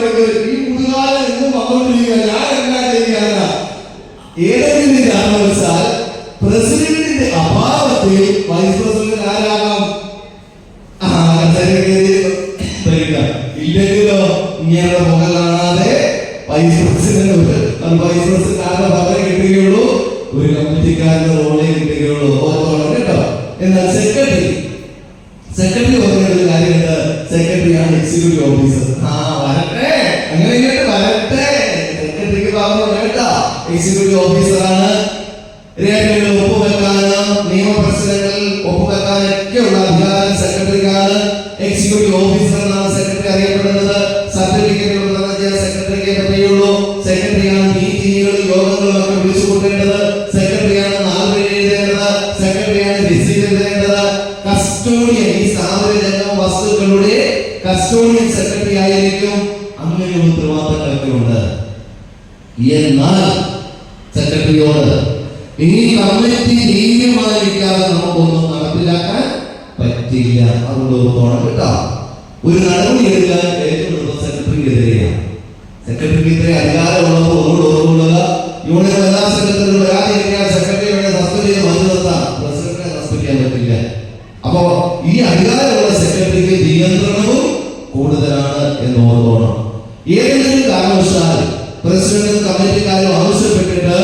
A: ഈ പുതുകാലം എന്നും വന്നോണ്ടിരിക്കുക. ഞാൻ എന്നാ ചെയ്യാനാ? ഏതെങ്കിലും കാരണവശാൽ പ്രസിഡന്റിന്റെ അഭാവത്തിൽ വൈസ് പ്രസിഡന്റ് ആരാകാം? ഇല്ലെങ്കിലോ ഇങ്ങനെ മുഖം കാണാതെ വൈസ് പ്രസിഡന്റ് ആരുടെ പകരം കിട്ടുകയുള്ളൂ? ഒരു കമ്മിറ്റിക്കാരന്റെ റോളേ കിട്ടുകയുള്ളൂ. ഓർത്തോളം കേട്ടോ. എന്നാൽ സെക്രട്ടറി പറഞ്ഞൊരു കാര്യമുണ്ട്. സെക്രട്ടറിയാണ് എക്സിക്യൂട്ടീവ് ഓഫീസർ. വരട്ടെ, അങ്ങനെ വരട്ടെ. സെക്രട്ടറിക്ക് പറഞ്ഞു കേട്ടോ, എക്സിക്യൂട്ടീവ് ഓഫീസറാണ്. രേഖകളിൽ ഒപ്പുവെക്കാനും നിയമപ്രശ്നങ്ങളിൽ ഒപ്പുവെക്കാനൊക്കെയുള്ള അധികാരം സെക്രട്ടറിക്കാണ്. എക്സിക്യൂട്ടീവ് ഓഫീസർ എന്നാണ് സെക്രട്ടറി അറിയപ്പെടുന്നത്. സർട്ടിഫിക്കറ്റ് വിതരണം ചെയ്യാൻ സെക്രട്ടറിക്ക് പറ്റുകയുള്ളൂ. സെക്രട്ടറിയാണ് മീറ്റിങ്ങുകളും യോഗങ്ങളും ഒക്കെ വിളിച്ചു കൂട്ടേണ്ടത്. സെക്രട്ടറിയാണ് നാളുകൾ എഴുതേണ്ടത്. സെക്രട്ടറിയാണ് രസീത് എഴുതേണ്ടത്. കസ്റ്റോഡിയൻ, ഈ സ്ഥാപന വസ്തുക്കളുടെ കസ്റ്റോഡിയൻ സെക്രട്ടറി ആയിരിക്കും. അങ്ങനെയുള്ള ഉത്തരവാദിത്തങ്ങളൊക്കെ ഉണ്ട്. എന്നാൽ സെക്രട്ടറിയോട് ഈ കമ്മിറ്റി തീരുമാനിക്കാതെ നമുക്കൊന്നും നടപ്പിലാക്കാൻ പറ്റില്ല. അതുകൊണ്ട് ഓർത്തോണം കേട്ടോ. ഒരു നടപടി എടുക്കാൻ ഏറ്റവും എളുപ്പം സെക്രട്ടറിക്കെതിരെയാണ്. സെക്രട്ടറിക്ക് ഇത്രയും അധികാരമുള്ളപ്പോൾ ഒന്നുകൂടെ ഓർമ്മുള്ളത്, യൂണിയൻ എല്ലാ സെക്രട്ടറി വരാതിരിക്കാൻ സെക്രട്ടറിയുടെ സസ്പെൻഡ് ചെയ്ത് മാറ്റി നിർത്താം, പ്രസിഡന്റിനെ സസ്പെൻഡ് ചെയ്യാൻ പറ്റില്ല. അപ്പോ ഈ അധികാരമുള്ള സെക്രട്ടറിക്ക് നിയന്ത്രണവും കൂടുതലാണ് എന്ന് ഓർത്തോണം. ഏതെങ്കിലും കാരണവശാൽ പ്രസിഡന്റും കമ്മിറ്റിക്കാരും ആവശ്യപ്പെട്ടിട്ട്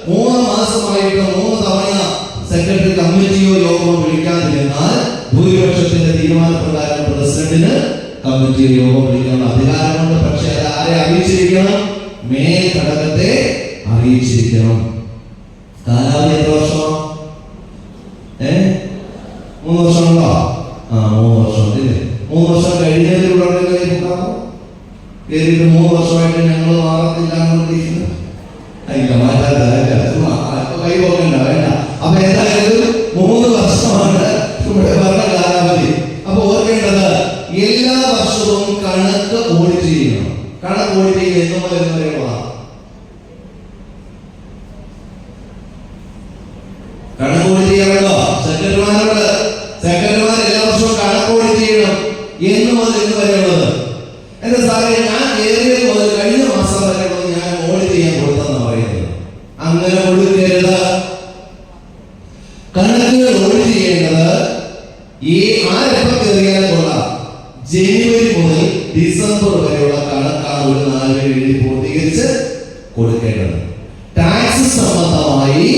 A: 3 മാസമായിട്ട് 3 തവണ സെക്രട്ടറി കമ്മിറ്റിയോ യോഗമോ വിളിക്കാതിരുന്നാൽ ഭൂരിപക്ഷത്തിന്റെ തീരുമാനപ്രകാരം പ്രസിഡന്റിന് കമ്മിറ്റിയോ യോഗം വിളിക്കാനുള്ള അധികാരമുണ്ട്. പക്ഷെ അത് ആരെ അറിയിച്ചിരിക്കണം? മേൽഘടകത്തെ അറിയിച്ചിരിക്കണം. കാലാവധി എത്ര വർഷം? 3 വർഷമുണ്ടോ? 3 വർഷം. 3 വർഷം കഴിഞ്ഞതിലൂടെ കേറിയിട്ട് 3 വർഷമായിട്ട് ഞങ്ങൾ മാറത്തില്ല കൈ പോകണ്ട, വേണ്ട. അപ്പൊ എന്തായാലും 3 വർഷമാണ് ഇവിടെ ഭരണ കാലാവധി. അപ്പൊ ഓർക്കേണ്ടത്, എല്ലാ വർഷവും കണക്ക് ഓഡിറ്റ് ചെയ്യണം. കണക്ക് ഓഡിറ്റ് ചെയ്യുന്ന കണക്ക് ഓഡിറ്റ് ചെയ്യാമല്ലോ. സെക്രട്ടറിമാർ എല്ലാ വർഷവും കണക്ക് ഓഡിറ്റ് ചെയ്യണം. എന്ന് മുതൽ എന്ന് വരെയുള്ളത്. എന്താ സാറേ, ഞാൻ ഏറിയത് മുതൽ കഴിഞ്ഞ മാസം വരെയുള്ളത് ഞാൻ ഓഡിറ്റ് ചെയ്യാൻ കൊടുത്തെന്നാണ് പറയുന്നത്. അങ്ങനെ കൊടുക്കരുത്. കണക്കുകൾ ഓഡിറ്റ് ചെയ്യേണ്ടത് ആരെപ്പം കയറിയാലും കൊള്ളാം, ജനുവരി മുതൽ ഡിസംബർ വരെയുള്ള കണക്കാണ് ഒരു 4 എഴുതി പൂർത്തീകരിച്ച് കൊടുക്കേണ്ടത്. ടാക്സ് സംബന്ധമായി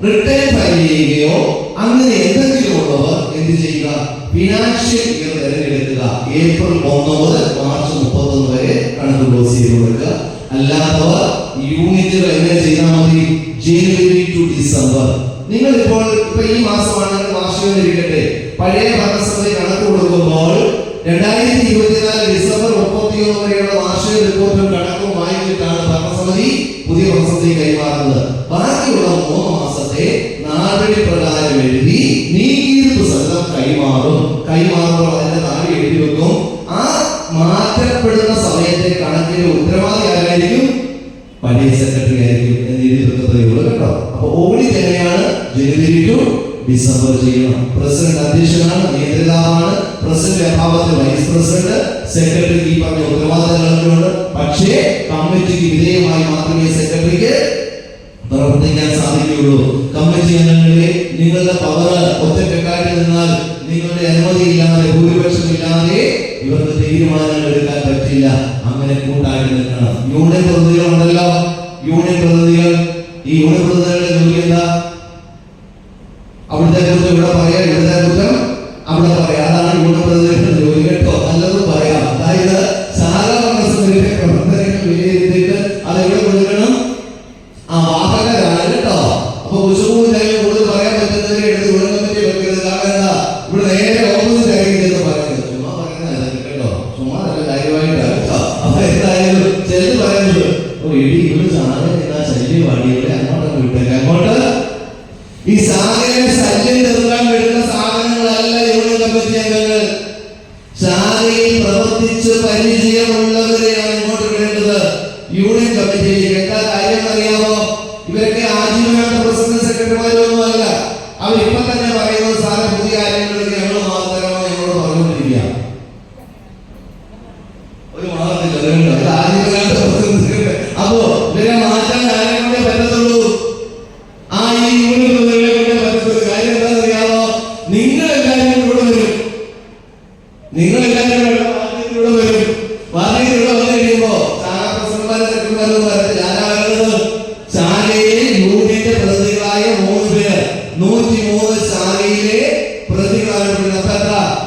A: റിട്ടേൺ ഫയൽ ചെയ്യുകയോ അങ്ങനെ എന്തെങ്കിലും ഉള്ളവർ എന്ത് ചെയ്യുക? ഫിനാൻഷ്യൽ ഇയർ തിരഞ്ഞെടുക്കുക. ഏപ്രിൽ 1 മുതൽ മാർച്ച് 31 വരെ കണക്ക് ക്ലോസ് ചെയ്ത് കൊടുക്കുക. അല്ലാത്തവർ യൂണിറ്റുകൾ എങ്ങനെ ചെയ്താൽ മതി? ജനുവരി ടു ഡിസംബർ. നിങ്ങൾ ഇപ്പോൾ ഈ മാസമാണെങ്കിൽ വാർഷികം ഇരിക്കട്ടെ, പഴയ ഭരണസമിതി കണക്ക് കൊടുക്കുമ്പോൾ 2024 ഡിസംബർ 31 വരെയുള്ള വാർഷിക റിപ്പോർട്ടും കണക്കും വായിച്ചിട്ടാണ് ഭരണസമിതി പുതിയ ഭരണസമിതി കൈമാറുന്നത്. ബാക്കിയുള്ള 3 മാസത്തെ നാടടി പ്രകാരം എഴുതി നീക്കിയിരുപ്പ് സഹിതം കൈമാറുമ്പോൾ അതിന്റെ നാടി എഴുതി വെക്കും. ആ മാറ്റപ്പെടുന്ന സമയത്തെ കണക്കിന്റെ ഉത്തരവാദി ആരായിരിക്കും? പഴയ സെക്രട്ടറി ആയിരിക്കും എന്ന് എഴുതി വെക്കുന്നതേ കേട്ടോ. അപ്പൊ ഓഡിറ്റ് എങ്ങനെയാണ്? ജനുവരി ടു ഡിസംബർ ചെയ്യണം. പ്രസിഡന്റ് അധ്യക്ഷനാണ്, നേതൃത്വമാണ്. പ്രസിഡന്റ് അഭാവത്തിൽ വൈസ് പ്രസിഡന്റ്, സെക്രട്ടറിക്ക് ഈ പറഞ്ഞ ഉത്തരവാദിത്തങ്ങളുണ്ട്. പക്ഷേ കമ്മിറ്റിക്ക് വിധേയമായി മാത്രമേ സെക്രട്ടറിക്ക് പ്രവർത്തിക്കാൻ സാധിക്കുകയുള്ളൂ. കമ്മിറ്റി അംഗങ്ങളെ, നിങ്ങളുടെ പവർ ഒറ്റക്കെട്ടായിട്ട് നിന്നാൽ നിങ്ങളുടെ അനുമതി ഇല്ലാതെ, ഭൂരിപക്ഷം ഇല്ലാതെ ഇവർക്ക് തീരുമാനങ്ങൾ എടുക്കാൻ പറ്റില്ല. അങ്ങനെ കൂട്ടായിട്ട് നിൽക്കണം. യൂണിയൻ പ്രതിനിധികളുണ്ടല്ലോ, യൂണിയൻ പ്രതിനിധികൾ. ഈ യൂണിയൻ പ്രതിനിധികളുടെ ജോലി എന്താ? അവിടുത്തെ കുറിച്ച് ഇവിടെ പറയാം, ഇവിടുത്തെ കുറ്റം അവിടെ പറയാം. അതാണ് യൂണിയൻ പ്രതിനിധികളുടെ ജോലി കേട്ടോ. നല്ലതും പറയാം. അതായത് ശാഖാഭരണസമിതിയുടെ പ്രവർത്തനങ്ങൾ വിലയിരുത്തിയിട്ട് അത് എവിടെ കൊടുക്കണം? വാഹകരാണ് കേട്ടോ. അപ്പൊ കുശുവും കൂടുതൽ പറയാൻ പറ്റുന്നവരെ എടുത്ത് യൂണിയൻ കമ്മിറ്റി വെക്കരുത്. കാരണം എന്താ? ഇവിടെ നേരെ ഓപ്പോസിറ്റ് ആയിരിക്കും എന്ന് പറയുന്നത്. ചുമ്മാ പറയുന്നതല്ല കേട്ടോ, ചുമ്മാ നല്ല കാര്യമായിട്ടാണ് കേട്ടോ. അപ്പൊ എന്തായാലും ചെന്ന് പറയുന്നത്, ഇവിടെ സാധനം ശല്യം പാടിയുടെ അങ്ങോട്ടൊക്കെ വിട്ടേക്ക്. അങ്ങോട്ട് ഈ ശാഖയെ ശല്യം തീർക്കാൻ വിടുന്ന സാധനങ്ങളല്ല യൂണിയൻ കമ്മിറ്റി അംഗങ്ങൾ. ശാഖയിൽ പ്രവർത്തിച്ച് പരിചയമുള്ളവരെയാണ് ഇങ്ങോട്ട് വിടേണ്ടത് യൂണിയൻ കമ്മിറ്റിയിലേക്ക്. എന്താ കാര്യം അറിയാമോ? ഇവരൊക്കെ ആജീവനാന്ത പ്രസിഡന്റ് സെക്രട്ടറിമാരൊന്നും അല്ല. അവരിപ്പൊ തന്നെ പറയുന്നത്, സാറെ പുതിയ കാര്യങ്ങളിലേക്ക് ഞങ്ങൾ മാത്രമോ ഞങ്ങളോട് പറഞ്ഞുകൊണ്ടിരിക്കുക. ഒരു മാസത്തില്ല ആജീവനാന്ത പ്രസിഡന്റ് സെക്രട്ടറി. അപ്പോ ഇവരെ മാറ്റാൻ കാര്യങ്ങളെ പറ്റത്തുള്ളൂ. ആ ഈ യൂണിയൻ പ്രതിനിധികളെ പറ്റത്തുള്ളൂ. കാര്യം എന്താണെന്ന് അറിയാമോ? നിങ്ങളെല്ലാവരും ഇവിടെ വരും. നിങ്ങളെല്ലാവരും ഇവിടെ വരും. വാർത്തയിലൂടെ വന്നു കഴിയുമ്പോ പ്രസിഡന്റുമാരും സെക്രട്ടറിമാരും വരത്തില്ല. ആരാകുന്നത്? ശാഖയിലെ യൂണിയന്റെ പ്രതിനിധികളായ 3 പേർ, 103 ശാഖയിലെ പ്രതിനിധികളായ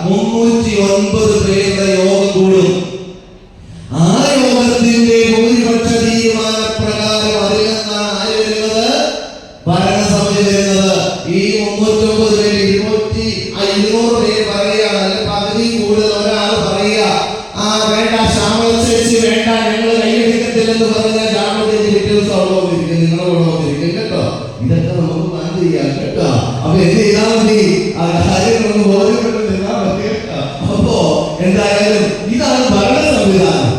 A: 309 പേരുടെ യോഗം കൂടും. ആ യോഗത്തിന്റെ ഭൂരിപക്ഷ തീരുമാനപ്രകാരം അതിൽ നിന്നാണ് ആര് വരുന്നത്? ഭരണസമിതി വരുന്നത്. ഈ 309 പേര് 200 പേര് പറയുകയാണ്, അല്ലെങ്കിൽ പകുതി കൂടുതൽ ഒരാൾ പറയുക. ആ ചേച്ചി വേണ്ട, ഞങ്ങൾ കൈയടിക്കത്തില്ലെന്ന് പറഞ്ഞാൽ രാമ ചേച്ചി പിറ്റേ ദിവസം അവിടെ വന്നിരിക്കും, നിങ്ങളുടെ കൂടെ വന്നിരിക്കും കേട്ടോ. ഇതൊക്കെ നമുക്ക് പ്ലാൻ ചെയ്യാം കേട്ടോ. അപ്പൊ എന്ത് ചെയ്താൽ മതി? ആ കാര്യം നമുക്ക് ബോധ്യപ്പെട്ട് നിന്നാൽ മതി കേട്ടോ. അപ്പോ എന്തായാലും ഇതാണ് ഭരണ സംവിധാനം.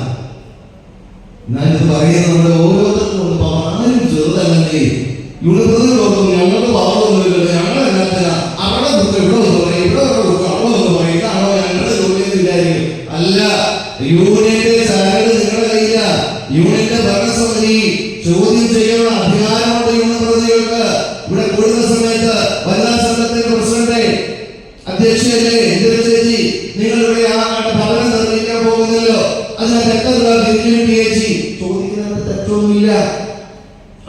A: ഞാനിത് പറയുന്നത് നമ്മുടെ ഓരോരുത്തർക്കും ഉണ്ട്. ആരും ചെറുതല്ലേ. യൂണിവേഴ്സിറ്റി നോക്കും, ഞങ്ങൾക്ക് പാവമൊന്നുമില്ലല്ലോ, ഞങ്ങൾ എന്നാ അവിടെ ഇവിടെ ഒന്ന് പറയും, ഇവിടെ അവിടെ ഒന്ന് പറയും, ഇതാണോ ഞങ്ങളുടെ ജോലി എന്ന് വിചാരിക്കും. അല്ല, യൂണിയന്റെ ചരട് നിങ്ങളുടെ കയ്യില. യൂണിയന്റെ ഭരണസമിതി ചോദ്യം ചെയ്യാനുള്ള അധികാരമുണ്ട് യൂണിയൻ പ്രതികൾക്ക്. ഇവിടെ കൂടുന്ന സമയത്ത് വനിതാ സംഘത്തിന്റെ പ്രസിഡന്റ് അധ്യക്ഷയല്ലേ ഇന്ദിര ചേച്ചി, നിങ്ങൾ ഇവിടെ ആ ഭവനം നിർമ്മിക്കാൻ പോകുന്നല്ലോ, അതിനകത്ത് എത്ര ചേച്ചി ചോദിക്കുന്നതിന് തെറ്റൊന്നുമില്ല.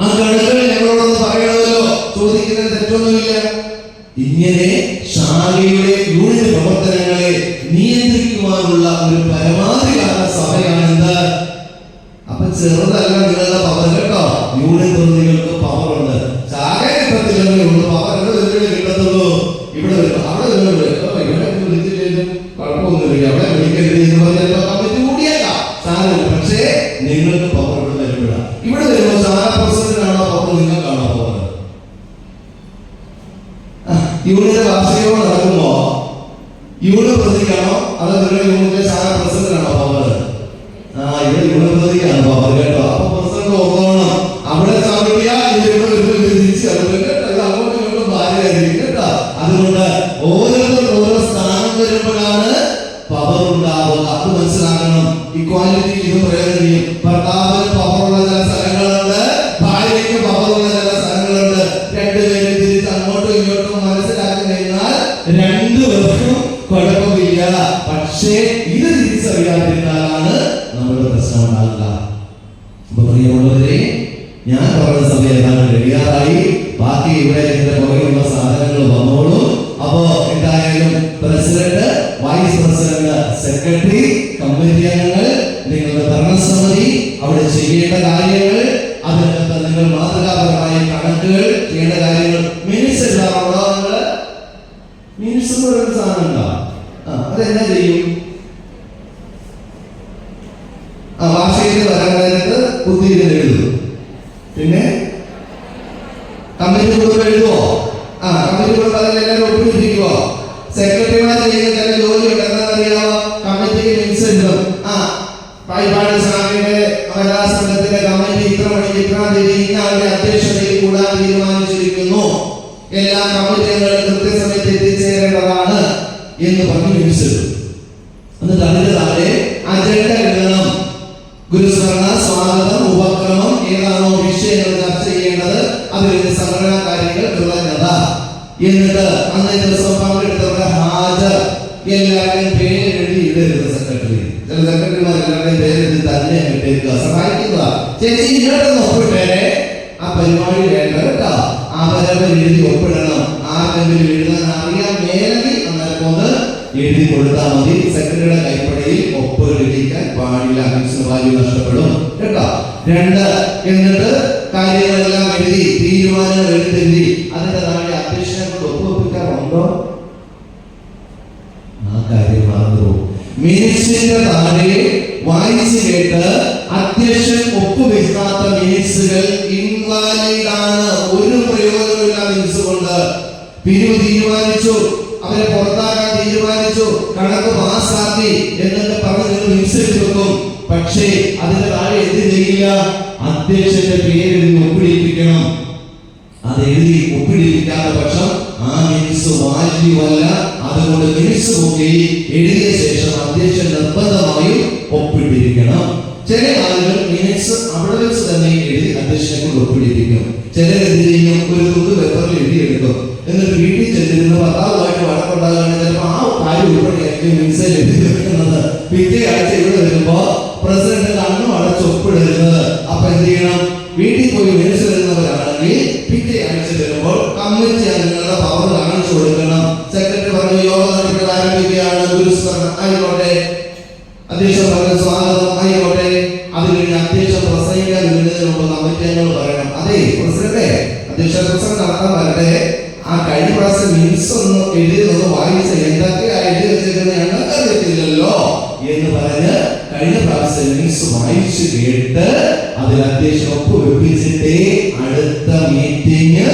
A: ആ കണക്കുകൾ ഞങ്ങളോടൊന്ന് പറയണമല്ലോ, ചോദിക്കുന്നതിന് തെറ്റൊന്നുമില്ല. ഇങ്ങനെ ശാഖയുടെ യൂണിയൻ പ്രവർത്തനങ്ങളെ നിയന്ത്രിക്കുവാനുള്ള ഒരു പരമാധികാര സഭയാണെന്ത്. അപ്പൊ ചെറുതല്ല നിങ്ങളുടെ പവർ കേട്ടോ. യൂണിയൻ പ്രതിനിധികൾക്ക് പവറുണ്ട്. ശാഖയത്തിലല്ലേ ഉള്ളൂ പവർ. ഇവിടെ കിട്ടത്തുള്ളൂ. ഇവിടെ അവിടെ ഇവിടെ വിളിച്ചിട്ടും കുഴപ്പമൊന്നുമില്ല, അവിടെ വിളിക്കരുത് എന്ന് പറഞ്ഞാൽ കമ്മിറ്റി കൂടിയേക്കാം സാധനം. പക്ഷേ നിങ്ങൾക്ക് പവർ ഇവിടെ വരുമ്പോഴ ഇവിടെ വരുമ്പോൾ ശാഖ പ്രസിഡന്റിനാണോ പവർ, നിങ്ങൾക്കാണോ പവർ? യൂണിയന്റെ വാർഷികവും നടക്കുമ്പോ യൂണിയൻ പ്രതിക്കാണോ അതോ നിങ്ങളുടെ യൂണിയന്റെ ശാഖ പ്രസിഡന്റിനാണോ പവർ? ഇവിടെ യൂണിയൻ പ്രതിക്കാണ് പവർ കേട്ടോ. അപ്പൊ പ്രസിഡന്റ് ഓർത്തോണം, അവിടെ അങ്ങോട്ടും ഇങ്ങോട്ടും ഭാര്യയായിരിക്കും കേട്ടോ. അതുകൊണ്ട് ഓരോരുത്തർക്കും ഓരോ സ്ഥാനം വരുമ്പോഴാണ് പവർ ഉണ്ടാവുക. അത് മനസ്സിലാക്കണം. ഇക്വാലിറ്റി ഇത് പ്രയോജനം ചെയ്യും. ഭർത്താവിന് പവറുള്ള ചില സ്ഥലങ്ങളുണ്ട്, ഭാര്യയ്ക്ക് പവറുള്ള ചില സ്ഥലങ്ങളുണ്ട്. രണ്ടുപേരും തിരിച്ച് അങ്ങോട്ടും ഇങ്ങോട്ടും മനസ്സിലാക്കി കഴിഞ്ഞാൽ രണ്ടുപേർക്കും കുഴപ്പമില്ല. പക്ഷേ ഇത് തിരിച്ചറിയാതിരുന്നാലാണ് നമ്മുടെ പ്രശ്നം ഉണ്ടാകുക. അപ്പൊ പ്രിയമുള്ളവരെ, ഞാൻ പറഞ്ഞ സമയം ഏതാണ് റെഡിയാറായി. ബാക്കി ഇവിടെ ഇതിന്റെ പുറകെയുള്ള സാധനങ്ങൾ വന്നോളൂ. അപ്പോ എന്തായാലും president, vice president, secretary, committee അംഗങ്ങൾ, നിങ്ങളുടെ ഭരണസമിതി, അവിടെ ചെയ്യേണ്ട കാര്യങ്ങൾ, അതിനകത്ത് നിങ്ങൾ മാതൃകാപരമായ കണക്കുകൾ, ചെയ്യേണ്ട കാര്യങ്ങൾ, മിനിറ്റ്സ് എഴുതാറുണ്ടോ? നിങ്ങള് മിനിറ്റ്സ് എന്ന് പറയുന്ന സാധനം ഉണ്ടോ? അതെന്നാ ചെയ്യും? വാർഷികത്തിൽ വരാൻ നേരത്ത് കുത്തിയിരുന്ന് എഴുതും. പിന്നെ കമ്മിറ്റി ഗ്രൂപ്പ് എഴുതുവോ? കമ്മിറ്റി ഗ്രൂപ്പ് അതിലെല്ലാവരും ഒപ്പിട്ടിരിക്കുവോ? സെക്രട്ടറിമാർ ചെയ്യുന്ന ചില ജോലിയുണ്ട്. എന്താണെന്നറിയാമോ? കമ്മിറ്റിക്ക് മിനിറ്റ്സ് എഴുതും. പായിപ്പാട് സ്വാമിയുടെ മഹിളാ സംഘത്തിന്റെ കമ്മിറ്റി ഇത്ര മണിക്ക് ഇത്രാം തീയതി ഇന്നാളുടെ അധ്യക്ഷതയിൽ കൂടാൻ തീരുമാനിച്ചിരിക്കുന്നു, എല്ലാ കമ്മിറ്റി അംഗങ്ങളും കൃത്യസമയത്ത് എത്തിച്ചേരേണ്ടതാണ് എന്ന് പറഞ്ഞ് മിനിറ്റ്സ് എഴുതും. എന്നിട്ട് അതിന്റെ താഴെ അജണ്ട എഴുതണം. ഗുരുസ്മരണ, സ്വാഗതം, ഉപക്രമം, ഏതാണോ വിഷയങ്ങൾ ചർച്ച ചെയ്യേണ്ടത്, അതിന്റെ സംഘടനാ കാര്യങ്ങൾ, കൃതജ്ഞത. എന്നിട്ട് അന്നേ ദിവസം പങ്കെടുത്തവരുടെ ഹാജർ എല്ലാവരുടെയും പേര് എഴുതി ഇടരുത്. സെക്രട്ടറി, ചില സെക്രട്ടറിമാർ എല്ലാവരുടെയും പേരെഴുതി തന്നെ ഇട്ടേക്കുക. സഹായിക്കുക. ചേച്ചി ഇങ്ങോട്ടൊന്ന് ഒപ്പിട്ടേരെ, ആ പരിപാടി വേണ്ട കേട്ടോ. അവരവർ എഴുതി ഒപ്പിടണം. ആരെങ്കിലും എഴുതാൻ അറിയാൻ മേലെങ്കിൽ അന്നേരം ഒന്ന് എഴുതി കൊടുത്താൽ മതി. സെക്രട്ടറിയുടെ കൈപ്പടയിൽ ഒപ്പുകൾ ഇടിക്കാൻ പാടില്ല. വാല്യൂ നഷ്ടപ്പെടും കേട്ടോ. 2, എന്നിട്ട് കാര്യങ്ങളെല്ലാം എഴുതി, തീരുമാനങ്ങൾ എഴുതി, അതിന്റെ താഴെ അധ്യക്ഷനെ കൊണ്ട് ഒപ്പുവെപ്പിക്കാറുണ്ടോ? ആ കാര്യം മറന്നു. മിനിറ്റ്സിന്റെ താഴെ വായിച്ചു കേട്ട് അധ്യക്ഷൻ ഒപ്പുവെക്കാത്ത മിനിറ്റ്സുകൾ ഇൻവാലിഡ് ആണ്. ഒരു പ്രയോജനമില്ല. മിനിറ്റ്സ് കൊണ്ട് പിരിവ് തീരുമാനിച്ചു, അവരെ പുറത്താക്കാൻ തീരുമാനിച്ചു, കണക്ക് പാസ്സാക്കി എന്നൊക്കെ പറഞ്ഞ് നിങ്ങൾ മിനിറ്റ്സ് വെക്കും. പക്ഷേ അതിന്റെ താഴെ എന്ത് ചെയ്യില്ല? അധ്യക്ഷന്റെ പേരെഴുതി ഒപ്പിടിപ്പിക്കണം. അത് എഴുതി ഒപ്പിടിപ്പിക്കാത്ത പക്ഷം ആ മിനിറ്റ്സ് വാല്യൂ അല്ല. അതുകൊണ്ട് മിനിറ്റ്സ് നോക്കി എഴുതിയ ശേഷം അധ്യക്ഷൻ നിർബന്ധമായും ഒപ്പിട്ടിരിക്കണം. ചില ആളുകൾ മിനിറ്റ്സ് അവിടെ വെച്ച് തന്നെ എഴുതി അധ്യക്ഷനെ കൊണ്ട് ഒപ്പിടിപ്പിക്കും. ചിലരെന്ത് ചെയ്യും? ഒരു തുണ്ട് പേപ്പറിൽ എഴുതിയെടുക്കും. എന്നിട്ട് വീട്ടിൽ ചെല്ലുന്ന ഭർത്താവുമായിട്ട് വഴക്കുണ്ടാകുകയാണ്. ചിലപ്പോൾ ആ കാര്യം ഉൾപ്പെടെയായിരിക്കും മിനിറ്റ്സിൽ എഴുതി വെക്കുന്നത്. പിറ്റേ ആഴ്ച ഇവിടെ വരുമ്പോ പ്രസിഡന്റ് കണ്ണും അടച്ച് ഒപ്പിടരുത്. അപ്പൊ എന്ത് ചെയ്യണം? വീട്ടിൽ പോയി മിനിറ്റ്സ് എഴുതുന്നവരാണെങ്കിൽ പിറ്റേ ആഴ്ച വരുമ്പോൾ കമ്മിറ്റി അംഗങ്ങളുടെ പവർ കാണിച്ചു കൊടുക്കണം. സെക്രട്ടറി പറഞ്ഞു യോഗം നടപടികൾ ആരംഭിക്കുകയാണ്, ഗുരുസ്മരണം ആയിക്കോട്ടെ, അധ്യക്ഷൻ പറഞ്ഞു സ്വാഗതം ആയിക്കോട്ടെ. അത് കഴിഞ്ഞ് അധ്യക്ഷൻ പ്രസംഗിക്കാൻ വരുന്നതിന് മുമ്പ് കമ്മിറ്റി അംഗങ്ങൾ പറയണം, അതെ പ്രസിഡന്റ്, അധ്യക്ഷ പ്രസംഗം നടത്താൻ വരട്ടെ, ആ കഴിഞ്ഞ പ്രാവശ്യം മിനിറ്റ്സ് ഒന്ന് എഴുതിയതൊന്ന് വായിച്ച് എന്തൊക്കെയാ എഴുതി വെച്ചിരിക്കുന്നത് ഞങ്ങൾക്ക് അറിയത്തില്ലല്ലോ എന്ന് പറഞ്ഞ് കഴിഞ്ഞ പ്രാവശ്യം ന്യൂസ് വായിച്ചു കേട്ട് അതിൽ അധ്യക്ഷൻ ഒപ്പുവെപ്പിച്ചിട്ടേ അടുത്ത മീറ്റിംഗ്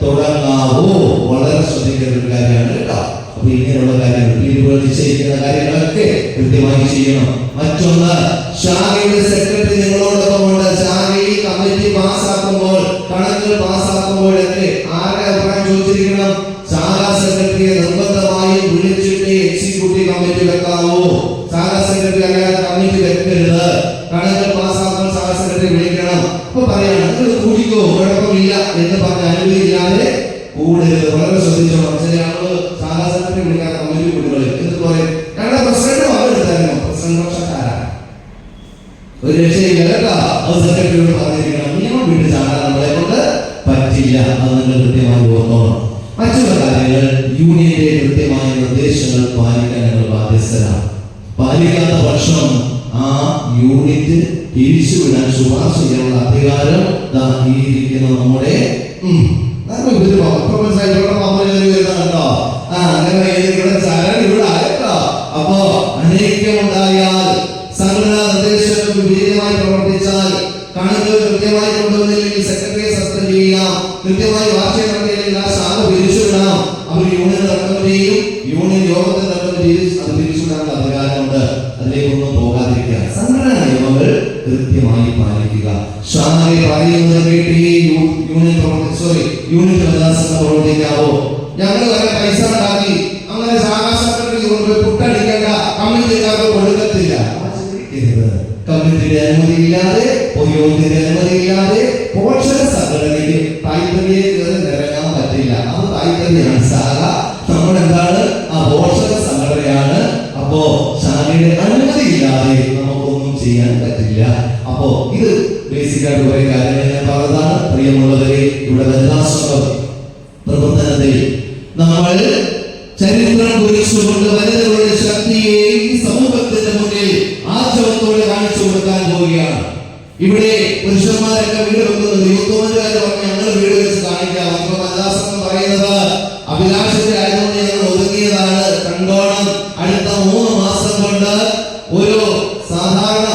A: തുടങ്ങാവൂ. വളരെ ശ്രദ്ധിക്കേണ്ട ഒരു കാര്യമാണ് കേട്ടോ. അപ്പൊ ഇങ്ങനെയുള്ള കാര്യങ്ങൾ നിശ്ചയിക്കുന്ന കാര്യങ്ങളൊക്കെ കൃത്യമായി ചെയ്യണം. മറ്റൊന്ന്, ശാഖയുടെ സെക്രട്ടറി നിങ്ങളോടൊപ്പമുണ്ട്. ശാഖയിൽ കമ്മിറ്റി പാസ്സാക്കുമ്പോൾ, കണക്കുകൾ പാസ്സാക്കുമ്പോഴൊക്കെ ആരുടെ അഭിപ്രായം ചോദിച്ചിരിക്കണം? ശാഖാ സെക്രട്ടറിയെ നിർബന്ധമായും വിളിച്ചിട്ട് എക്സിക്യൂട്ടീവ് കമ്മിറ്റി വെക്കാവൂ. ശാഖാ സെക്രട്ടറി അല്ലാതെ കമ്മിറ്റി വെക്കരുത്. കണക്കുകൾ പാസ്സാക്കുമ്പോൾ ശാഖാ സെക്രട്ടറി വിളിക്കണം. അപ്പൊ പറയാണ് നിങ്ങൾ കൂടിക്കോ, കുഴപ്പമില്ല എന്ന് പറഞ്ഞ അനുമതിയില്ലാതെ കൂടരുത്. വളരെ ശ്രദ്ധിച്ചോണം. ചില ആളുകൾ ശാഖാ സെക്രട്ടറി വിളിക്കാത്ത കമ്മിറ്റി കുട്ടികൾ എന്നിട്ട് പറയും ഞങ്ങളുടെ പ്രസിഡന്റ് പങ്കെടുത്തായിരുന്നു. പ്രസിഡന്റ് പക്ഷക്കാരാണ്, ഒരു രക്ഷയില്ല കേട്ടോ. അത് സെക്രട്ടറിയോട് പറഞ്ഞിരിക്കണം. നിയമം വീട്ടിൽ ചാടാൻ നമ്മളെ കൊണ്ട് പറ്റില്ല. അത് നിങ്ങൾ കൃത്യമായി ഓർത്തോണം. മറ്റുള്ള കാര്യങ്ങൾ, യൂണിയന്റെ കൃത്യമായ നിർദ്ദേശങ്ങൾ പാലിക്കാൻ ഞങ്ങൾ ബാധ്യസ്ഥരാണ്. പാലിക്കാത്ത പക്ഷം ആ യൂണിറ്റ് പിരിച്ചുവിടാൻ ശുപാർശ ചെയ്യാനുള്ള അധികാരം ഇരിക്കുന്ന നമ്മുടെ അപ്പോ അനൈക്യമുണ്ടായാൽ, സംഘടനാ നിർദ്ദേശങ്ങൾക്ക് വിധേയമായി പ്രവർത്തിച്ചാൽ, കണക്കുകൾ കൃത്യമായി കൊണ്ടുവന്നില്ലെങ്കിൽ സെക്രട്ടറിയെ സസ്പെൻഡ് ചെയ്യാം. കൃത്യമായി വാർഷിക നടത്തിയില്ലെങ്കിൽ ആ ശാഖ പിരിച്ചുവിടാം. അവർ യൂണിയൻ നടക്കുന്ന ചെയ്യും, യൂണിയൻ യോഗത്തിൽ നടക്കുന്ന ചെയ്യും. അത് പിരിച്ചുവിടാനുള്ള അധികാരമുണ്ട്. അതിലേക്കൊന്നും പോകാതിരിക്കുക. സംഘടനാ നിയമങ്ങൾ കൃത്യമായി പാലിക്കുക. ശാഖയെ പറയുന്നത് കേട്ട് യൂണിയൻ പ്രവർത്തിക്കാവോ? ഞങ്ങൾ വരെ പൈസ ഉണ്ടാക്കി അങ്ങനെ ശാഖാ സെക്രട്ടറി പുട്ടടിക്കേണ്ട, കമ്മിറ്റിക്കാർക്ക് കൊടുക്കത്തില്ല. കമ്മിറ്റിയുടെ അനുമതിയില്ലാതെ, പൊതുയോഗത്തിന്റെ അനുമതിയില്ലാതെ പോഷക സംഘടനയ്ക്ക് താല്പര്യം നിറങ്ങാൻ പറ്റില്ല. അത് താല്പര്യമാണ് ശാഖ. നമ്മളെന്താണ്? ആ പോഷക സംഘടനയാണ്. അപ്പോ ശാഖയുടെ അനുമതി ഇല്ലാതെ നമുക്കൊന്നും ചെയ്യാൻ പറ്റില്ല. അപ്പോ ഇത് ബേസിക്കായിട്ട് കുറെ കാര്യങ്ങൾ ഞാൻ പറഞ്ഞതാണ്. പ്രിയമുള്ളവരെ, ഇവിടെ വനിതാശ്രമം പ്രവർത്തനത്തിൽ നമ്മൾ ചരിത്രം കുറിച്ചുകൊണ്ട് വനിതകളുടെ ശക്തിയെ ഈ സമൂഹത്തിന്റെ മുന്നിൽ ആർജവത്തോടെ കാണിച്ചു കൊടുക്കാൻ പോവുകയാണ്. ഇവിടെ പുരുഷന്മാരൊക്കെ വീട് വെക്കുന്നത് യൂത്തുകാർ പറഞ്ഞ് ഞങ്ങൾ വീട് വെച്ച് കാണിക്കാം. അപ്പൊ വനിതാശ്രമം പറയുന്നത് അഭിലാഷത്തെ ആയതുകൊണ്ട് ഞങ്ങൾ ഒതുങ്ങിയതാണ്. കണ്ടോണം, അടുത്ത 3 മാസം കൊണ്ട് ഒരു സാധാരണ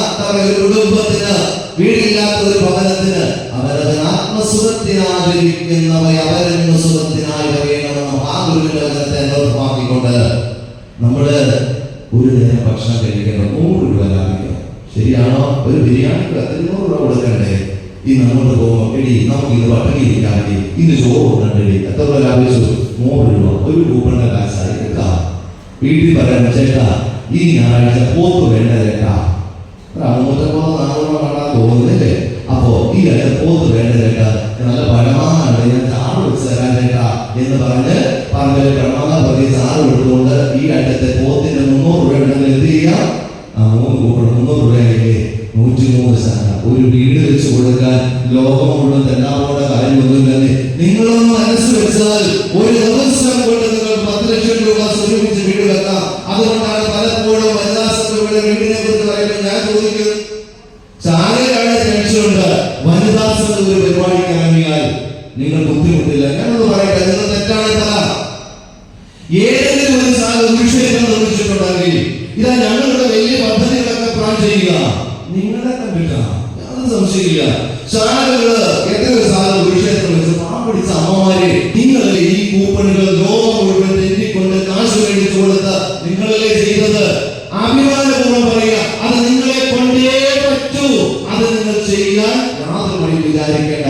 A: ഒരു കുടുംബത്തിന്, വീടില്ലാത്ത ഒരു ഭവനത്തിന് അവരത് ആത്മസുഖത്തിനായിരിക്കുന്നവ അവരെന്ന് സുഖത്തിനായി വരയണമെന്ന് ആ ഗുരുവിന്റെ വചനത്തെ നിർഭമാക്കിക്കൊണ്ട് നമ്മള് ഒരു നേരം ഭക്ഷണം കഴിക്കണം. 100 രൂപ ലാഭിക്കണം. ശരിയാണോ? ഒരു ബിരിയാണിക്ക് 100 രൂപ കൊടുക്കണ്ടേ? ഇന്ന് അങ്ങോട്ട് പോകുമ്പോ എടി നമുക്ക് ഇത് പട്ടണിയിരിക്കാതെ ഇന്ന് ചോറ് കൊണ്ടടി എത്ര രൂപ ലാഭിച്ചു? 100 രൂപ. ഒരു രൂപയുടെ കാശായി എടുക്കാം. വീട്ടിൽ പറയാൻ ചേട്ടാ ഈ ഞായറാഴ്ച പോത്ത് വേണ്ട ചേട്ടാ, 300-400 കാണാൻ തോന്നുന്നില്ലേ? അപ്പോ ഈ പോത്ത് വേണ്ട ചേട്ടാ, നല്ല പഴമാങ്ങാണ്ട് ഞാൻ ചാറ് വെച്ച് തരാൻ ചേട്ടാ എന്ന് പറഞ്ഞ് പഴമാങ്ങ പറഞ്ഞ് ചാറ് എടുത്തുകൊണ്ട് ഈ ആഴ്ചത്തെ പോത്തിന്റെ 300 രൂപ ഉണ്ടെങ്കിൽ എന്ത് ചെയ്യാം? 300 രൂപയായില്ലേ? 103 ശാഖ. ഒരു വീട് വെച്ച് കൊടുക്കാൻ ലോകം മുഴുവൻ തെന്നാപോടെ കാര്യമൊന്നുമില്ലെന്ന് നിങ്ങളൊന്ന് മനസ്സ് വെച്ചാൽ ഒരു ദിവസം കൊണ്ട് നിങ്ങൾ 10 ലക്ഷം രൂപ സ്വരൂപിച്ച് വീട് വെക്കാം. അതുകൊണ്ടാണ് പലപ്പോഴും വനിതാശ്രമങ്ങളുടെ വീടിനെ കുറിച്ച് പറയുമ്പോൾ ഞാൻ ചോദിക്കും, ശാഖയിലാണ് ലക്ഷ്യമുണ്ട്, വനിതാശ്രമ ഒരു പരിപാടിക്ക് ഇറങ്ങിയാൽ നിങ്ങൾ ബുദ്ധിമുട്ടില്ല. ഞാനൊന്ന് പറയട്ടെ, നിങ്ങൾ തെറ്റാണ് തരാം. ഏതെങ്കിലും ഒരു ശാഖ വിഷയം നിർമ്മിച്ചിട്ടുണ്ടെങ്കിൽ ഇതാ ഞങ്ങളുടെ വലിയ പദ്ധതികളൊക്കെ പ്ലാൻ ചെയ്യുക, നിങ്ങളെ കണ്ടിട്ടാണ്, യാതൊരു സംശയമില്ല. ശാഖകള് എത്രയോ ശാഖ വിഷയത്തിൽ വെച്ച് പാം പിടിച്ച അമ്മമാരെ നിങ്ങളല്ലേ ഈ കൂപ്പണുകൾ ലോകം മുഴുവൻ തെറ്റിക്കൊണ്ട് കാശ് മേടിച്ചു കൊടുത്ത് നിങ്ങളല്ലേ ചെയ്തത്? അഭിമാനപൂർവ്വം പറയുക, അത് നിങ്ങളെ കൊണ്ടേ പറ്റൂ. അത് നിങ്ങൾ ചെയ്യാൻ യാതൊരു വഴി വിചാരിക്കേണ്ട.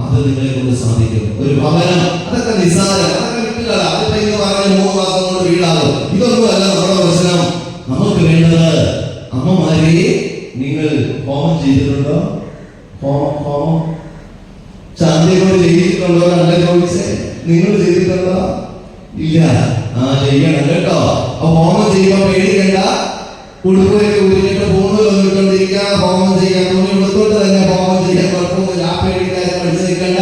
A: അത് നിങ്ങളെ കൊണ്ട് സാധിക്കും. ഒരു ഭവനം അതൊക്കെ നിസ്സാരം, അതൊക്കെ വിട്ടുകള. അത് പൈസ പറഞ്ഞാൽ 3 മാസം കൊണ്ട് വീടാകും. ഇതൊന്നുമല്ല നമ്മുടെ പ്രശ്നം. നമുക്ക് വേണ്ടത്, അമ്മമാരെ നിങ്ങൾ ഹോമം ചെയ്തിട്ടുണ്ടോ? ഹോമം ശാന്തിയോട് ചെയ്തിട്ടുണ്ടോ? നല്ല ചോദിച്ചേ, നിങ്ങൾ ചെയ്തിട്ടുണ്ടോ? ഇല്ല. ചെയ്യണം കേട്ടോ. അപ്പൊ ഹോമം ചെയ്യുമ്പോ പേടിക്കണ്ട. ഉടുപ്പൊക്കെ ഉരുന്നിട്ട് പൂന്ന് വന്നിട്ടുണ്ടിരിക്കുക. ഹോമം ചെയ്യാൻ തുണി ഉടുത്തോട്ട് തന്നെ ഹോമം ചെയ്യാൻ കുഴപ്പമൊന്നുമില്ല. ആ പേടിക്കാരെ പഠിച്ചു നിൽക്കണ്ട.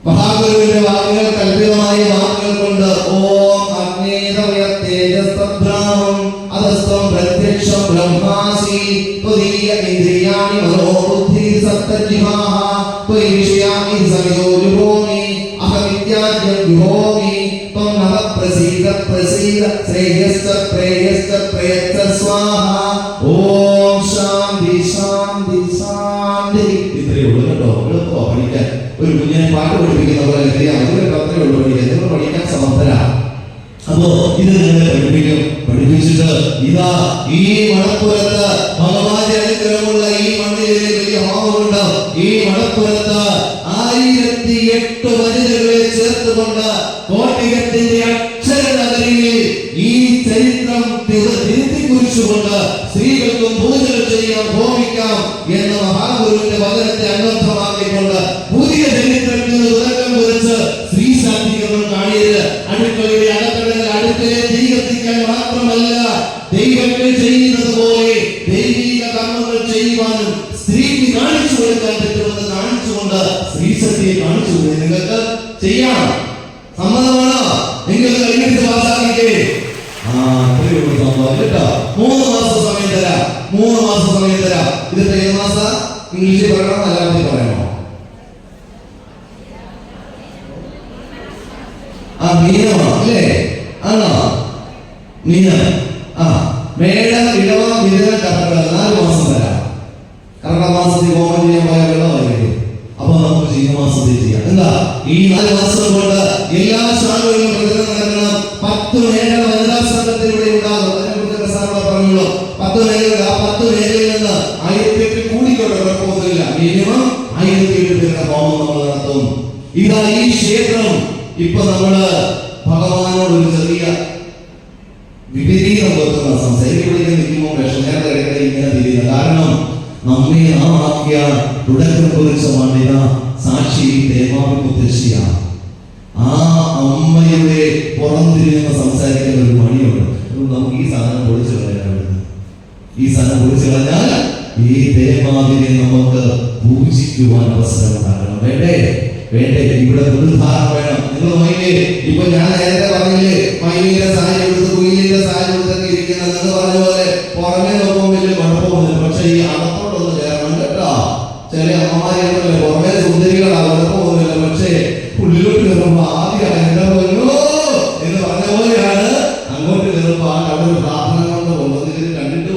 A: മഹാഗുരുവിന്റെ വാക്കുകൾ, കൽപ്പിതമായ വാക്കുകൾ കൊണ്ട് ഓം അഗ്നേതേജസ്തബ്രാഹം അധസ്ത്വം പ്രത്യക്ഷം ബ്രഹ്മാസി ത്വദീയ ഇന്ദ്രിയാണി മനോബുദ്ധി സപ്തജിഹാഃ ത്വയി വിഷയാണി സംയോജുഹോമി അഹമിത്യാജ്ഞം ജുഹോമി ത്വം നഃ പ്രസീദ പ്രസീദ ശ്രേയശ്ച പ്രേയശ്ച പ്രയച്ഛ സ്വാഹ കേട്ടോ, എളുപ്പമാണ് പഠിക്കാൻ. ഒരു കുഞ്ഞിനെ പാട്ട് പഠിപ്പിക്കുന്ന പോലെ അറിയാം, അത്രേ ഉള്ളൂ പഠിക്കാൻ. നിങ്ങൾ പഠിക്കാൻ സമർത്ഥരാ. അപ്പോ ഇത് നിങ്ങളെ പഠിപ്പിച്ചിട്ട് ഇതാ ഈ മണപ്പുറത്ത് ഭഗവാന്റെ അനുഗ്രഹമുള്ള ഈ മണ്ണിലെ വലിയ ഹാവുണ്ട്. ഈ മണപ്പുറത്ത് 1008 വനിതകളെ ചേർത്തുകൊണ്ട് കോട്ടയത്തിന്റെ അക്ഷരനഗരിയിൽ ഈ ചരിത്രം തിരുത്തിക്കുറിച്ചുകൊണ്ട് സ്ത്രീകൾക്കും പൂജകൾ ചെയ്യാം, ഹോമിക്കാം എന്ന മഹാഗുരുവിന്റെ വചനത്തെ അന്വർത്ഥമാക്കിക്കൊണ്ട് പുതിയ ചരിത്രത്തിന് തുടക്കം കുറിച്ച് സ്ത്രീ ശാക്തീകരണം കാണിയത് അടുക്കളയുടെ അകത്തടങ്ങൾ അടുക്കളയെ തീ കത്തിക്കാൻ മാത്രമല്ല, ദൈവങ്ങൾ ചെയ്യുന്നത് പോലെ ദൈവിക കർമ്മങ്ങൾ ചെയ്യുവാനും സ്ത്രീക്ക് കാണിച്ചു കൊടുക്കാൻ പറ്റുമെന്ന് കാണിച്ചുകൊണ്ട് സ്ത്രീ ശക്തിയെ കാണിച്ചു കൊടുക്കും. നിങ്ങൾക്ക് ചെയ്യാം, സമ്മതമാണോ? നിങ്ങൾ കഴിഞ്ഞിട്ട് പാസ്സാക്കിക്കേ. സംഭവം കേട്ടോ. 3 മാസം സമയം തരാം, 3 മാസം സമയം തരാം. ഇതിപ്പോ ഏത് മാസ? ഇംഗ്ലീഷിൽ പറയണോ മലയാളത്തിൽ പറയണോ? മീനമാ അല്ലേ? ആണോ? മീനം. മേടം, ഇടവ, മിഥുനം, കർക്കിടകം 4 മാസം തരാം. കർക്കിടക മാസത്തിൽ ഹോമം ചെയ്യാൻ പോയ വെള്ളമായിരിക്കും. അപ്പൊ നമുക്ക് ചിങ്ങമാസത്തിൽ ചെയ്യാം. എന്താ ഈ 4 മാസം കൊണ്ട് എല്ലാ ശാഖകളിലും പ്രചരണം നടക്കണം. 10 മേഖല വനിതാ സംഘത്തിലൂടെ ഉണ്ടാകും. അതിനെക്കുറിച്ചൊക്കെ സാറിന് പറഞ്ഞുള്ളൂ. 10 മേഖല, ആ 10 മേഖലയിൽ നിന്ന് 1008 കൂടിക്കോട്ടെ, കുഴപ്പമൊന്നുമില്ല. മിനിമം 1008 പേരുടെ ഹോമം നമ്മൾ നടത്തും. ഇതാ ഈ ക്ഷേത്രം ഇപ്പൊ നമ്മള് ഭഗവാനോട് ഒരു ചെറിയ വിപരീതം വെക്കുന്ന സംസാരിക്കുമ്പോഴേക്കും നിൽക്കുമ്പോൾ വിഷമേറെ ഇങ്ങനെ തിരിയുന്നത്. കാരണം നമ്മെ നാം ആക്കിയ തുടക്കം കുറിച്ച മണ്ണിന സാക്ഷി ദേവാമി മുത്തശ്ശിയാണ്. ആ അമ്മയുടെ പുറംതിരിഞ്ഞ് സംസാരിക്കുന്ന ഒരു മണിയുണ്ട്. നമുക്ക് ഈ സാധനം പൊളിച്ചു കളയാൻ, ഈ സാധനം പൊളിച്ചു കളഞ്ഞാൽ ഈ ദേവാവിനെ നമുക്ക് പൂജിക്കുവാൻ അവസരം ഉണ്ടാകണം. വേണ്ടേ? വേണ്ടേ? ഇവിടെ പുനരുദ്ധാരണം വേണം. നിങ്ങൾ നോക്കിയേ, ഇപ്പൊ ഞാൻ നേരത്തെ പറഞ്ഞില്ലേ, മയിലിന്റെ സാരി കൊടുത്ത് കുയിലിന്റെ സാരി കൊടുത്തൊക്കെ ഇരിക്കുന്നത് എന്ന് പറഞ്ഞ പോലെ പുറമെ നോക്കുമ്പോൾ വലിയ കുഴപ്പമൊന്നുമില്ല. പക്ഷെ ഈ അകത്തോട്ടൊന്ന് കയറണം കേട്ടോ. ചില അമ്മമാരെയൊക്കെ പുറമെ സുന്ദരികളാ, കുഴപ്പമൊന്നുമില്ല. പക്ഷേ ഉള്ളിലോട്ട് കയറുമ്പോ ആദ്യം എന്റെ പോലോ എന്ന് പറഞ്ഞ പോലെയാണ്. അങ്ങോട്ട് കയറുമ്പോ ആ അവിടെ പ്രാർത്ഥന കൊണ്ട് കൊണ്ടുവന്നിട്ട് കണ്ടിട്ട്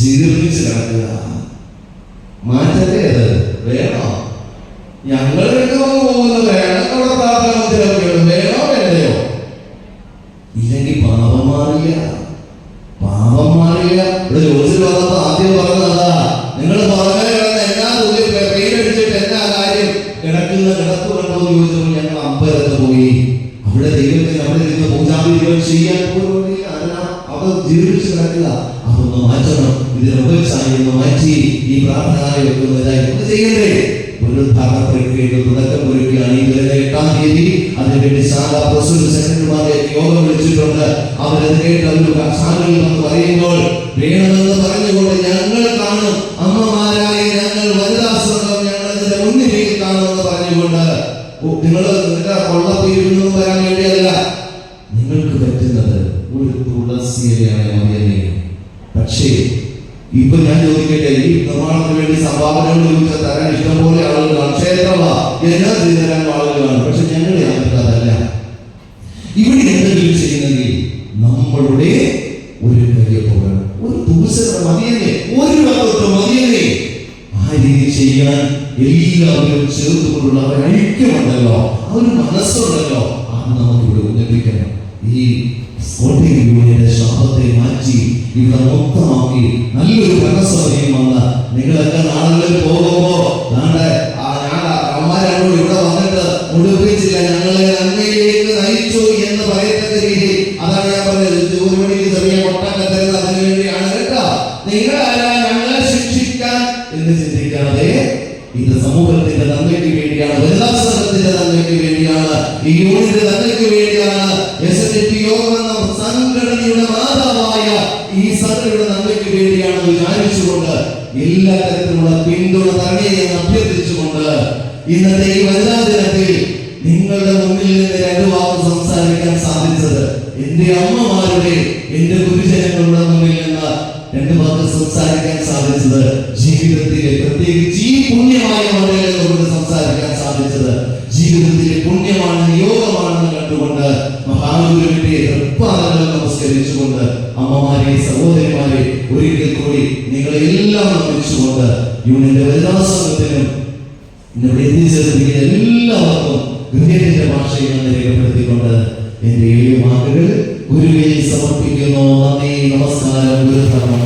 A: ജീർണിച്ച് കിടക്കുക. മാറ്റത്തെ അത് വേണോ? ഞങ്ങൾക്ക് പോകുന്നത് വേണം, അവിടെ പ്രാർത്ഥന മന്ദിരമൊക്കെ വേണോ വേണ്ടയോ? ഇല്ലെങ്കിൽ പാപം മാറില്ല, പാപം മാറില്ല. ഇവിടെ ജോലിയിൽ വന്നപ്പോ ആദ്യം പറഞ്ഞതാ, നിങ്ങൾ പുറമെ കിടന്ന് എന്നാ പേരടിച്ചിട്ട് എന്നാ കാര്യം, കിടക്കുന്ന കിടപ്പ് കണ്ടോ എന്ന് ചോദിച്ചപ്പോൾ ഞങ്ങൾ അമ്പലത്ത് പോയി. അവിടെ ദൈവത്തിന് അവിടെ ഇരുന്ന് പൂജാവിധികൾ ചെയ്യാൻ പോലും അവർ ജീവിച്ച് കിടക്കുക. അതൊന്ന് മാറ്റണം. ഇതിനൊന്ന് മാറ്റി ഈ പ്രാർത്ഥന വെക്കുന്നതായി ഒന്ന് ചെയ്യണ്ടേ? പുനരുദ്ധാരണ പ്രക്രിയയുടെ തുടക്കം കുറിക്കുകയാണ്. ഈ വരുന്ന 8-ാം തീയതി അതിനുവേണ്ടി ശാഖാ പ്രസിഡന്റ് സെക്രട്ടറിമാരെ യോഗം വിളിച്ചിട്ടുണ്ട്. അവരതിനായിട്ട് അവർ ശാഖകളിൽ വന്ന് പറയുമ്പോൾ വേണമെന്ന് പറഞ്ഞുകൊണ്ട് ഞങ്ങൾ കാണും, അമ്മമാരായ ഞങ്ങൾ വനിതാ സംഘം ഞങ്ങൾ ഇതിന്റെ മുന്നിലേക്ക് കാണുമെന്ന് പറഞ്ഞുകൊണ്ട് നിങ്ങൾ കൊള്ളപ്പീരുന്നു വരാൻ വേണ്ടിയല്ല, നിങ്ങൾക്ക് പറ്റുന്നത് ഒരു തുളസിയിലാണ് മതിയല്ലേ. പക്ഷേ ഇപ്പൊ ഞാൻ ചോദിക്കട്ടെ, ഈ നിർമ്മാണത്തിന് വേണ്ടി സംഭാവനകൾ ചോദിച്ചാൽ തരാൻ ഇഷ്ടംപോലെ ആളുകളാണ്. ക്ഷേത്രമാ എല്ലാ തരാൻ ആളുകളാണ്. പക്ഷെ ഞങ്ങളുടെ ആൾക്ക് അതല്ല. ഇവിടെ എന്തെങ്കിലും ചെയ്യുന്നെങ്കിൽ നമ്മളുടെ ഒരു കാര്യപ്പോഴാണ് ഒരു തുളസിയുടെ മതിയല്ലേ, ഒരു വക്കത്ത് മതിയല്ലേ. ആ രീതി ചെയ്യാൻ എല്ലാവരും ചേർത്തുകൊണ്ടുള്ള ഒരു ഐക്യമുണ്ടല്ലോ, ആ ഒരു മനസ്സുണ്ടല്ലോ, അത് നമുക്കിവിടെ ഉന്നയിക്കണം. ഈ കോട്ടയം യൂണിയന്റെ ശാപത്തെ മാറ്റി ഇവിടെ മൊത്തമാക്കി നല്ലൊരു ഭരണസഭയും വന്ന് നിങ്ങളൊക്കെ നാളുകളിൽ പോകുമ്പോ അമ്മമാരോട് ഇവിടെ വന്നിട്ട് മുടിപ്പിച്ചില്ല, ഞങ്ങളെ നന്മയിലേക്ക് നയിച്ചു എന്ന് പറയത്തക്ക രീതി. അതാണ് ഞാൻ പറഞ്ഞത്, 1 മണിക്ക് ചെറിയ കൊട്ടൊക്കെ തരുന്നത് അതിനു വേണ്ടിയാണ് കേട്ടോ. നിങ്ങളാരാ ഞങ്ങളെ ശിക്ഷിക്കാൻ എന്ന് ചിന്തിക്കാതെ ഇത് സമൂഹത്തിന്റെ നന്മയ്ക്ക് വേണ്ടിയാണ്, വനിതാ സംഘത്തിന്റെ നന്മയ്ക്ക് വേണ്ടിയാണ്, ഈ യൂണിയന്റെ നന്മയ്ക്ക് വേണ്ടിയാണ്. സംഘടനയുടെ മാതാവായ ഈ സംഘടനയുടെ നന്മയ്ക്ക് വേണ്ടിയാണ് വിചാരിച്ചുകൊണ്ട് എല്ലാ തരത്തിലുള്ള പിന്തുണ തരണേയെന്ന് അഭ്യർത്ഥിച്ചുകൊണ്ട് ഇന്നത്തെ ഈ വനിതാ ദിനത്തിൽ നിങ്ങളുടെ മുന്നിൽ നിന്ന് 2 വാക്ക് സംസാരിക്കാൻ സാധിച്ചത്, എന്റെ അമ്മമാരുടെ, എന്റെ ഗുരുജനങ്ങളുടെ മുന്നിൽ നിന്ന് 2 വാക്ക് സംസാരിക്കാൻ സാധിച്ചത്, ജീവിതത്തിലെ പ്രത്യേകിച്ച് ഈ പുണ്യമായ മണ്ണിൽ നമുക്ക് സംസാരിക്കാൻ സാധിച്ചത് ജീവിതത്തിലെ പുണ്യമാണ്, നിയോഗമാണെന്ന് കണ്ടുകൊണ്ട് മഹാഗുരുവിന്റെ തൃപ്പാദങ്ങൾ നമസ്കരിച്ചുകൊണ്ട് അമ്മമാരെ, ഇവിടെ എത്തിച്ചേർത്തിരിക്കുന്ന എല്ലാവർക്കും ഹൃദയത്തിന്റെ ഭാഷയിൽ നിന്ന് രേഖപ്പെടുത്തിക്കൊണ്ട് എന്റെ 7 വാക്കുകൾ ഗുരുവിൽ സമർപ്പിക്കുന്നു. നന്ദി, നമസ്കാരം, ഗുരുധർമ്മം.